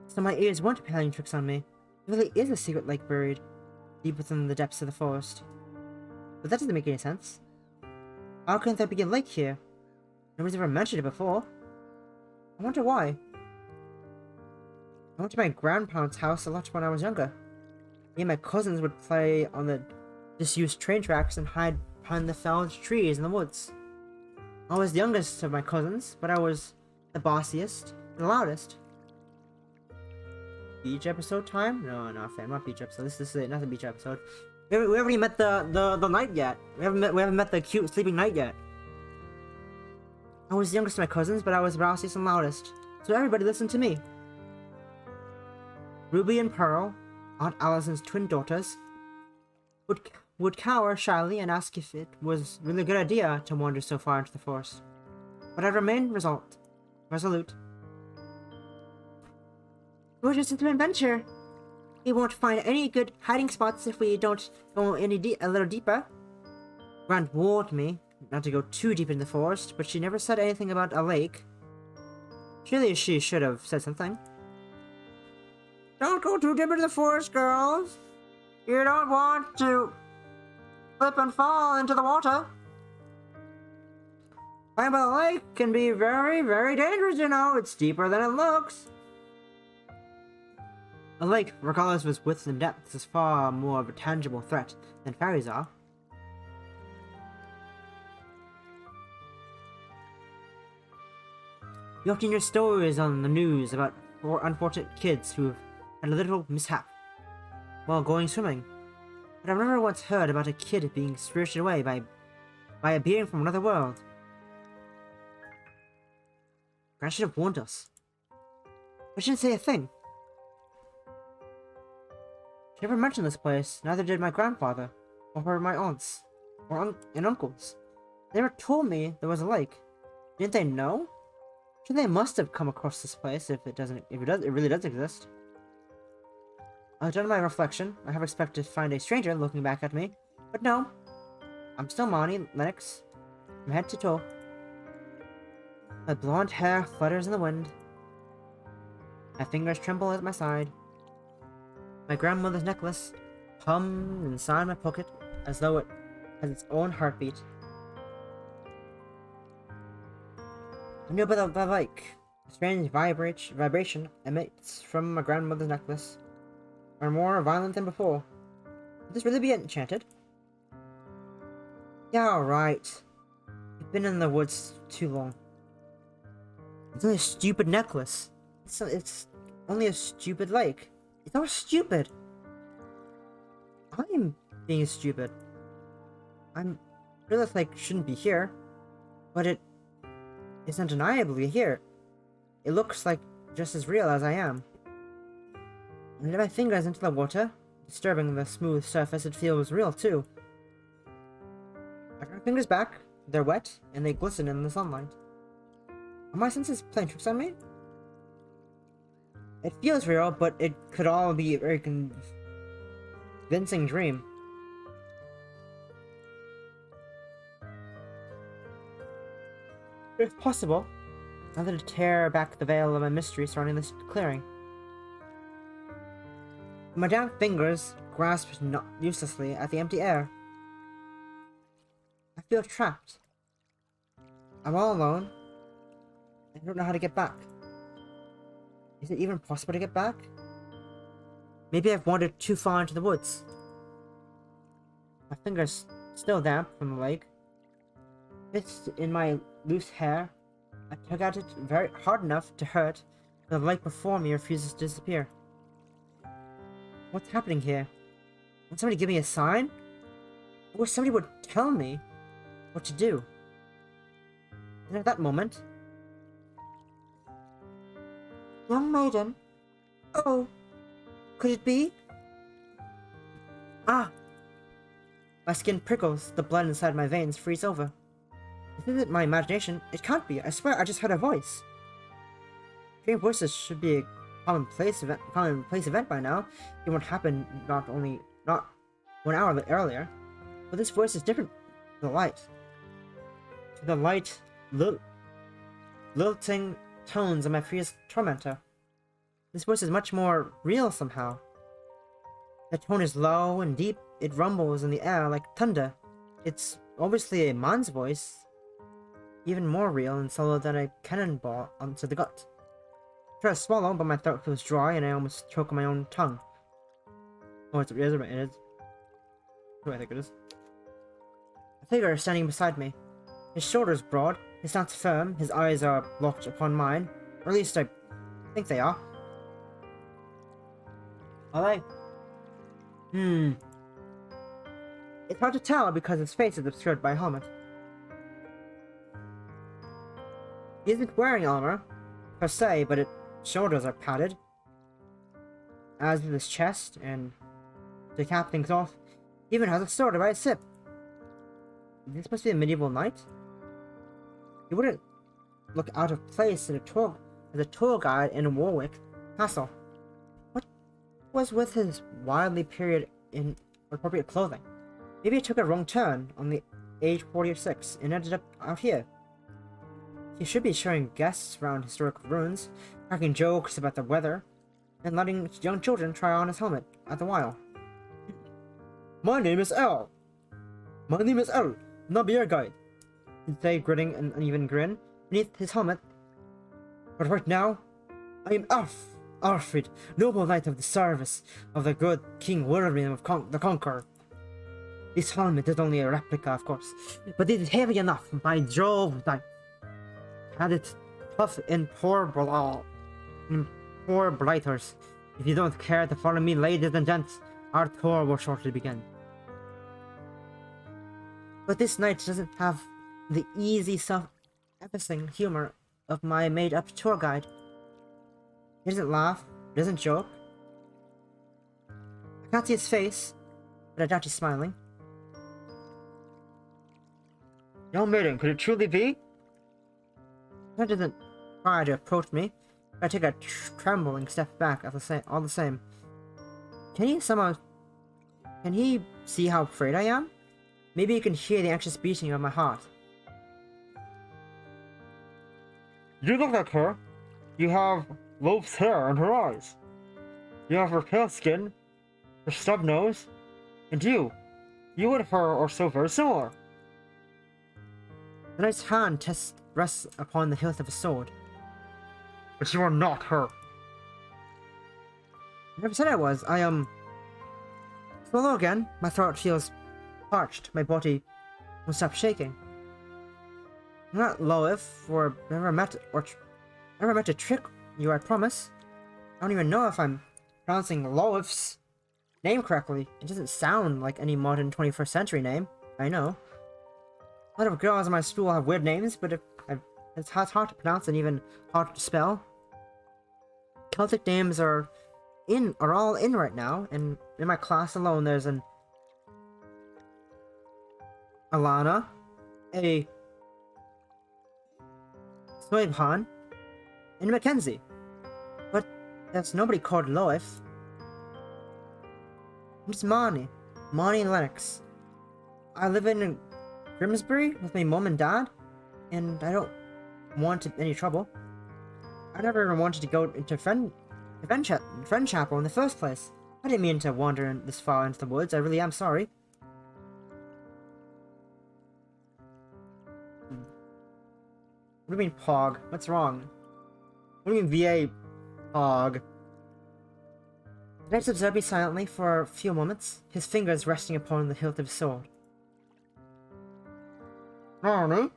So my ears weren't playing tricks on me. There really is a secret lake buried deep within the depths of the forest. But that doesn't make any sense. How couldn't there be a lake here? Nobody's ever mentioned it before. I wonder why. I went to my grandparents' house a lot when I was younger. Me and my cousins would play on the disused train tracks and hide behind the felled trees in the woods. I was the youngest of my cousins, but I was the bossiest and the loudest. Beach episode time? No, fair, not beach episode. This is not the beach episode. We haven't already met the knight yet. We haven't met the cute sleeping knight yet. I was the youngest of my cousins, but I was the bossiest and loudest. So everybody listened to me. Ruby and Pearl, Aunt Allison's twin daughters, would cower shyly and ask if it was really a good idea to wander so far into the forest. But I remained resolute. We're just into an adventure. We won't find any good hiding spots if we don't go a little deeper. Grant warned me not to go too deep in the forest, but she never said anything about a lake. Surely she should have said something. Don't go too deep into the forest, girls. You don't want to slip and fall into the water. Climbing by the lake can be very, very dangerous, you know. It's deeper than it looks. A lake, regardless of its width and depth, is far more of a tangible threat than fairies are. You often hear stories on the news about unfortunate kids who've had a little mishap while going swimming. But I've never once heard about a kid being spirited away by a being from another world. Grant should have warned us. But she didn't say a thing. She never mentioned this place, neither did my grandfather, or my aunts, and uncles. They never told me there was a lake. Didn't they know? Sure, they must have come across this place if it really does exist. I've done my reflection. I have expected to find a stranger looking back at me, but no. I'm still Monty Lennox, from head to toe. My blonde hair flutters in the wind. My fingers tremble at my side. My grandmother's necklace hummed inside my pocket as though it has its own heartbeat. I knew about the lake. A strange vibration emits from my grandmother's necklace, are more violent than before. Could this really be enchanted? Yeah, alright. I've been in the woods too long. It's only a stupid necklace. It's only a stupid lake. It's not stupid. I'm being stupid. I'm sure this lake shouldn't be here, but it is undeniably here. It looks like just as real as I am. When I dip my fingers into the water, disturbing the smooth surface, it feels real too. I draw my fingers back, they're wet, and they glisten in the sunlight. Are my senses playing tricks on me? It feels real, but it could all be a very convincing dream. If possible, I wanted to tear back the veil of a mystery surrounding this clearing. My damp fingers grasp uselessly at the empty air. I feel trapped. I'm all alone. I don't know how to get back. Is it even possible to get back? Maybe I've wandered too far into the woods. My fingers still damp from the lake. Fist in my loose hair. I tug at it very hard enough to hurt, but the light before me refuses to disappear. What's happening here? Won't somebody give me a sign? I wish somebody would tell me what to do. And at that moment... Young maiden. Oh, could it be? Ah! My skin prickles, the blood inside my veins freeze over. This isn't my imagination. It can't be. I swear I just heard a voice. Hearing voices should be a commonplace event by now. It won't happen not only not 1 hour earlier, but this voice is different to the light. To the light, lilting tones of my previous tormentor. This voice is much more real somehow. The tone is low and deep, it rumbles in the air like thunder. It's obviously a man's voice, even more real and solo than a cannonball onto the gut. I try to swallow, but my throat feels dry and I almost choke on my own tongue. Oh, it is. What do I think it is? A figure is standing beside me. His shoulders broad, his stance firm, his eyes are locked upon mine. Or at least I think they are. Are they? It's hard to tell because his face is obscured by a helmet. He isn't wearing armor, per se, but his shoulders are padded. As with his chest, and to cap things off, he even has a sword by his hip. This must be a medieval knight. He wouldn't look out of place as a tour guide in a Warwick castle. What was with his wildly period inappropriate clothing? Maybe he took a wrong turn on the age 46 and ended up out here. He should be showing guests around historic ruins, cracking jokes about the weather, and letting young children try on his helmet at the while. My name is L. Not be your guide, he'd say, grinning an uneven grin beneath his helmet. But right now, I am Alfred, noble knight of the service of the good King William of the Conqueror. This helmet is only a replica, of course, but it is heavy enough. By Jove, I had it tough and poor blighters. If you don't care to follow me, ladies and gents, our tour will shortly begin. But this knight doesn't have the easy self-effacing humor of my made-up tour guide. He doesn't laugh, doesn't joke. I can't see his face, but I doubt he's smiling. Young maiden, could it truly be? He doesn't try to approach me, but I take a trembling step back all the same. Can he see how afraid I am? Maybe you can hear the anxious beating of my heart. You look like her. You have Loaf's hair and her eyes. You have her pale skin, her stub nose, and you and her are so very similar. The knight's hand rests upon the hilt of his sword. But you are not her. I never said I was. Swallow again. My throat feels parched. My body won't stop shaking. I'm not Loaf, or never meant to trick you, I promise. I don't even know if I'm pronouncing Loaf's name correctly. It doesn't sound like any modern 21st century name. I know. A lot of girls in my school have weird names, but it's hard to pronounce and even hard to spell. Celtic names are all in right now, and in my class alone there's an Alana, a Swaibhan, and Mackenzie. But there's nobody called Loaf. I'm just Marnie and Lennox. I live in Grimsbury with my mom and dad, and I don't want any trouble. I never even wanted to go into friend chapel in the first place. I didn't mean to wander this far into the woods. I really am sorry. What do you mean, Pog? What's wrong? What do you mean, VA Pog? The knight observed me silently for a few moments, his fingers resting upon the hilt of his sword. Marnie?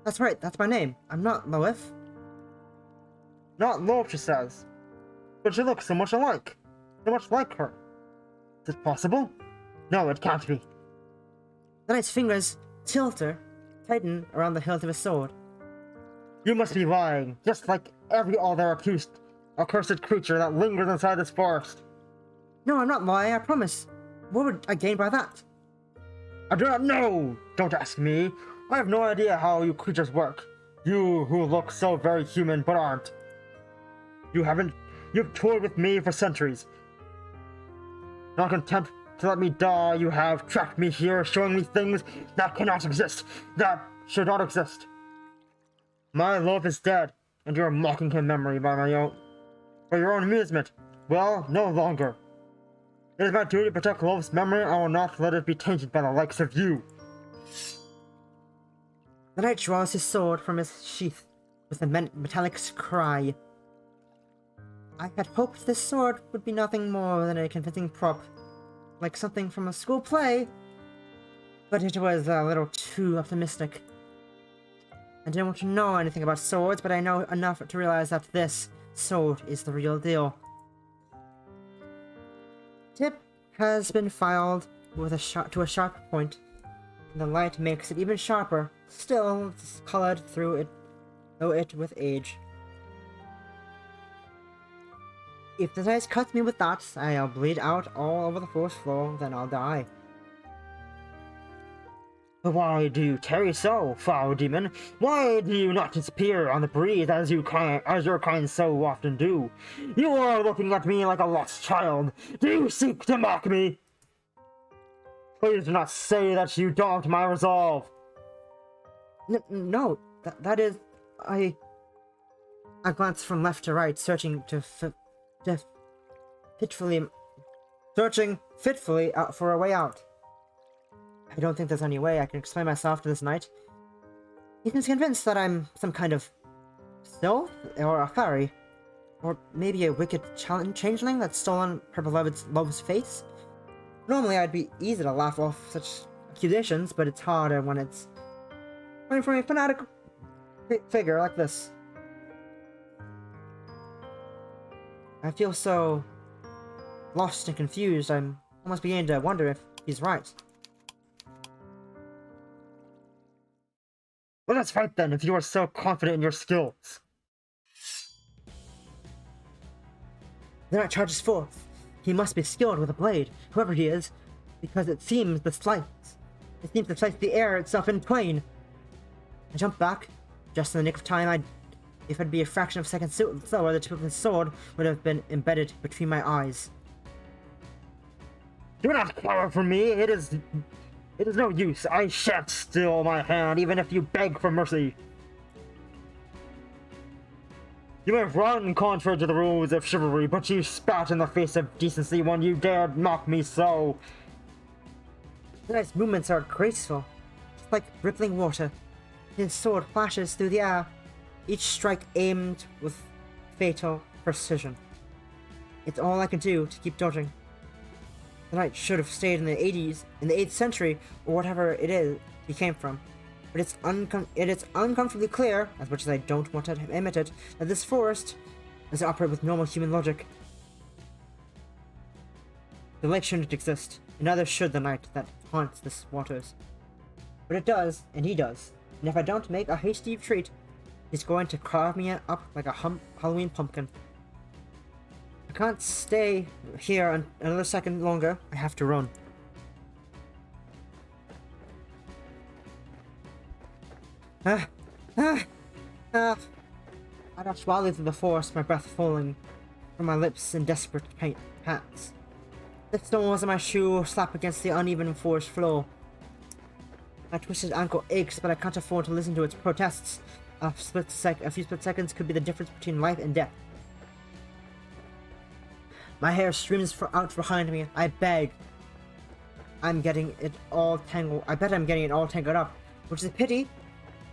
That's right, that's my name. I'm not Loaf. Not Loaf, she says. But you look so much alike. So much like her. Is it possible? No, it can't be. The knight's fingers tighten around the hilt of his sword. You must be lying, just like every other accursed creature that lingers inside this forest. No, I'm not lying, I promise. What would I gain by that? I do not know! Don't ask me. I have no idea how you creatures work. You who look so very human but aren't. You've toured with me for centuries. Not content to let me die, you have trapped me here, showing me things that cannot exist, that should not exist. My love is dead, and you are mocking his memory for your own amusement. Well, no longer. It is my duty to protect love's memory. I will not let it be tainted by the likes of you. The knight draws his sword from his sheath with a metallic cry. I had hoped this sword would be nothing more than a convincing prop, like something from a school play, but it was a little too optimistic. I didn't want to know anything about swords, but I know enough to realize that this sword is the real deal. Tip has been filed with to a sharp point, and the light makes it even sharper, still colored through it with age. If the knight cuts me with that, I'll bleed out all over the first floor, then I'll die. But why do you tarry so, foul demon? Why do you not disappear on the breeze as your kind so often do? You are looking at me like a lost child. Do you seek to mock me? Please do not say that you doubt my resolve. No, that is... I glance from left to right, searching fitfully out for a way out. I don't think there's any way I can explain myself to this knight. He seems convinced that I'm some kind of sylph or a fairy, or maybe a wicked changeling that's stolen her beloved's love's face. Normally I'd be easy to laugh off such accusations, but it's harder when it's coming from a fanatic figure like this. I feel so lost and confused, I'm almost beginning to wonder if he's right. Let us fight then, if you are so confident in your skills. The knight charges forth. He must be skilled with a blade, whoever he is, because it seems to slice the air itself in twain. I jump back, just in the nick of time. If it'd be a fraction of a second slower, the tip of his sword would have been embedded between my eyes. Do not cower from me, it is no use. I shan't steal my hand, even if you beg for mercy. You may run contrary to the rules of chivalry, but you spat in the face of decency when you dared mock me so. The knight's movements are graceful, just like rippling water. His sword flashes through the air, each strike aimed with fatal precision. It's all I can do to keep dodging. The knight should have stayed in the 8th century, or whatever it is he came from. But it is uncomfortably clear, as much as I don't want to admit it, that this forest doesn't operate with normal human logic. The lake shouldn't exist, and neither should the knight that haunts this waters. But it does, and he does. And if I don't make a hasty retreat, he's going to carve me up like a Halloween pumpkin. I can't stay here another second longer. I have to run. I dashed wildly through the forest, my breath falling from my lips in desperate pants. The stones on my shoe slap against the uneven forest floor. My twisted ankle aches, but I can't afford to listen to its protests. A few split seconds could be the difference between life and death. My hair streams out behind me. I beg. I'm getting it all tangled. I bet I'm getting it all tangled up, which is a pity.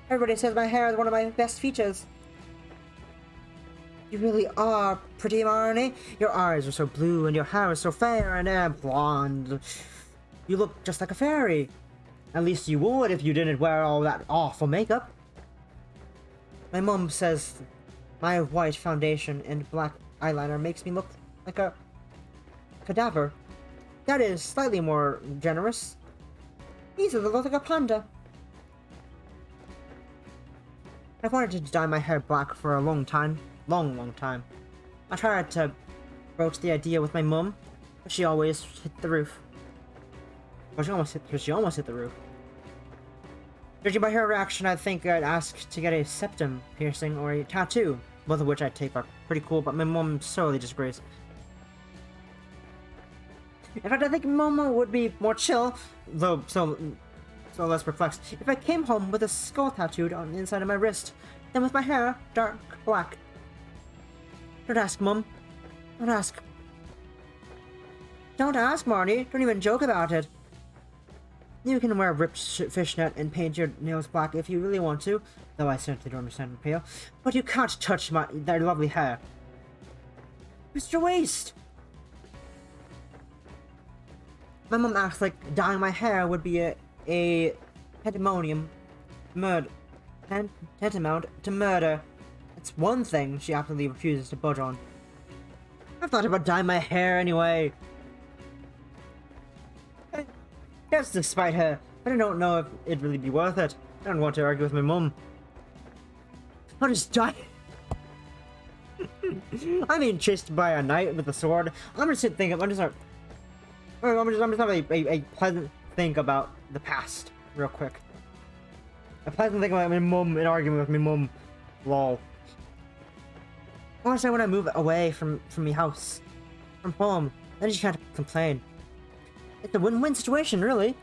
Everybody says my hair is one of my best features. You really are pretty, Marnie. Your eyes are so blue, and your hair is so fair and blonde. You look just like a fairy. At least you would if you didn't wear all that awful makeup. My mom says my white foundation and black eyeliner makes me look like a cadaver. That is slightly more generous. Easily look like a panda. I've wanted to dye my hair black for a long time. Long time. I tried to broach the idea with my mum, but she always hit the roof. Well, she almost hit the roof. Judging by her reaction, I think I'd ask to get a septum piercing or a tattoo, both of which I take are pretty cool, but my mum sorely disagrees. In fact, I think Momo would be more chill, though so less perplexed, if I came home with a skull tattooed on the inside of my wrist, then with my hair dark black. Don't ask, Mum. Don't ask. Don't ask, Marty. Don't even joke about it. You can wear a ripped fishnet and paint your nails black if you really want to, though I certainly don't understand the pale. But you can't touch their lovely hair. Mr. Waste! My mum acts like dyeing my hair would be a tantamount to murder. It's one thing she absolutely refuses to budge on. I've thought about dyeing my hair anyway. Yes, despite her, but I don't know if it'd really be worth it. I don't want to argue with my mum. I'll just dye. I'm being chased by a knight with a sword. I'm just thinking. I'm just have a pleasant think about the past, real quick. A pleasant think about my mum and arguing with my mum. Lol. Honestly, when I move away from my house, from home, then she can't complain. It's a win-win situation, really.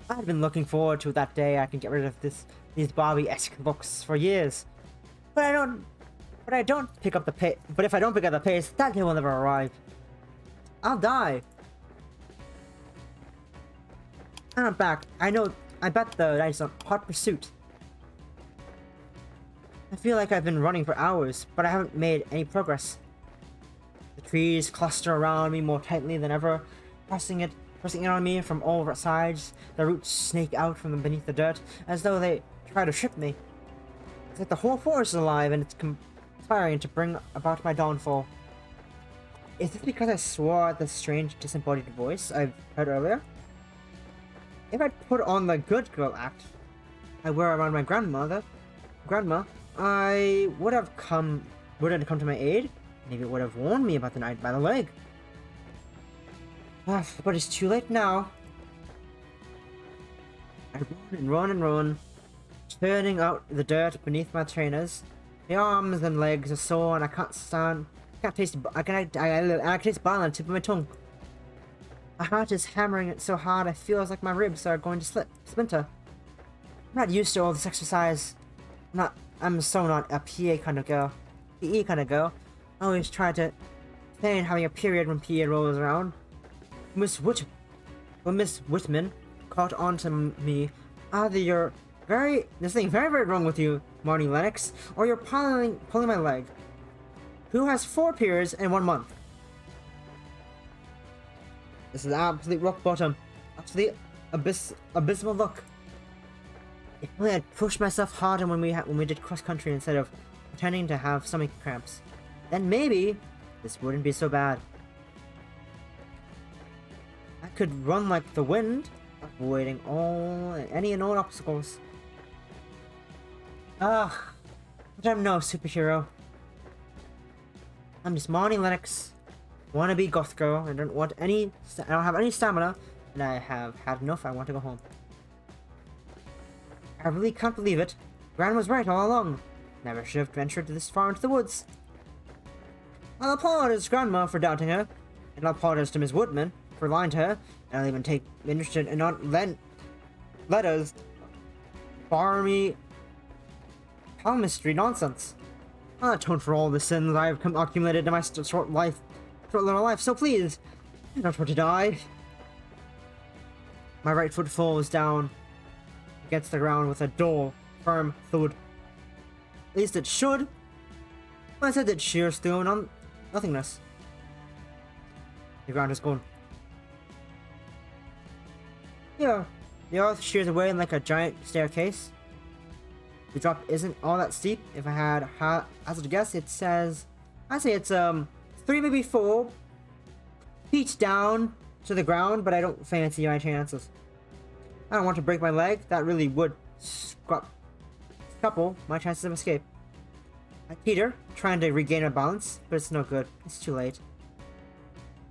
I've been looking forward to that day I can get rid of these Bobby-esque books for years. But if I don't pick up the pace, that day will never arrive. I'll die. And I'm back. I bet the night's on hot pursuit. I feel like I've been running for hours, but I haven't made any progress. The trees cluster around me more tightly than ever, pressing it on me from all sides. The roots snake out from beneath the dirt, as though they try to trip me. It's like the whole forest is alive, and it's conspiring to bring about my downfall. Is this because I swore at the strange disembodied voice I've heard earlier? If I'd put on the good girl act I wear around my grandma, I would have come to my aid. Maybe it would have warned me about the night by the leg. But it's too late now. I run and run, turning out the dirt beneath my trainers. The arms and legs are sore, and I can't taste bile on the tip of my tongue. My heart is hammering it so hard I feel like my ribs are going to splinter. I'm not used to all this exercise. I'm so not a PE kind of girl. I always try to feign having a period when PE rolls around. Miss Whitman caught on to me. Either there's something very, very wrong with you, Marty Lennox, or you're pulling my leg. Who has 4 periods in 1 month? This is absolute rock bottom. Absolute abysmal look. If only I'd pushed myself harder when we did cross country instead of pretending to have stomach cramps. Then maybe this wouldn't be so bad. I could run like the wind, avoiding any and all obstacles. But I'm no superhero. I'm just Marty Lennox, wannabe goth girl. I don't have any stamina, and I have had enough. I want to go home. I really can't believe it. Gran was right all along. Never should have ventured this far into the woods. I'll apologize to Grandma for doubting her, and I'll apologize to Miss Woodman for lying to her, and I'll even take interest in letters, barmy palmistry nonsense. I'll atone for all the sins I have accumulated in my short little life, so please, don't want to die. My right foot falls down against the ground with a dull, firm thud. At least it should. I said that shears through nothingness. The ground is gone. Yeah, the earth shears away like a giant staircase. The drop isn't all that steep. If I had hazard to guess, I'd say it's 3, maybe 4 feet down to the ground, but I don't fancy my chances. I don't want to break my leg. That really would scupple my chances of escape. I teeter, trying to regain my balance, but it's no good. It's too late.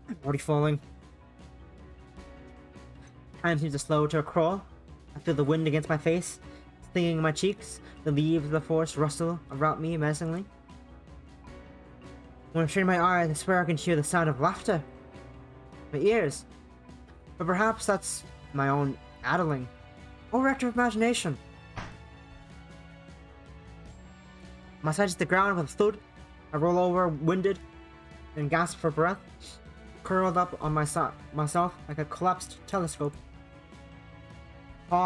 I'm already falling. Time seems to slow to a crawl. I feel the wind against my face, stinging my cheeks. The leaves of the forest rustle around me menacingly. When I strain my eyes, I swear I can hear the sound of laughter. my ears. But perhaps that's my own addling. Overactive imagination. My side hits the ground with a thud. I roll over, winded, and gasp for breath, curled up on myself like a collapsed telescope. My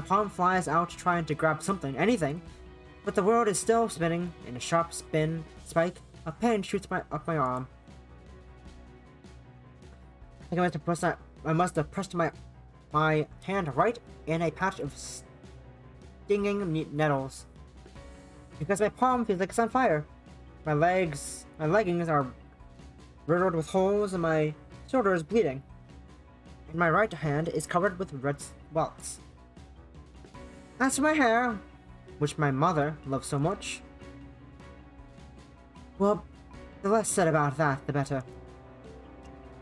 palm flies out trying to grab something, anything, but the world is still spinning in a sharp spike. A pain shoots up my arm. I think I must have pressed my hand right in a patch of stinging nettles. Because my palm feels like it's on fire. My leggings are riddled with holes and my shoulder is bleeding. And my right hand is covered with red welts. As for my hair, which my mother loves so much, well, the less said about that, the better.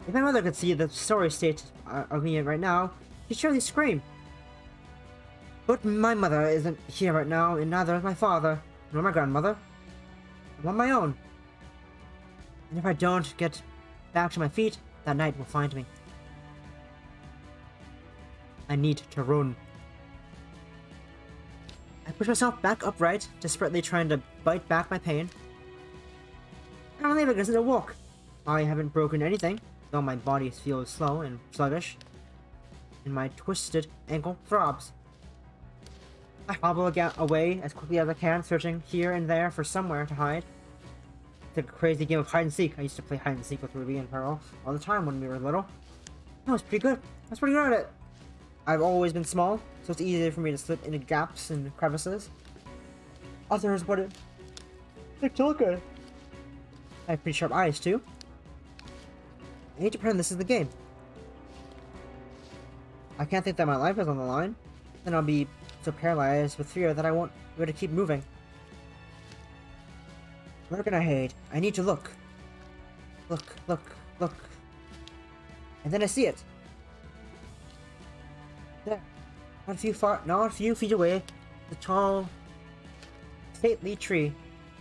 If my mother could see the sorry state of me right now, she'd surely scream. But my mother isn't here right now, and neither is my father, nor my grandmother. I'm on my own. And if I don't get back to my feet, that night will find me. I need to run. I push myself back upright, desperately trying to bite back my pain. I don't believe I can still walk. I haven't broken anything, though my body feels slow and sluggish, and my twisted ankle throbs. I hobble away as quickly as I can, searching here and there for somewhere to hide. It's like a crazy game of hide and seek. I used to play hide and seek with Ruby and Pearl all the time when we were little. That was pretty good. I was pretty good at it. I've always been small, so it's easier for me to slip into gaps and crevices. Others wouldn't. Like to look at it. I have pretty sharp eyes too. I need to pretend this is the game. I can't think that my life is on the line. Then I'll be so paralyzed with fear that I won't be able to keep moving. Where can I hide? I need to look. Look. And then I see it. There. Not a few feet away, the tall, stately tree.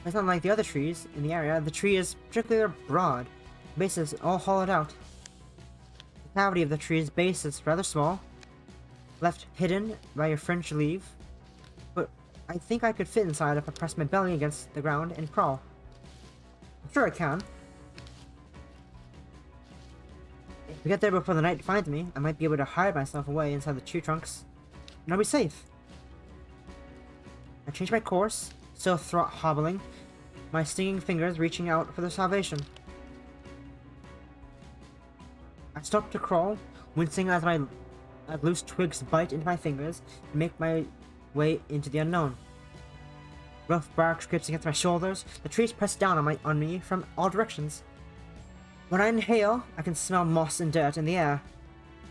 It's not like the other trees in the area. The tree is particularly broad. The base is all hollowed out. The cavity of the tree's base is rather small, left hidden by a fringed leaf, but I think I could fit inside if I press my belly against the ground and crawl. I'm sure I can. If we get there before the night finds me, I might be able to hide myself away inside the tree trunks, and I'll be safe. I change my course, still hobbling, my stinging fingers reaching out for their salvation. I stop to crawl, wincing as loose twigs bite into my fingers and make my way into the unknown. Rough bark scrapes against my shoulders, the trees press down on me from all directions. When I inhale, I can smell moss and dirt in the air.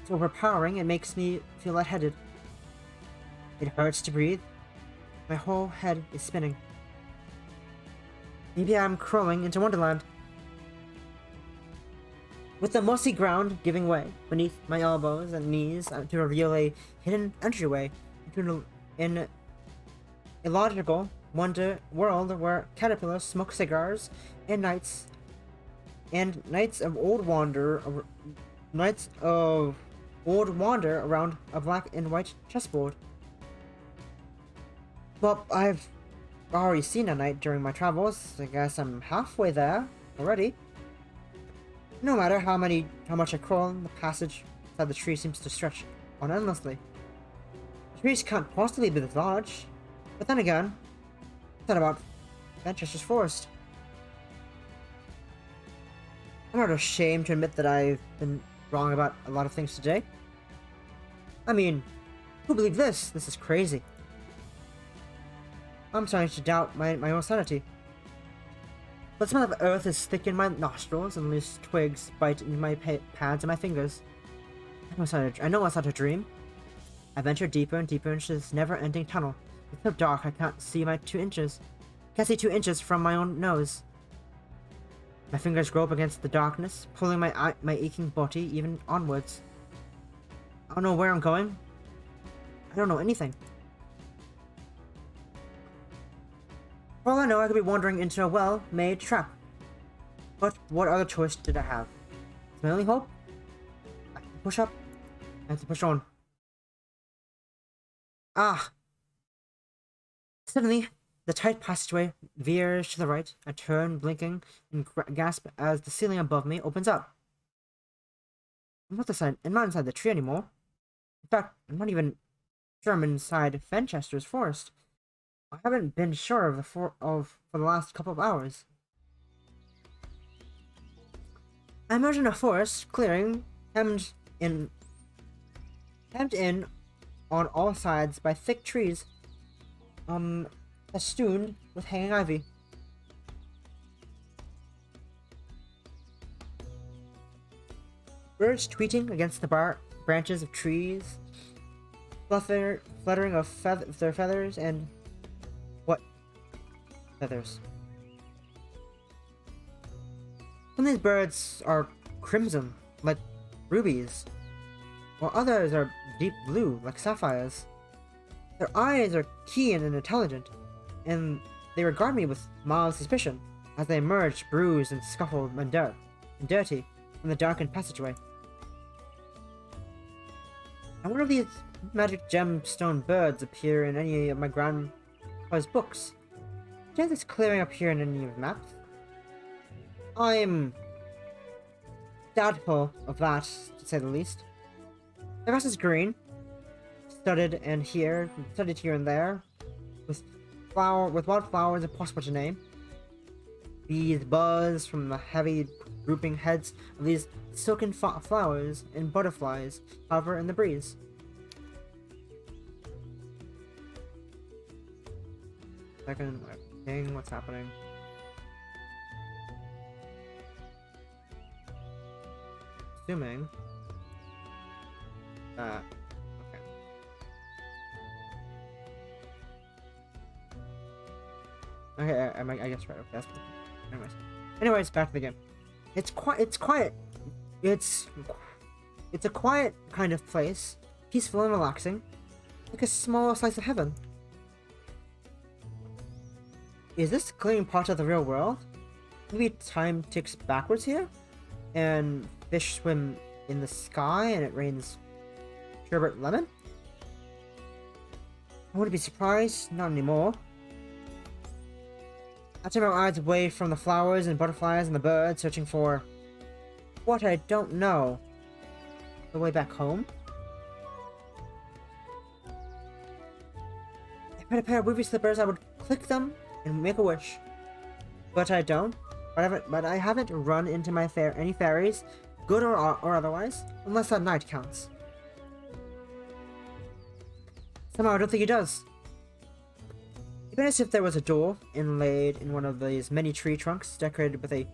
It's overpowering, it makes me feel lightheaded. It hurts to breathe. My whole head is spinning. Maybe I'm crawling into Wonderland. With the mossy ground giving way beneath my elbows and knees to reveal a hidden entryway into an illogical wonder world where caterpillars smoke cigars and knights of old wander around a black and white chessboard. Well, I've already seen a knight during my travels. I guess I'm halfway there already. No matter how much I crawl, the passage inside the tree seems to stretch on endlessly. The trees can't possibly be this large. But then again, it's not about Manchester's forest. I'm not ashamed to admit that I've been wrong about a lot of things today. I mean, who believes this? This is crazy. I'm starting to doubt my own sanity. The smell of earth is thick in my nostrils, and loose twigs bite into my pads and my fingers. I know it's not a dream. I venture deeper and deeper into this never-ending tunnel. It's so dark I can't see my 2 inches. Can't see 2 inches from my own nose. My fingers grope against the darkness, pulling my aching body even onwards. I don't know where I'm going. I don't know anything. For all I know, I could be wandering into a well-made trap. But what other choice did I have? My only hope? I can push up. I have to push on. Ah! Suddenly, the tight passageway veers to the right. I turn, blinking, and gasp as the ceiling above me opens up. I'm not inside the tree anymore. In fact, I'm not even sure I'm inside Fenchester's forest. I haven't been sure of for the last couple of hours. I imagine a forest clearing hemmed in on all sides by thick trees, festooned with hanging ivy. Birds tweeting against the branches of trees, fluttering of their feathers, and what feathers? Some of these birds are crimson, like rubies, while others are deep blue, like sapphires. Their eyes are keen and intelligent, and they regard me with mild suspicion as they emerge bruised and scuffled and dirty from the darkened passageway. I wonder if these magic gemstone birds appear in any of my grandpa's books. Does this clearing appear in any of his maps? I'm doubtful of that, to say the least. The grass is green, studded here and there, with wildflowers impossible to name. Bees buzz from the heavy drooping heads of these silken flowers, and butterflies hover in the breeze. Second, dang, what's happening? Assuming that okay, I guess right. Okay, that's anyways, back to the game. It's quiet. It's a quiet kind of place, peaceful and relaxing, like a small slice of heaven. Is this clearing part of the real world? Maybe time ticks backwards here, and fish swim in the sky, and it rains sherbet lemon? I wouldn't be surprised, not anymore. I turn my eyes away from the flowers and butterflies and the birds, searching for what I don't know. The way back home? If I had a pair of ruby slippers, I would click them and make a wish. But I don't. But I haven't run into any fairies, good or otherwise, unless that night counts. Somehow I don't think it does. Even as if there was a door inlaid in one of these many tree trunks decorated with a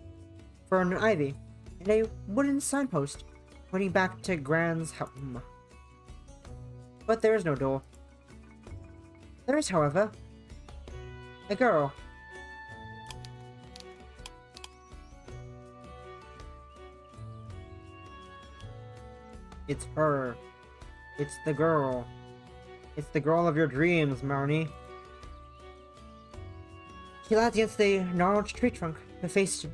fern and ivy, and a wooden signpost pointing back to Gran's home. But there is no door. There is, however, a girl. It's her. It's the girl. It's the girl of your dreams, Marnie. She lies against the gnarled tree trunk, her face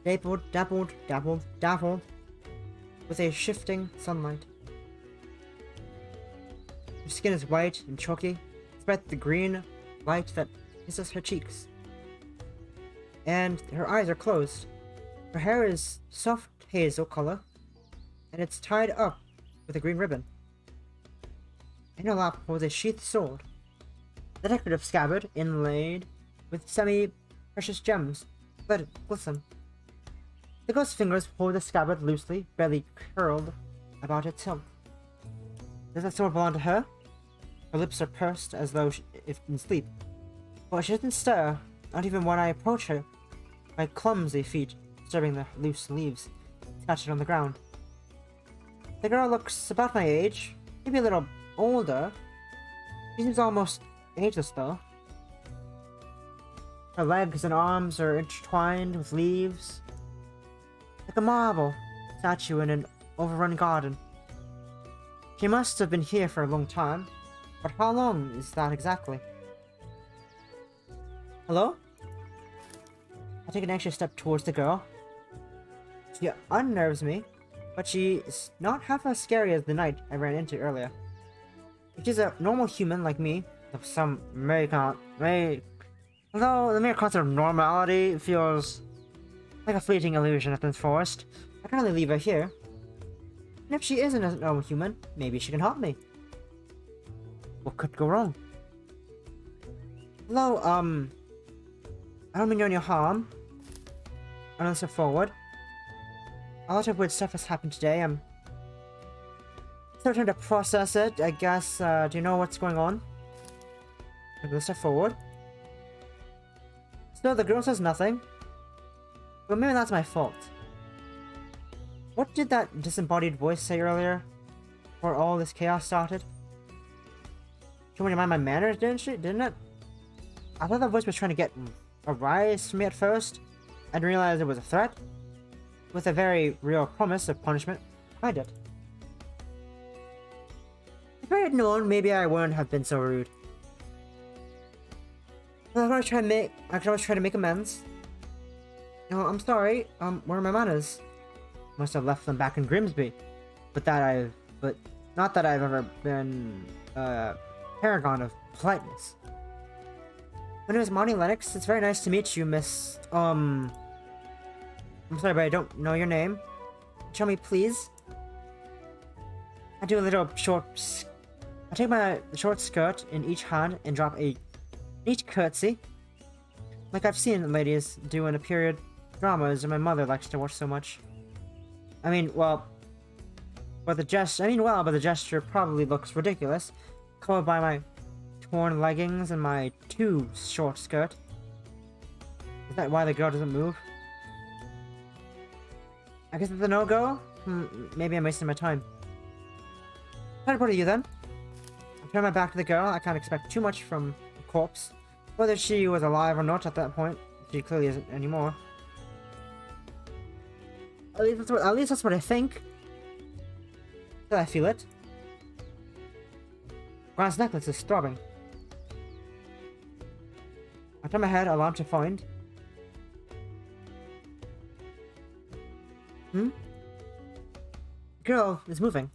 dappled with a shifting sunlight. Her skin is white and chalky, despite the green light that kisses her cheeks. And her eyes are closed. Her hair is soft hazel color, and it's tied up with a green ribbon. In her lap was a sheathed sword, the decorative scabbard inlaid with semi-precious gems, let it glisten. The girl's fingers hold the scabbard loosely, barely curled about its hilt. Does that sword belong to her? Her lips are pursed as though if in sleep, but she doesn't stir, not even when I approach her, my clumsy feet disturbing the loose leaves scattered on the ground. The girl looks about my age, maybe a little older. She seems almost ageless though. Her legs and arms are intertwined with leaves, like a marble statue in an overrun garden. She must have been here for a long time, but how long is that exactly? Hello? I take an anxious step towards the girl. She unnerves me, but she's not half as scary as the knight I ran into earlier. If she's a normal human like me, some although the mere concept of normality feels like a fleeting illusion at this forest, I can only leave her here. And if she isn't a normal human, maybe she can help me. What could go wrong? Hello, I don't mean you any harm. I don't step forward. A lot of weird stuff has happened today. I'm still trying to process it, I guess. Do you know what's going on? I'm gonna step forward. Still, the girl says nothing. But maybe that's my fault. What did that disembodied voice say earlier? Before all this chaos started? She wanted to mind my manners, didn't it? I thought that voice was trying to get a rise from me at first. I didn't realize it was a threat. With a very real promise of punishment behind it. If I had known, maybe I wouldn't have been so rude. I could always try to make amends. No, I'm sorry. Where are my manners? Must have left them back in Grimsby. But not that I've ever been a paragon of politeness. My name is Monty Lennox. It's very nice to meet you, Miss. I'm sorry, but I don't know your name. Tell me, please. I do a little short. I take my short skirt in each hand and drop a neat curtsy, like I've seen ladies do in a period dramas and my mother likes to watch so much. But the gesture probably looks ridiculous, covered by my torn leggings and my too short skirt. Is that why the girl doesn't move? I guess it's a no-go? Maybe I'm wasting my time. What are you then? I turn my back to the girl. I can't expect too much from a corpse. Whether she was alive or not at that point, she clearly isn't anymore. At least that's what I think. I feel it. Grant's necklace is throbbing. I turn my head, alarmed to find. The girl is moving.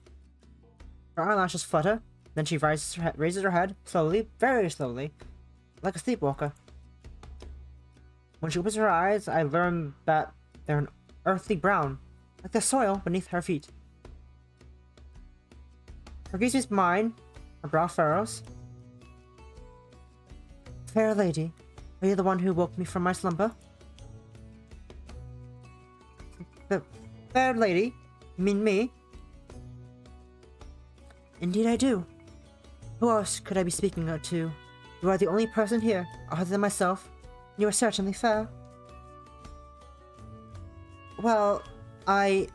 Her eyelashes flutter, then she raises her head, slowly, very slowly, like a sleepwalker. When she opens her eyes, I learn that they're an earthy brown, like the soil beneath her feet. Her gaze is mine, her brow furrows. Fair lady, are you the one who woke me from my slumber? The fair lady? You mean me? Indeed I do. Who else could I be speaking to? You are the only person here, other than myself. You are certainly fair. Well, I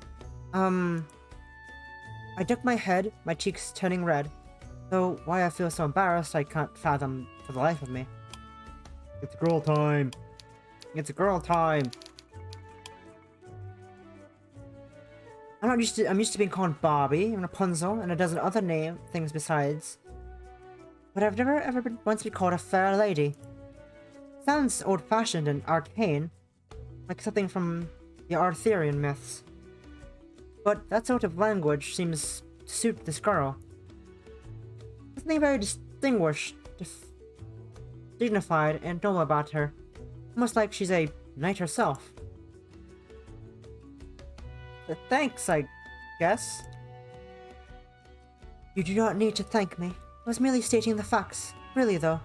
duck my head, my cheeks turning red. Though why I feel so embarrassed, I can't fathom for the life of me. It's girl time. It's girl time. I'm used to being called Barbie and Rapunzel and a dozen other things besides. But I've never ever once been called a fair lady. Sounds old-fashioned and arcane, like something from the Arthurian myths. But that sort of language seems to suit this girl. There's something very distinguished, dignified, and noble about her. Almost like she's a knight herself. Thanks, I guess. You do not need to thank me. I was merely stating the facts. Really, though.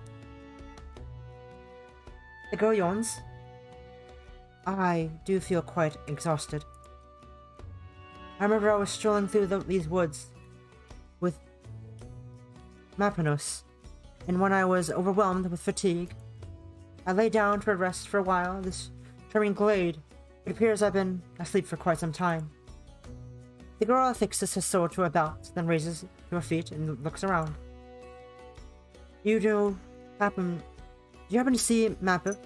The girl yawns. I do feel quite exhausted. I remember I was strolling through these woods with Mapanos, and when I was overwhelmed with fatigue, I lay down to rest for a while. This charming glade. It appears I've been asleep for quite some time. The girl affixes her sword to her belt, then raises to her feet and looks around. Do you happen to see Mapanos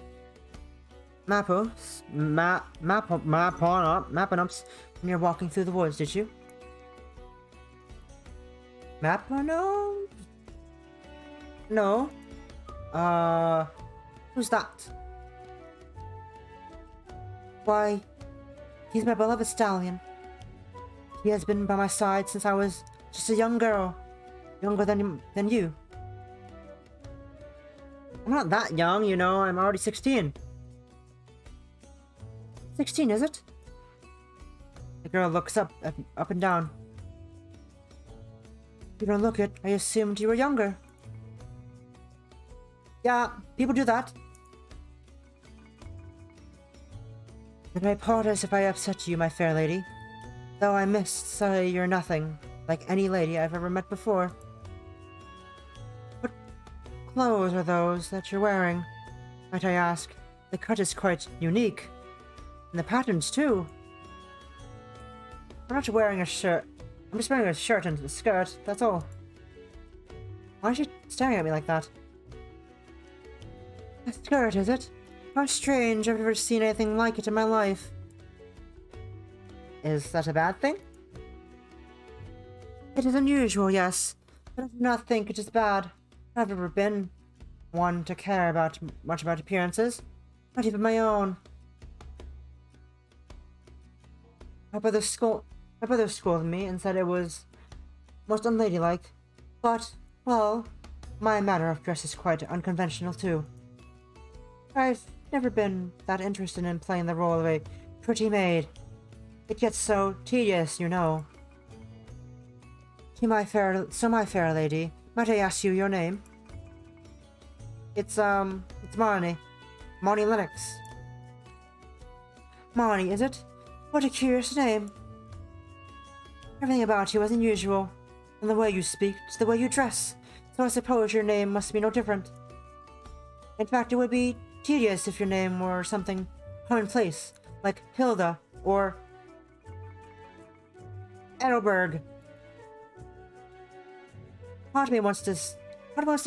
when you're walking through the woods, did you? Mapanos? No. Who's that? Why, He's my beloved stallion. He has been by my side since I was just a young girl. Younger than you. I'm not that young, you know, I'm already 16. 16, is it? The girl looks up and down. You don't look it. I assumed you were younger. Yeah, people do that. Then I apologize if I upset you, my fair lady. Though I must say you're nothing like any lady I've ever met before. What clothes are those that you're wearing, might I ask? The cut is quite unique. And the patterns, too. I'm not wearing a shirt. I'm just wearing a shirt and a skirt, that's all. Why is she staring at me like that? A skirt, is it? How strange, I've never seen anything like it in my life. Is that a bad thing? It is unusual, yes, but I do not think it is bad. I've never been one to care much about appearances, not even my own. My brother scolded me and said it was most unladylike, but, well, my manner of dress is quite unconventional too. I've never been that interested in playing the role of a pretty maid. It gets so tedious, you know. My fair lady, might I ask you your name? It's Marnie. Marnie Lennox. Marnie, is it? What a curious name. Everything about you is unusual, from the way you speak to the way you dress, so I suppose your name must be no different. In fact, it would be tedious if your name were something commonplace, like Hilda or Edelberg. Part of me wants to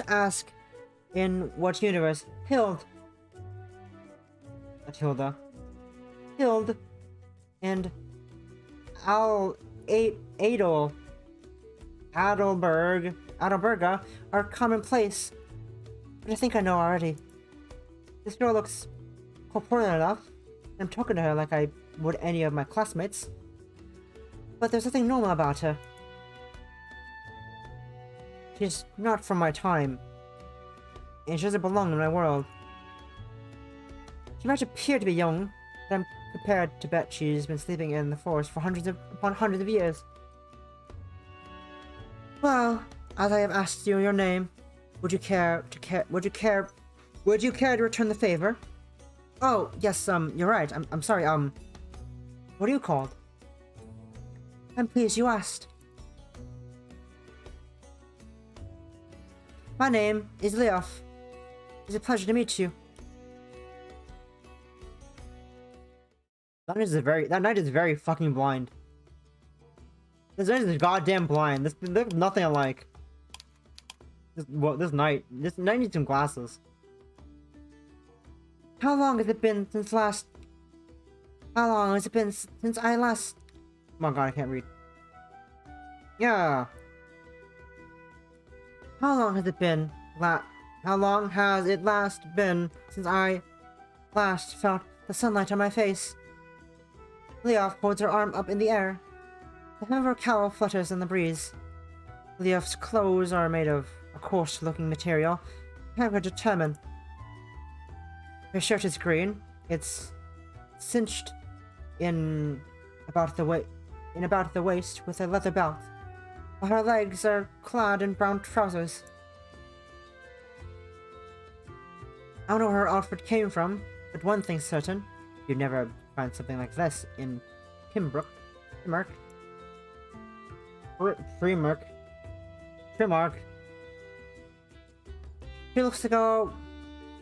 ask, in what universe? Not Hilda. Hild and Adelberga are commonplace, but I think I know already. This girl looks corpulent enough. I'm talking to her like I would any of my classmates, but there's nothing normal about her. She's not from my time, and she doesn't belong in my world. She might appear to be young, but I'm prepared to bet she's been sleeping in the forest for hundreds of years. Well, as I have asked you your name, would you care to return the favor? Oh, yes, you're right. I'm sorry, what are you called? I'm pleased you asked. My name is Leof. It's a pleasure to meet you. That knight is very fucking blind. This knight is goddamn blind. There's nothing I like. This knight needs some glasses. How long has it been since I last... Oh my god, I can't read. Yeah. How long has it been since I last felt the sunlight on my face? Leof holds her arm up in the air. The hem of her cowl flutters in the breeze. Leof's clothes are made of a coarse-looking material, however determined. Her shirt is green. It's cinched in about the waist with a leather belt, while her legs are clad in brown trousers. I don't know where her outfit came from, but one thing's certain: you'd never find something like this in Primark. She looks like a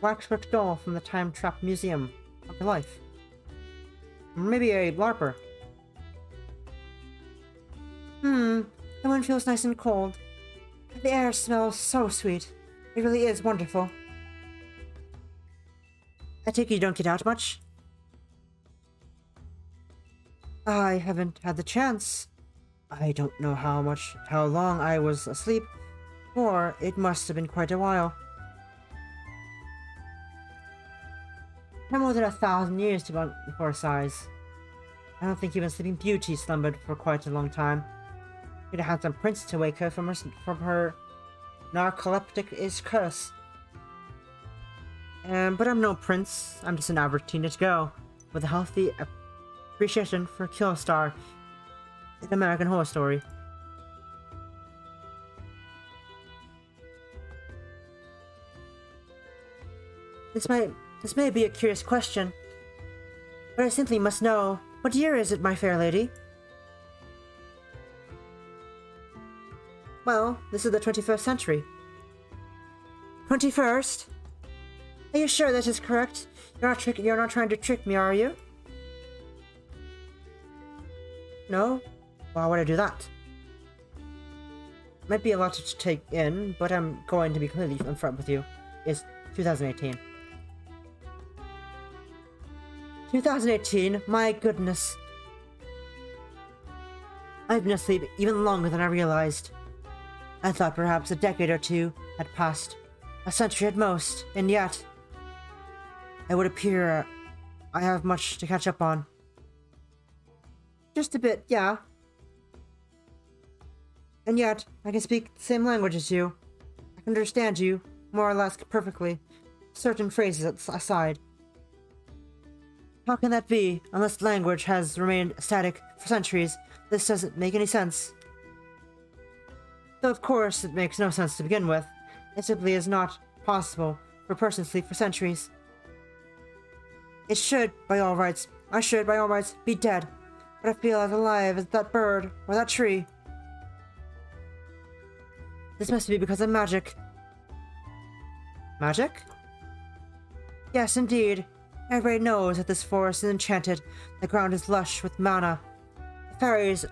waxwork doll from the Time Trap Museum of Life. Maybe a LARPer. The wind feels nice and cold. The air smells so sweet. It really is wonderful. I take it you don't get out much? I haven't had the chance. I don't know how long I was asleep, or it must have been quite a while. No more than 1,000 years to go for size. I don't think even Sleeping Beauty slumbered for quite a long time. You'd have had some prince to wake her from her narcoleptic-ish curse. But I'm no prince. I'm just an average teenage girl with a healthy appreciation for Kill Star in American Horror Story. This may be a curious question, but I simply must know, what year is it, my fair lady? Well, this is the 21st century. 21st? Are you sure that is correct? You're not trying to trick me, are you? No? Why would I do that? Might be a lot to take in, but I'm going to be completely upfront with you. It's 2018. 2018? My goodness. I've been asleep even longer than I realized. I thought perhaps a decade or two had passed, a century at most, and yet it would appear I have much to catch up on. Just a bit, yeah. And yet, I can speak the same language as you. I can understand you, more or less perfectly, certain phrases aside. How can that be, unless language has remained static for centuries? This doesn't make any sense. Though of course it makes no sense to begin with. It simply is not possible for a person to sleep for centuries. I should, by all rights, be dead, but I feel as alive as that bird or that tree. This must be because of magic. Magic? Yes, indeed. Everybody knows that this forest is enchanted. The ground is lush with mana. The fairies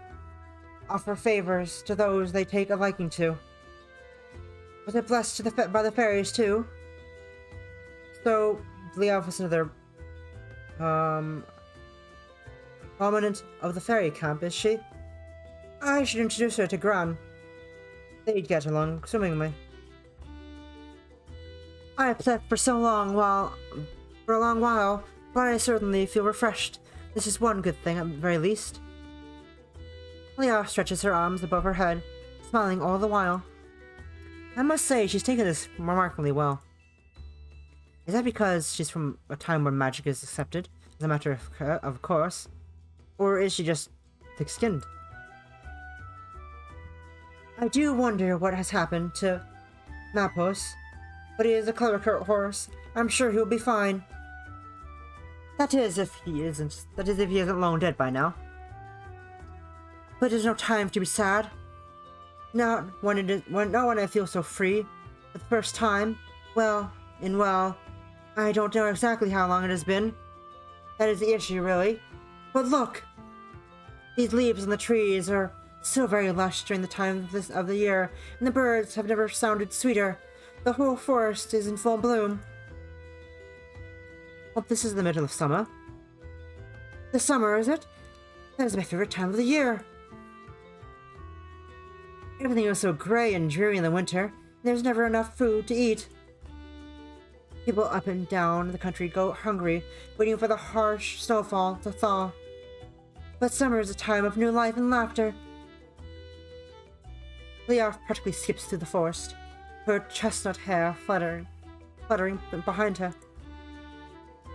offer favors to those they take a liking to. Was it blessed by the fairies too? So, Leof is another prominent of the fairy camp, is she? I should introduce her to Gran. They'd get along swimmingly. I have slept for a long while, but I certainly feel refreshed. This is one good thing, at the very least. Leof stretches her arms above her head, smiling all the while. I must say, she's taken this remarkably well. Is that because she's from a time where magic is accepted, as a matter of course? Or is she just thick-skinned? I do wonder what has happened to Mapos, but he is a clever horse. I'm sure he'll be fine. That is, if he isn't long dead by now. But there's no time to be sad. Not when I feel so free. For the first time. Well, I don't know exactly how long it has been. That is the issue, really. But look! These leaves on the trees are so very lush during the time of the year, and the birds have never sounded sweeter. The whole forest is in full bloom. Well, this is the middle of summer. The summer, is it? That is my favorite time of the year. Everything was so grey and dreary in the winter, and there's never enough food to eat. People up and down the country go hungry, waiting for the harsh snowfall to thaw. But summer is a time of new life and laughter. Leof practically skips through the forest, her chestnut hair fluttering behind her.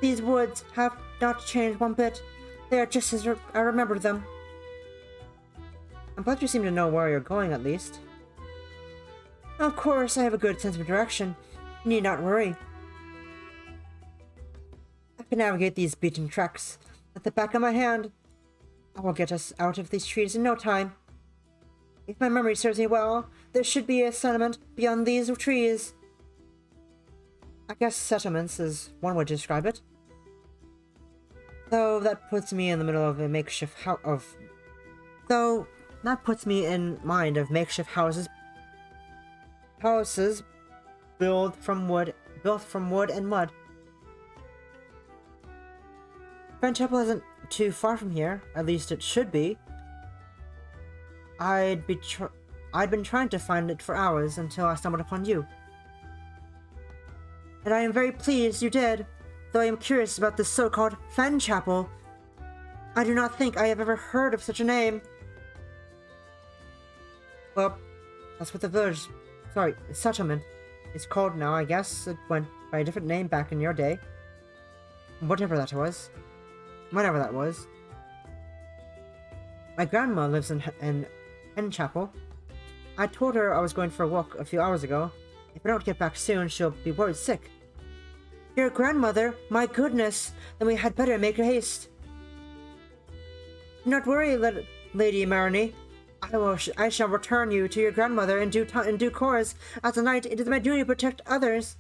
These woods have not changed one bit. They are just as I remember them. I'm glad you seem to know where you're going, at least. Of course, I have a good sense of direction. You need not worry. I can navigate these beaten tracks. At the back of my hand, I will get us out of these trees in no time. If my memory serves me well, there should be a settlement beyond these trees. I guess settlements is one way to describe it. Though that puts me in the middle of a makeshift mind of makeshift houses. Houses built from wood and mud. Friend Chapel isn't too far from here. At least it should be. I'd been trying to find it for hours until I stumbled upon you. And I am very pleased you did, though I am curious about this so-called Fen Chapel. I do not think I have ever heard of such a name. Well, that's what the village, settlement is called now, I guess. It went by a different name back in your day. Whatever that was. Whenever that was. My grandma lives in Chapel. I told her I was going for a walk a few hours ago. If I don't get back soon, she'll be worried sick. Your grandmother? My goodness! Then we had better make haste. Do not worry, Lady Marini. I shall return you to your grandmother in due course. As a knight, it is my duty to protect others.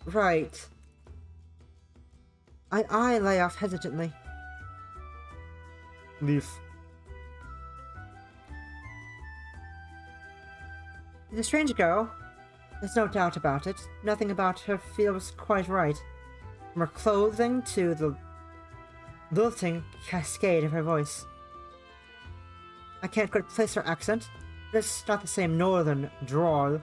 Right. I lay off hesitantly. Leaf. The strange girl. There's no doubt about it. Nothing about her feels quite right. From her clothing to the lilting cascade of her voice. I can't quite place her accent, but it's not the same northern drawl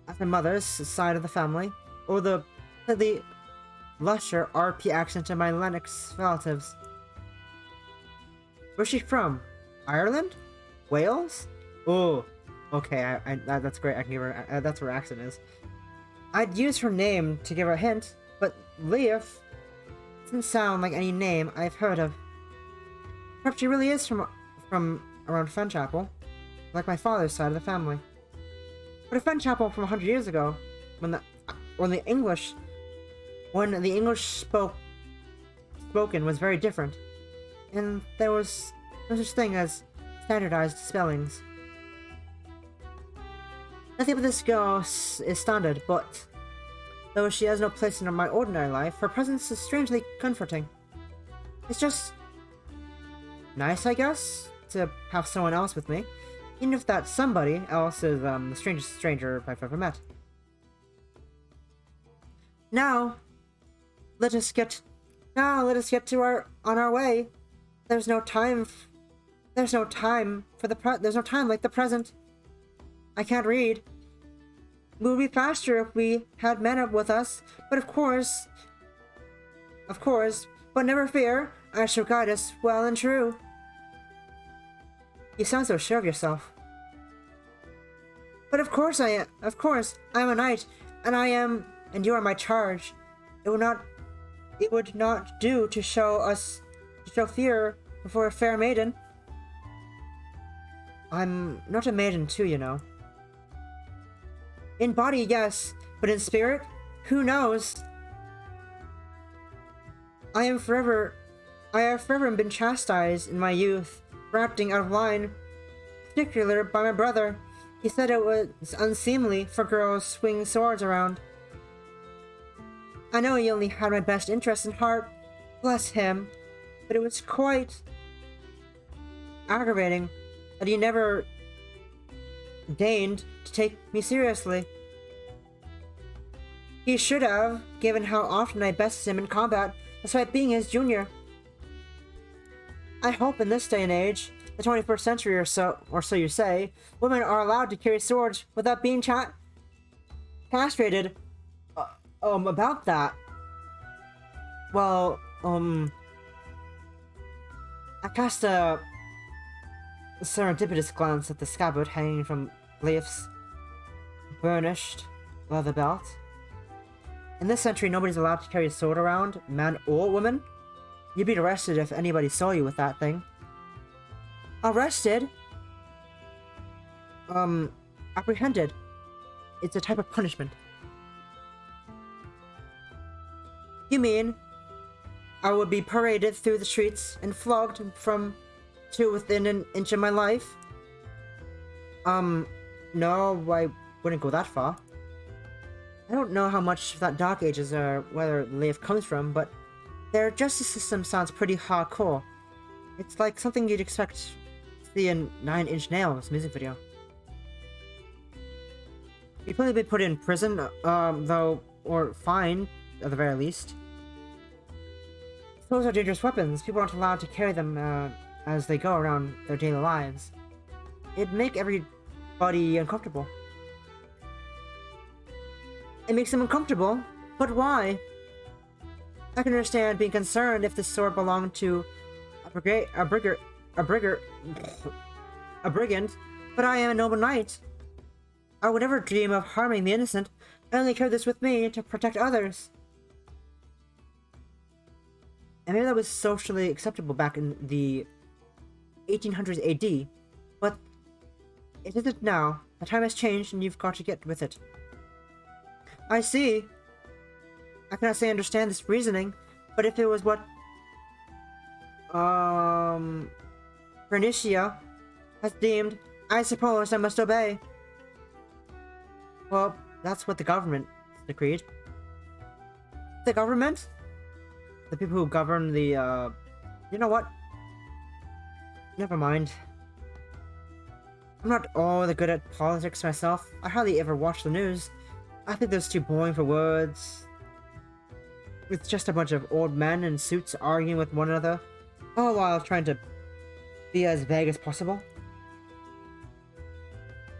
as my mother's side of the family, or the slightly lusher RP accent of my Lennox relatives. Where's she from? Ireland? Wales? Oh, okay, that's great. I can give her. That's where her accent is. I'd use her name to give her a hint, but Leaf doesn't sound like any name I've heard of. Perhaps she really is from around Fenchapel, like my father's side of the family. But a Fenchapel from 100 years ago, when the English spoken was very different, and there was no such thing as standardized spellings. Nothing about this girl is standard, but though she has no place in my ordinary life, her presence is strangely comforting. It's just nice, I guess, to have someone else with me, even if that somebody else is the strangest stranger I've ever met. Now, let us get to our way. There's no time like the present. I can't read. It would be faster if we had men up with us, but of course, but never fear, I shall guide us well and true. You sound so sure of yourself. But of course I am. Of course, I am a knight, and you are my charge. It would not do to show fear before a fair maiden. I'm not a maiden too, you know. In body, yes, but in spirit, who knows? I have forever been chastised in my youth for acting out of line, particularly by my brother. He said it was unseemly for girls to swing swords around. I know he only had my best interest in heart, bless him, but it was quite aggravating that he never deigned to take me seriously. He should have, given how often I bested him in combat, despite being his junior. I hope in this day and age, the 21st century or so you say, women are allowed to carry swords without being castrated. About that. Well, I cast a serendipitous glance at the scabbard hanging from Leif's burnished leather belt. In this century, nobody's allowed to carry a sword around, man or woman. You'd be arrested if anybody saw you with that thing. Arrested? Apprehended. It's a type of punishment. You mean I would be paraded through the streets and flogged to within an inch of my life? No, I wouldn't go that far. I don't know how much that Dark Ages or where Leif comes from, but their justice system sounds pretty hardcore. It's like something you'd expect to see in 9 Inch Nails music video. You'd probably be put in prison, though, or fined, at the very least. Those are dangerous weapons. People aren't allowed to carry them as they go around their daily lives. It'd make everybody uncomfortable. It makes them uncomfortable? But why? I can understand being concerned if this sword belonged to a brigand, but I am a noble knight. I would never dream of harming the innocent. I only carry this with me to protect others. And maybe that was socially acceptable back in the 1800s AD, but it isn't now. The time has changed and you've got to get with it. I see. I cannot say I understand this reasoning, but if it was what Bernicia has deemed, I suppose I must obey. Well, that's what the government decreed. The government? The people who govern the, you know what? Never mind. I'm not all that good at politics myself. I hardly ever watch the news. I think that's too boring for words. It's just a bunch of old men in suits arguing with one another, all while trying to be as vague as possible.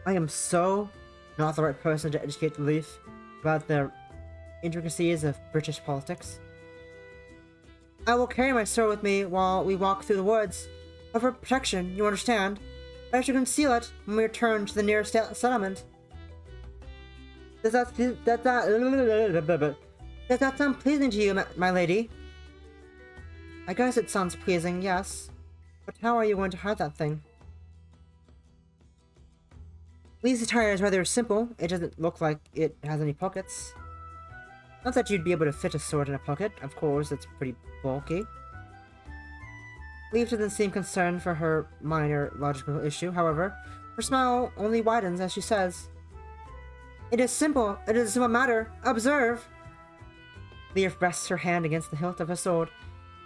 I am so not the right person to educate the Leaf about the intricacies of British politics. I will carry my sword with me while we walk through the woods, but for protection, you understand. I should conceal it when we return to the nearest settlement. Does that sound pleasing to you, my lady? I guess it sounds pleasing, yes. But how are you going to hide that thing? Lee's attire is rather simple. It doesn't look like it has any pockets. Not that you'd be able to fit a sword in a pocket. Of course, it's pretty bulky. Leaf doesn't seem concerned for her minor logical issue, however. Her smile only widens as she says, "It is simple. It is a simple matter. Observe." Leaf rests her hand against the hilt of her sword.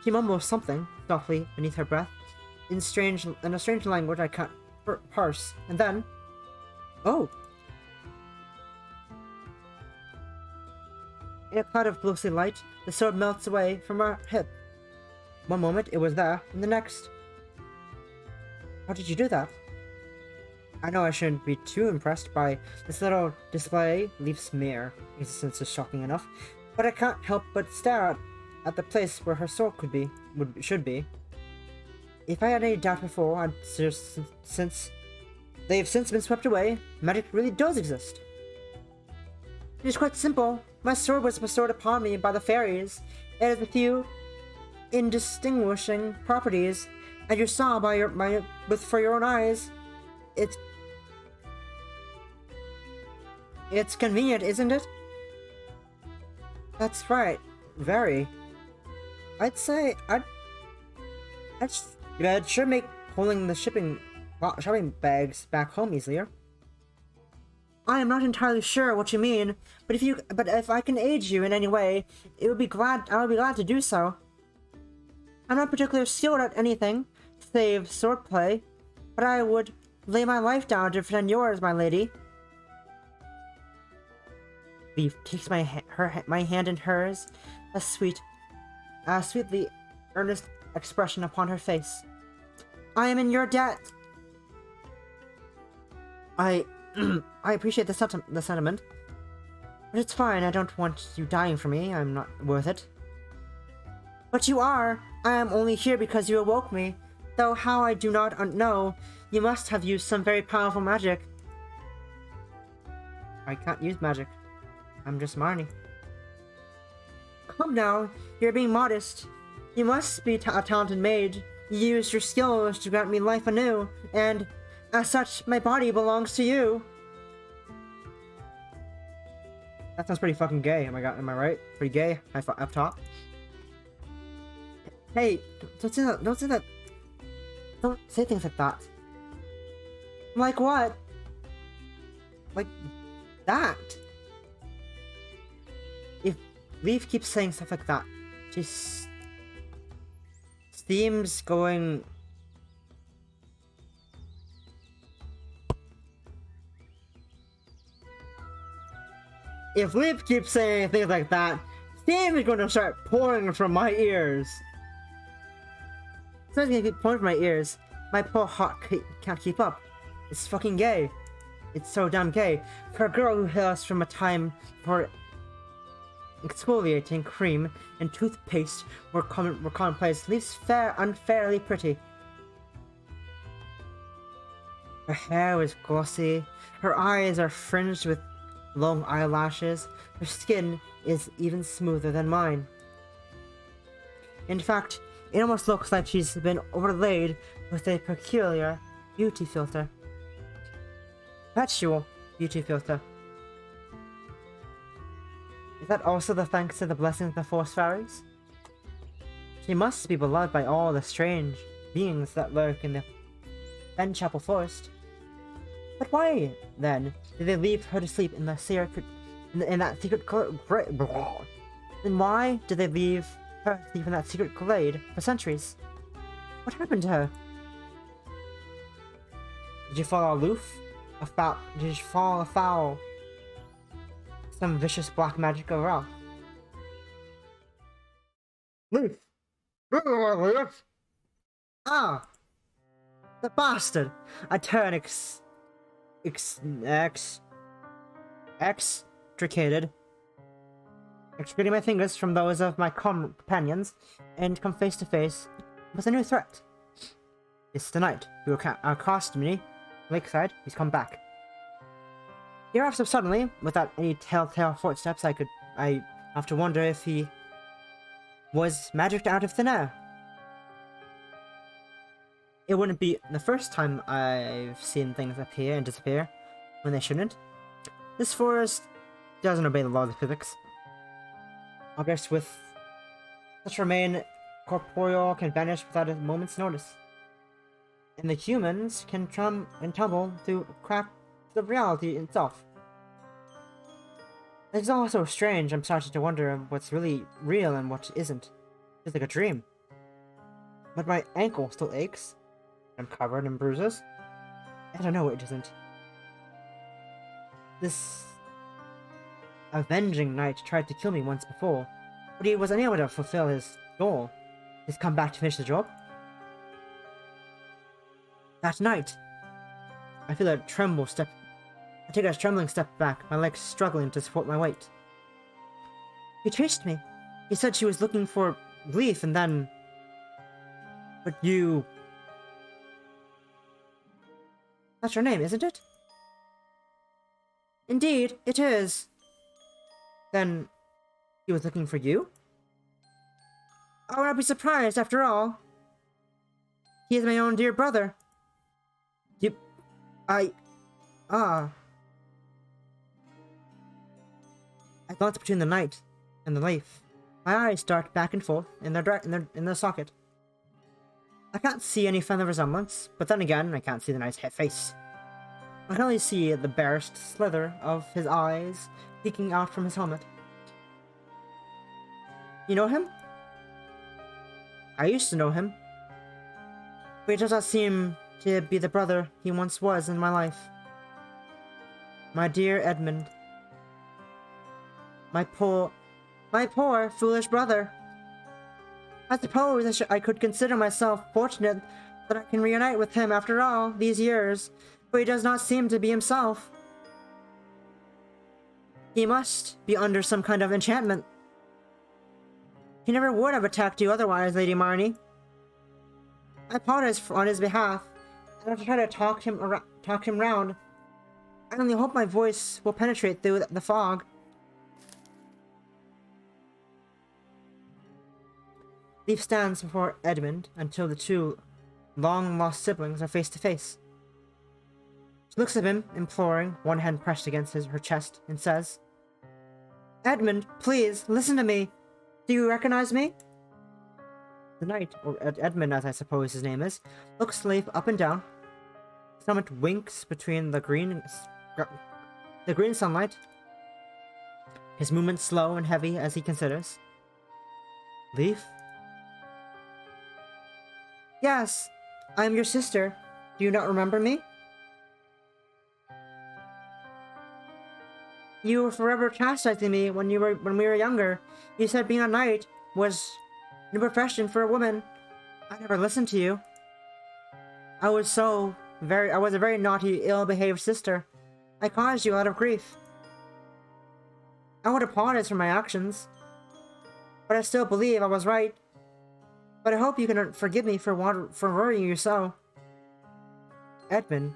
She mumbles something softly beneath her breath, in a strange language I can't parse, and then, oh! In a cloud of ghostly light, the sword melts away from her hip. One moment it was there, and the next. How did you do that? I know I shouldn't be too impressed by this little display. Leaf's mere existence is shocking enough, but I can't help but stare at the place where her sword should be. If I had any doubt before, since they've since been swept away, magic really does exist. It is quite simple. My sword was bestowed upon me by the fairies. It has a few indistinguishing properties, and you saw for your own eyes. It's convenient, isn't it? That's right. Very. I'd say it should make pulling the shopping bags back home easier. I am not entirely sure what you mean, but if I can aid you in any way, I would be glad to do so. I'm not particularly skilled at anything, save swordplay, but I would lay my life down to defend yours, my lady. Leaf takes my hand in hers, a sweetly earnest expression upon her face. I am in your debt. I appreciate the sentiment, but it's fine. I don't want you dying for me. I'm not worth it. But you are. I am only here because you awoke me, though how I do not know. You must have used some very powerful magic. I can't use magic. I'm just Marnie. Come now, you're being modest. You must be a talented mage. You used your skills to grant me life anew, and as such, my body belongs to you. That sounds pretty fucking gay. Am I right? Pretty gay. Up top. Hey, don't say that. Don't say that. Don't say things like that. Like what? Like that. If Leaf keeps saying stuff like that, she seems going. If Leaf keeps saying things like that, steam is going to start pouring from my ears. It's not going to keep pouring from my ears. My poor heart can't keep up. It's fucking gay. It's so damn gay. For a girl who hails from a time for exfoliating cream and toothpaste were commonplace, Leaf's unfairly pretty. Her hair was glossy, her eyes are fringed with long eyelashes, her skin is even smoother than mine. In fact, it almost looks like she's been overlaid with a peculiar beauty filter. Perpetual beauty filter. Is that also the thanks to the blessings of the Forest Fairies? She must be beloved by all the strange beings that lurk in the Benchapel Forest. But why, then, did they leave her to sleep in the secret... in that secret... Then why did they leave her to sleep in that secret glade for centuries? What happened to her? Did you fall aloof? Did you fall afoul? Some vicious black magic over all? Leaf! Ah! The bastard! I turn extricating my fingers from those of my companions and come face to face with a new threat. It's the knight who accosted me lakeside. He's come back. He arrives up suddenly, without any telltale footsteps. I have to wonder if he was magicked out of thin air. It wouldn't be the first time I've seen things appear and disappear when they shouldn't. This forest doesn't obey the laws of physics. Objects with such remain corporeal can vanish without a moment's notice. And the humans can tumble through cracks of reality itself. It's also strange. I'm starting to wonder what's really real and what isn't. It's like a dream. But my ankle still aches. I'm covered in bruises. I don't know it isn't. This avenging knight tried to kill me once before, but he was unable to fulfill his goal. He's come back to finish the job. That night, I feel a trembling step back, my legs struggling to support my weight. He chased me. He said she was looking for Leaf, and then... But you... That's your name, isn't it? Indeed, it is. Then, he was looking for you? I would not be surprised, after all. He is my own dear brother. I glance between the knight and the leaf. My eyes dart back and forth in their socket. I can't see any further resemblance, but then again, I can't see the knight's face. I can only see the barest slither of his eyes peeking out from his helmet. You know him? I used to know him, but he does not seem to be the brother he once was in my life. My dear Edmund. My poor, foolish brother. I suppose I could consider myself fortunate that I can reunite with him after all these years, but he does not seem to be himself. He must be under some kind of enchantment. He never would have attacked you otherwise, Lady Marnie. I apologize on his behalf, and I have to try to talk him round. I only hope my voice will penetrate through the fog. Leaf stands before Edmund until the two long-lost siblings are face to face. She looks at him, imploring, one hand pressed against her chest, and says, Edmund, please, listen to me. Do you recognize me? The knight, or Edmund as I suppose his name is, looks Leaf up and down. Stomach winks between the green sunlight. His movements slow and heavy as he considers. Leaf? Yes, I am your sister. Do you not remember me? You were forever chastising me when we were younger. You said being a knight was a profession for a woman. I never listened to you. I was a very naughty, ill-behaved sister. I caused you out of grief. I would apologize for my actions. but I still believe I was right. But I hope you can forgive me for worrying you so. Edmund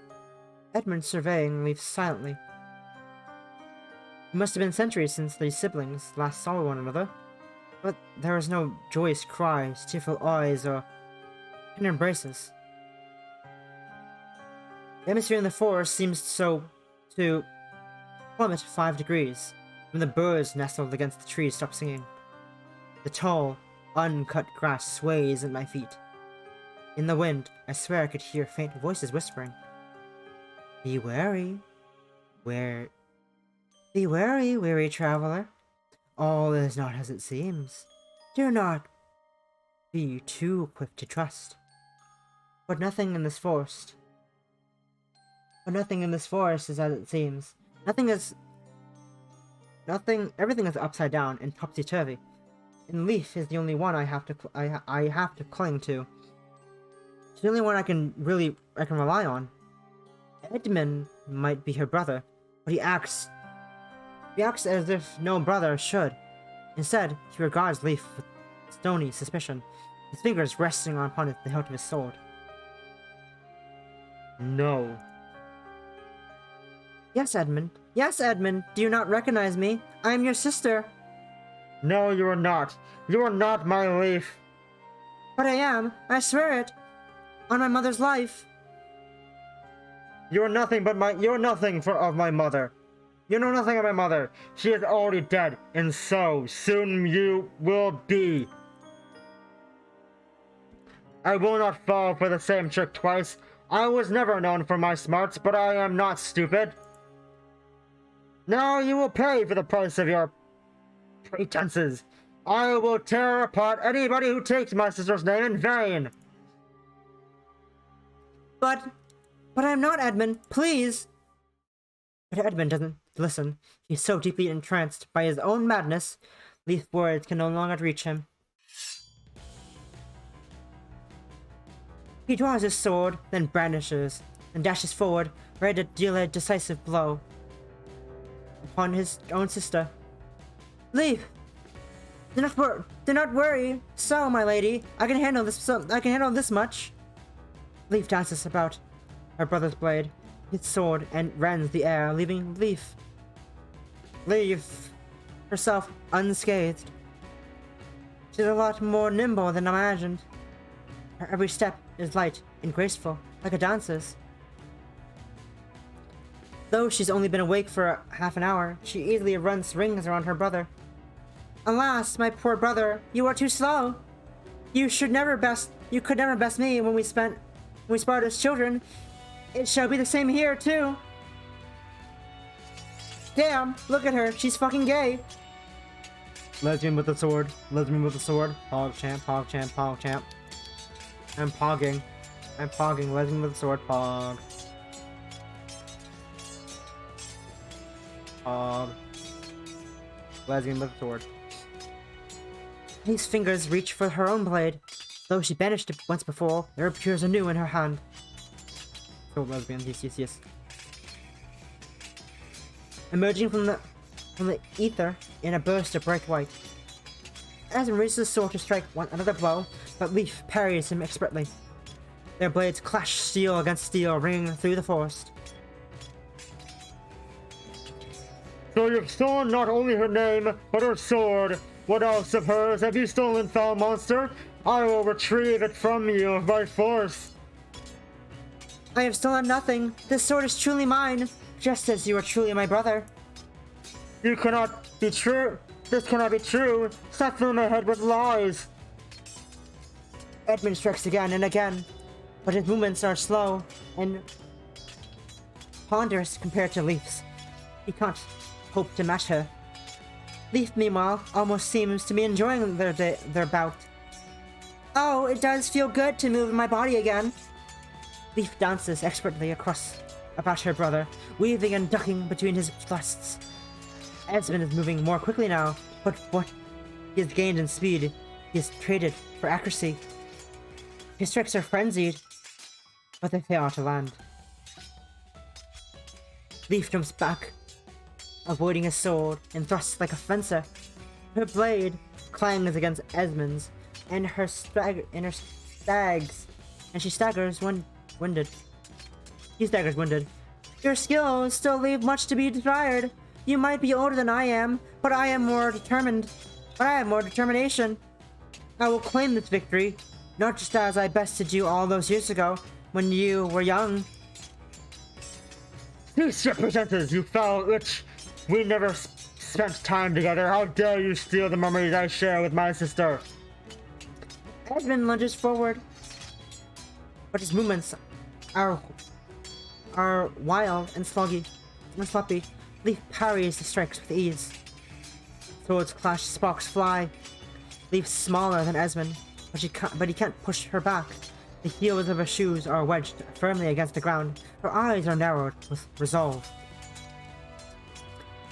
surveying Leaf silently. It must have been centuries since these siblings last saw one another, but there was no joyous cries, tearful eyes, or tender embraces. The atmosphere in the forest seems to plummet 5 degrees when the birds nestled against the trees stop singing. The tall, uncut grass sways at my feet. In the wind, I swear I could hear faint voices whispering. Be wary, weary traveler. All is not as it seems. Do not be too quick to trust. But nothing in this forest is as it seems. Everything is upside down and topsy-turvy. And Leaf is the only one I have to cling to. It's the only one I can rely on. Edmund might be her brother, but he acts as if no brother should. Instead, he regards Leaf with stony suspicion, his fingers resting upon the hilt of his sword. No. Yes, Edmund. Yes, Edmund. Do you not recognize me? I am your sister. No, you are not. You are not my Leaf. But I am. I swear it. On my mother's life. You are nothing of my mother. You know nothing of my mother. She is already dead, and so soon you will be. I will not fall for the same trick twice. I was never known for my smarts, but I am not stupid. Now you will pay for the price of your pretenses. I will tear apart anybody who takes my sister's name in vain. But I'm not, Edmund. Please. But Edmund doesn't listen. He's so deeply entranced by his own madness, Leaf's words can no longer reach him. He draws his sword, then brandishes, and dashes forward, ready to deal a decisive blow upon his own sister. Leaf! Do not worry. So, my lady, I can handle this much. Leaf dances about her brother's blade, his sword, and rends the air, leaving Leaf herself unscathed. She's a lot more nimble than I imagined. Her every step is light and graceful, like a dancer's. Though she's only been awake for half an hour, she easily runs rings around her brother. Alas, my poor brother, you are too slow. You could never best me when we sparred as children. It shall be the same here, too. Damn, look at her, she's fucking gay. Lesbian with the sword. Pog champ, pog champ, pog champ. I'm pogging, lesbian with the sword, pog. Pog. Lesbian with the sword. His fingers reach for her own blade. Though she banished it once before, there appears anew in her hand. So lesbian, yes. Emerging from the ether in a burst of bright white. Asmund raises his sword to strike another blow, but Leaf parries him expertly. Their blades clash steel against steel, ringing through the forest. So you've stolen not only her name, but her sword. What else of hers have you stolen, foul monster? I will retrieve it from you by force. I have stolen nothing. This sword is truly mine, just as you are truly my brother. You cannot be true. This cannot be true. Stop filling my head with lies. Edmund strikes again and again, but his movements are slow and ponderous compared to Leaf's. He can't hope to match her. Leaf, meanwhile, almost seems to be enjoying their bout. Oh, it does feel good to move my body again. Leaf dances expertly about her brother, weaving and ducking between his thrusts. Esmond is moving more quickly now, but what he has gained in speed, he has traded for accuracy. His strikes are frenzied, but they fail to land. Leaf jumps back, avoiding his sword, and thrusts like a fencer. Her blade clangs against Esmond's, and she staggers winded. He staggers winded. Your skills still leave much to be desired. You might be older than I am, but I am more determined. But I have more determination. I will claim this victory, not just as I bested you all those years ago, when you were young. These representatives, you foul witch! We never spent time together. How dare you steal the memories I share with my sister? Esmond lunges forward, but his movements are wild and sloppy. Leaf parries the strikes with ease. Swords clash, sparks fly. Leaf's smaller than Esmond, but he can't push her back. The heels of her shoes are wedged firmly against the ground. Her eyes are narrowed with resolve.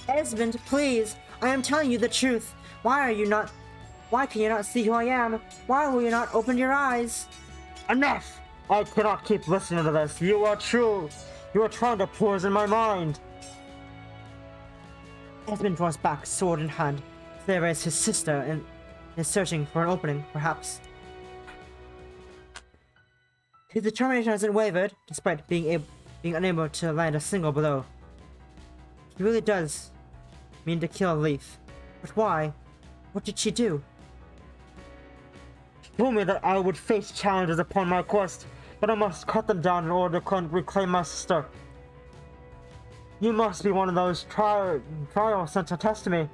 Esmond, please! I am telling you the truth. Why can you not see who I am? Why will you not open your eyes? Enough! I cannot keep listening to this. You are trying to poison my mind. Esmond draws back, sword in hand. There is his sister and is searching for an opening, perhaps. His determination hasn't wavered, despite being unable to land a single blow. He really does mean to kill Leaf. But why? What did she do? She told me that I would face challenges upon my quest, but I must cut them down in order to reclaim my sister. You must be one of those trials sent to test me.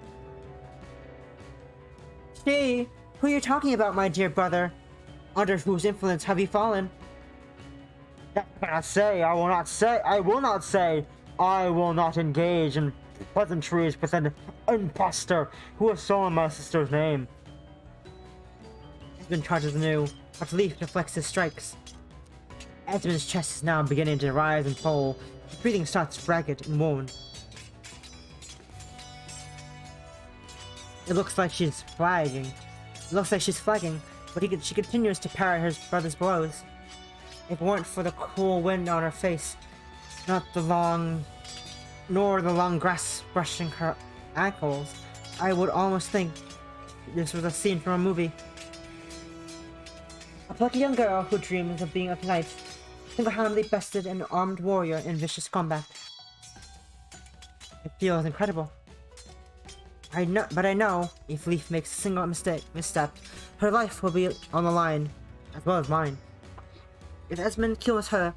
She? Who are you talking about, my dear brother? Under whose influence have you fallen? I will not engage in pleasantries with an impostor who has stolen my sister's name. Esmond charges anew, but Leaf deflects his strikes. Esmond's chest is now beginning to rise and fall. His breathing starts ragged and worn. It looks like she's flagging, but she continues to parry her brother's blows. If it weren't for the cool wind on her face, nor the long grass brushing her ankles, I would almost think this was a scene from a movie. A plucky young girl who dreams of being a knight, single-handedly bested an armed warrior in vicious combat. It feels incredible. I know if Leaf makes a single misstep, her life will be on the line, as well as mine. If Esmond kills her,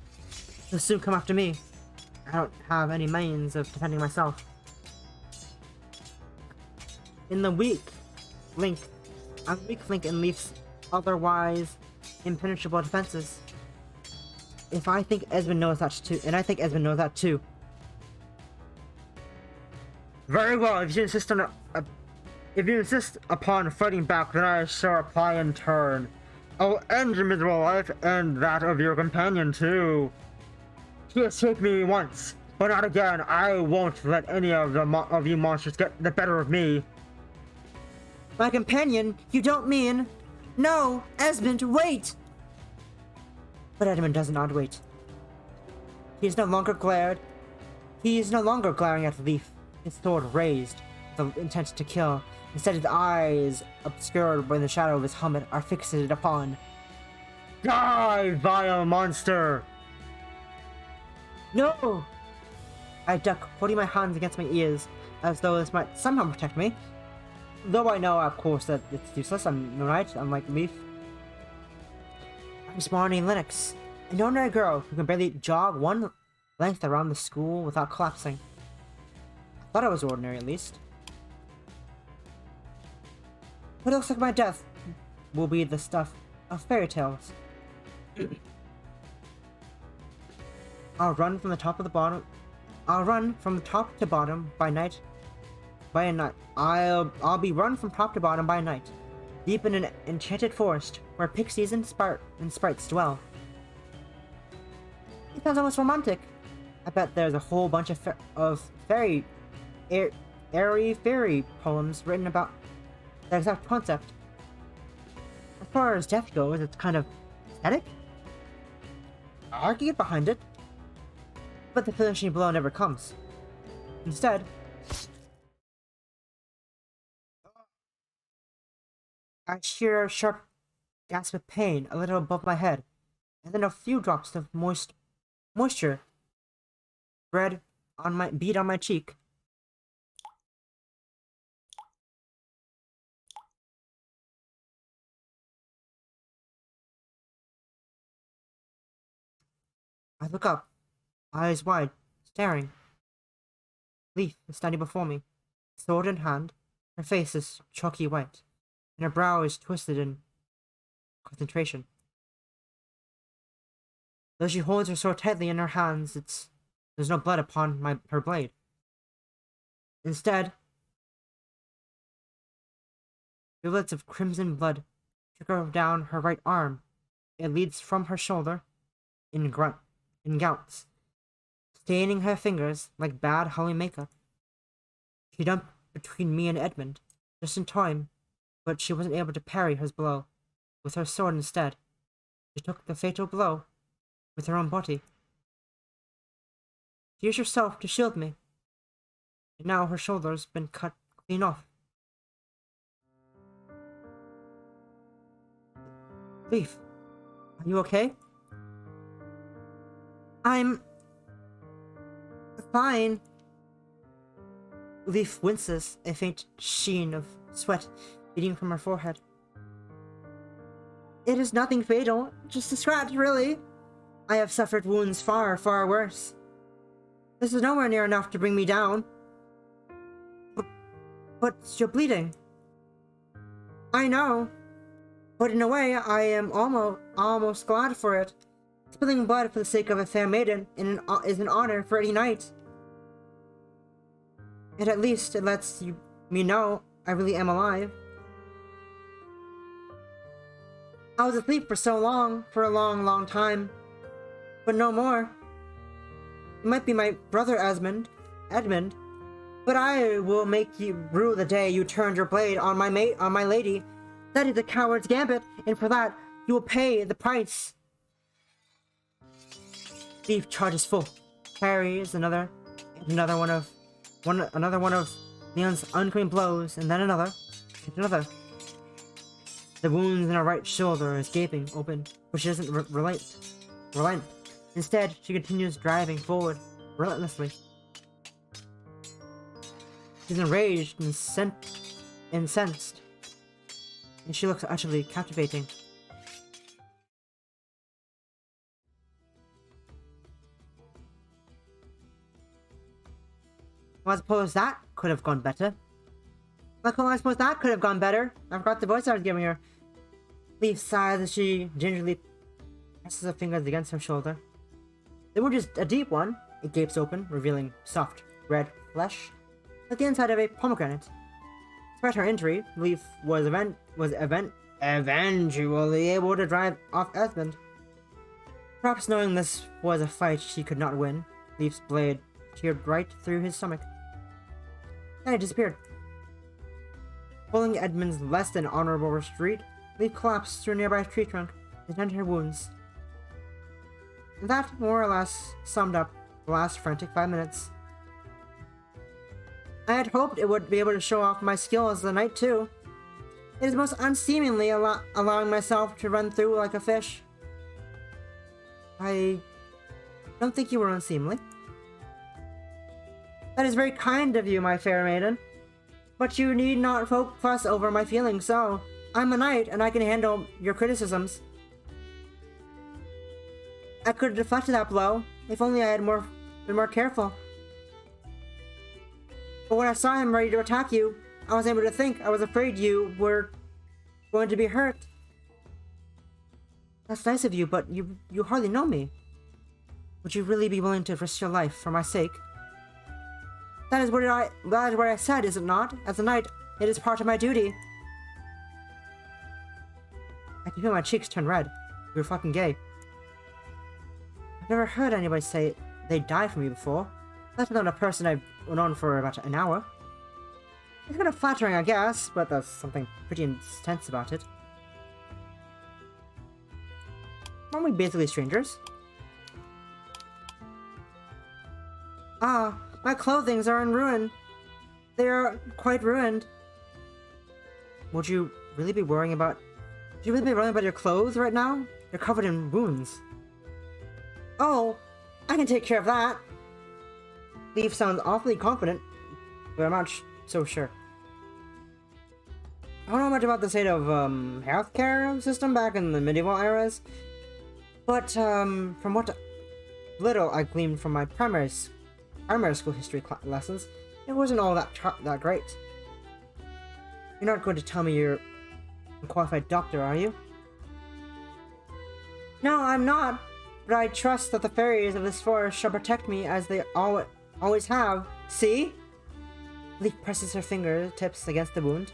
he'll soon come after me. I don't have any means of defending myself. I'm the weak link in Leaf's otherwise impenetrable defenses. I think Esmond knows that too. Very well. If you insist upon fighting back, then I shall reply in turn. I'll end your miserable life and that of your companion too. She escaped me once, but not again. I won't let any of you monsters get the better of me. My companion? You don't mean? No, Esmond, wait! But Esmond does not wait. He is no longer glaring at Leaf, his sword raised, with the intent to kill. Instead, his eyes, obscured by the shadow of his helmet, are fixated upon. Die, vile monster! No! I duck, holding my hands against my ears, as though this might somehow protect me. Though I know, of course, that it's useless, I'm right, unlike Leaf. I'm Smarty Lennox, an ordinary girl who can barely jog one length around the school without collapsing. I thought I was ordinary, at least. What looks like my death will be the stuff of fairy tales. I'll run from the top to bottom by night. I'll be run from top to bottom by night, deep in an enchanted forest where pixies and sprites dwell. It sounds almost romantic. I bet there's a whole bunch of airy fairy poems written about that exact concept. As far as death goes, it's kind of aesthetic. I can get behind it, but the finishing blow never comes. Instead, I hear a sharp gasp of pain a little above my head, and then a few drops of moisture bead on my cheek. I look up, eyes wide, staring. Leaf is standing before me, sword in hand. Her face is chalky white, and her brow is twisted in concentration. Though she holds her sword tightly in her hands, there's no blood upon her blade. Instead, rivulets of crimson blood trickle down her right arm. It leads from her shoulder in gouts, staining her fingers like bad holly makeup. She jumped between me and Edmund, just in time, but she wasn't able to parry his blow. With her sword instead, she took the fatal blow with her own body. She used herself to shield me, and now her shoulder's been cut clean off. Leaf, are you okay? I'm fine. Leaf winces, a faint sheen of sweat beading from her forehead. It is nothing fatal, just a scratch, really. I have suffered wounds far, far worse. This is nowhere near enough to bring me down. But you're bleeding. I know. But in a way, I am almost glad for it. Spilling blood for the sake of a fair maiden is an honor for any knight. And at least it lets me know I really am alive. I was asleep for a long, long time. But no more. It might be my brother Edmund, but I will make you rue the day you turned your blade on my lady. That is a coward's gambit, and for that you will pay the price. Leaf charges full, parries another one of Leon's oncoming blows, and then another, and another. The wounds in her right shoulder is gaping open, but she doesn't relent. Instead, she continues driving forward, relentlessly. She's enraged and incensed, and she looks utterly captivating. Well, I suppose that could have gone better. I suppose that could have gone better. I forgot the voice I was giving her. Leaf sighs as she gingerly presses her fingers against her shoulder. They were just a deep one. It gapes open, revealing soft, red flesh, like the inside of a pomegranate. Despite her injury, Leaf was eventually able to drive off Edmund. Perhaps knowing this was a fight she could not win, Leaf's blade sheared right through his stomach. Then it disappeared. Pulling Edmund's less than honorable retreat, Leaf collapsed through a nearby tree trunk and tended her wounds. And that more or less summed up the last frantic 5 minutes. I had hoped it would be able to show off my skill as a knight too. It is most unseemingly allowing myself to run through like a fish. I don't think you were unseemly. That is very kind of you, my fair maiden. But you need not fuss over my feelings, so I'm a knight and I can handle your criticisms. I could have deflected that blow, if only I had been more careful. But when I saw him ready to attack you, I was able to think. I was afraid you were going to be hurt. That's nice of you, but you hardly know me. Would you really be willing to risk your life for my sake? That is what I said, is it not? As a knight, it is part of my duty. I can feel my cheeks turn red. You're fucking gay. I've never heard anybody say they'd die for me before. Let alone a person I've known for about an hour. It's kind of flattering, I guess, but there's something pretty intense about it. Aren't we basically strangers? Ah, my clothings are in ruin. They are quite ruined. Would you really be worrying about... Should you really be worrying about your clothes right now? You're covered in wounds. Oh, I can take care of that. Leaf sounds awfully confident, but I'm not so sure. I don't know much about the state of healthcare system back in the medieval eras, but from what little I gleaned from my primary school history lessons, it wasn't all that great. You're not going to tell me you're a qualified doctor, are you? No, I'm not, but I trust that the fairies of this forest shall protect me as they always have. See? Leaf presses her fingertips against the wound.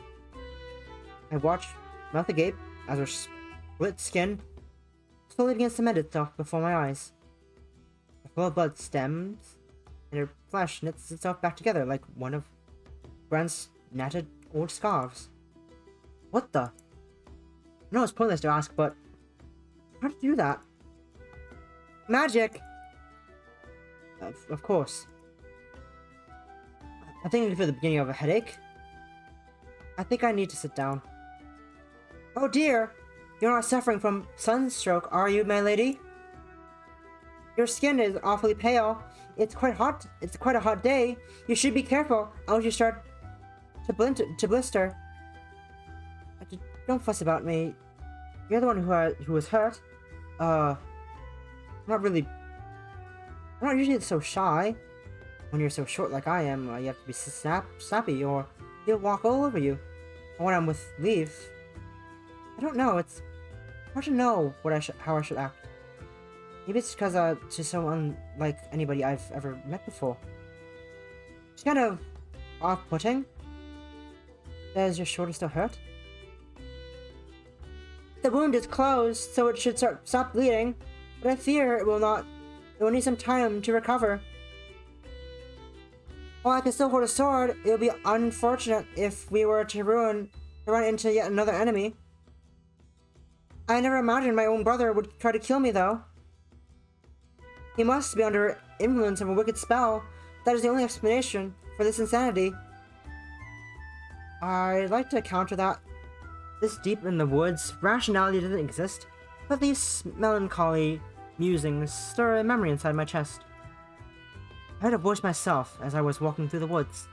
I watch, mouth agape, as her split skin slowly begins to mend itself before my eyes. The flow of blood stems, and her flesh knits itself back together like one of Brand's knitted old scarves. What the? I know it's pointless to ask, but how did you do that? Magic! Of course. I think I feel the beginning of a headache. I think I need to sit down. Oh dear! You're not suffering from sunstroke, are you, my lady? Your skin is awfully pale. It's quite hot. It's quite a hot day. You should be careful, else you start to blister. Don't fuss about me. You're the one who was hurt. I'm not usually so shy. When you're so short like I am, you have to be snappy or he'll walk all over you. And when I'm with Leaf, I don't know, it's hard to know how I should act. Maybe it's because she's so unlike anybody I've ever met before. She's kind of off-putting. Does your shoulder still hurt? The wound is closed, so it should stop bleeding, but I fear it will not. It will need some time to recover. While I can still hold a sword, it would be unfortunate if we were to run into yet another enemy. I never imagined my own brother would try to kill me, though. He must be under influence of a wicked spell. That is the only explanation for this insanity. I'd like to counter that. This deep in the woods, rationality doesn't exist, but these melancholy musings stir a memory inside my chest. I heard a voice myself as I was walking through the woods.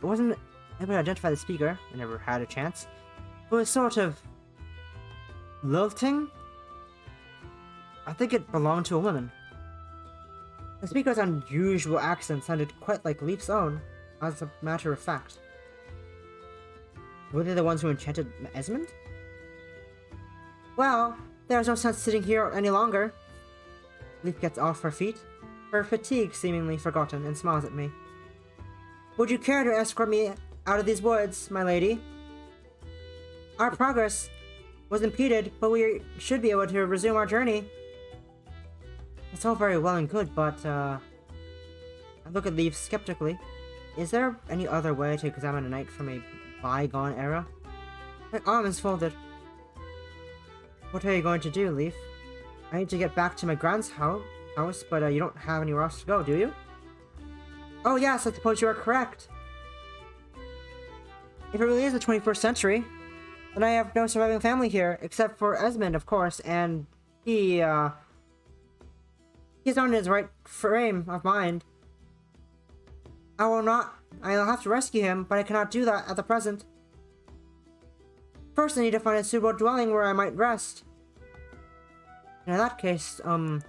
It wasn't able to identify the speaker. I never had a chance. It was sort of lilting. I think it belonged to a woman. The speaker's unusual accent sounded quite like Leaf's own, as a matter of fact. Were they the ones who enchanted Esmond? Well, there's no sense sitting here any longer. Leaf gets off her feet, her fatigue seemingly forgotten, and smiles at me. Would you care to escort me out of these woods, my lady? Our progress was impeded, but we should be able to resume our journey. It's all very well and good, but, I look at Leaf skeptically. Is there any other way to examine a knight from a bygone era? My arm is folded. What are you going to do, Leaf? I need to get back to my grand's house, but you don't have anywhere else to go, do you? Oh yes, I suppose you are correct. If it really is the 21st century, then I have no surviving family here, except for Esmond, of course, and he's not in his right frame of mind. I'll have to rescue him, but I cannot do that at the present. First, I need to find a suitable dwelling where I might rest. And in that case, I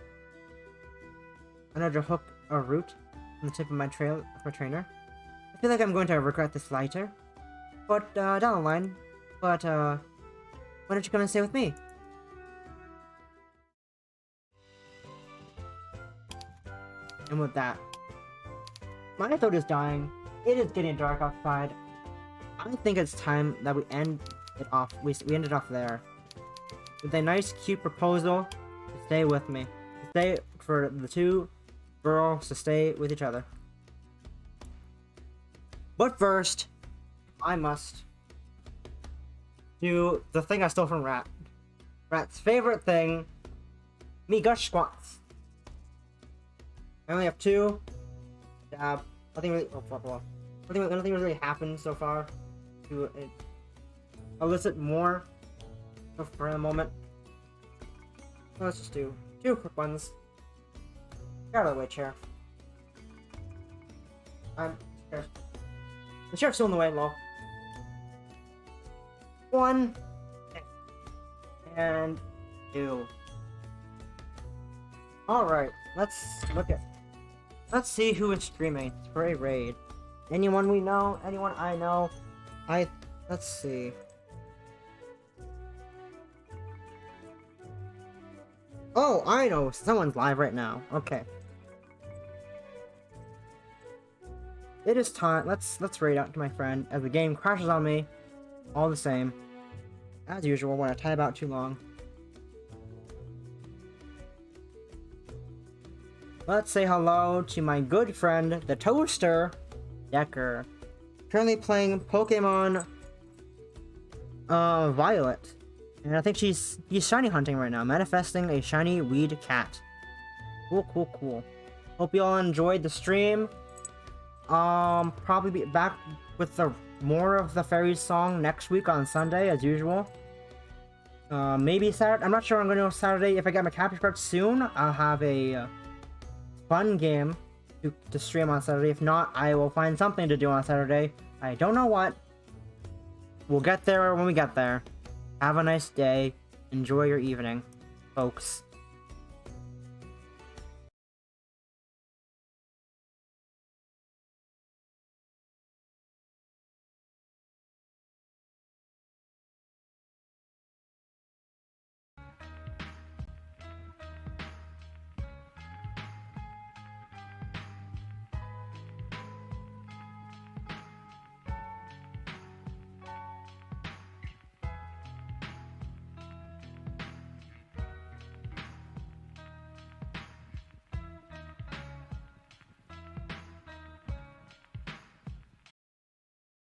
know to hook a root on the tip of my trainer. I feel like I'm going to regret this later, but down the line. But why don't you come and stay with me? And with that, my throat is dying. It is getting dark outside. I think it's time that we end it off. We end it off there with a nice, cute proposal to stay with me. To stay for the two girls to stay with each other. But first, I must do the thing I stole from Rat. Rat's favorite thing, me gush squats. I only have two. Nothing really. Oh, nothing really happened so far to it. elicit more for a moment. Let's just do 2 quick ones. Get out of the way, chair. The chair's still in the way, lol. 1 and 2. Alright, let's see who is streaming for a raid. Anyone we know? Anyone I know? Let's see. Oh, I know! Someone's live right now. Okay. It is time. Let's raid out to my friend as the game crashes on me. All the same. As usual, when I type out too long. Let's say hello to my good friend, the Toaster Decker. Currently playing Pokemon Violet. And I think he's shiny hunting right now, manifesting a shiny weed cat. Cool. Hope you all enjoyed the stream. Probably be back with more of the fairies song next week on Sunday as usual. Maybe Saturday. I'm not sure I'm going to go Saturday. If I get my capture card soon, I'll have a fun game to stream on Saturday. If not, I will find something to do on Saturday. I don't know what. We'll get there when we get there. Have a nice day. Enjoy your evening, folks.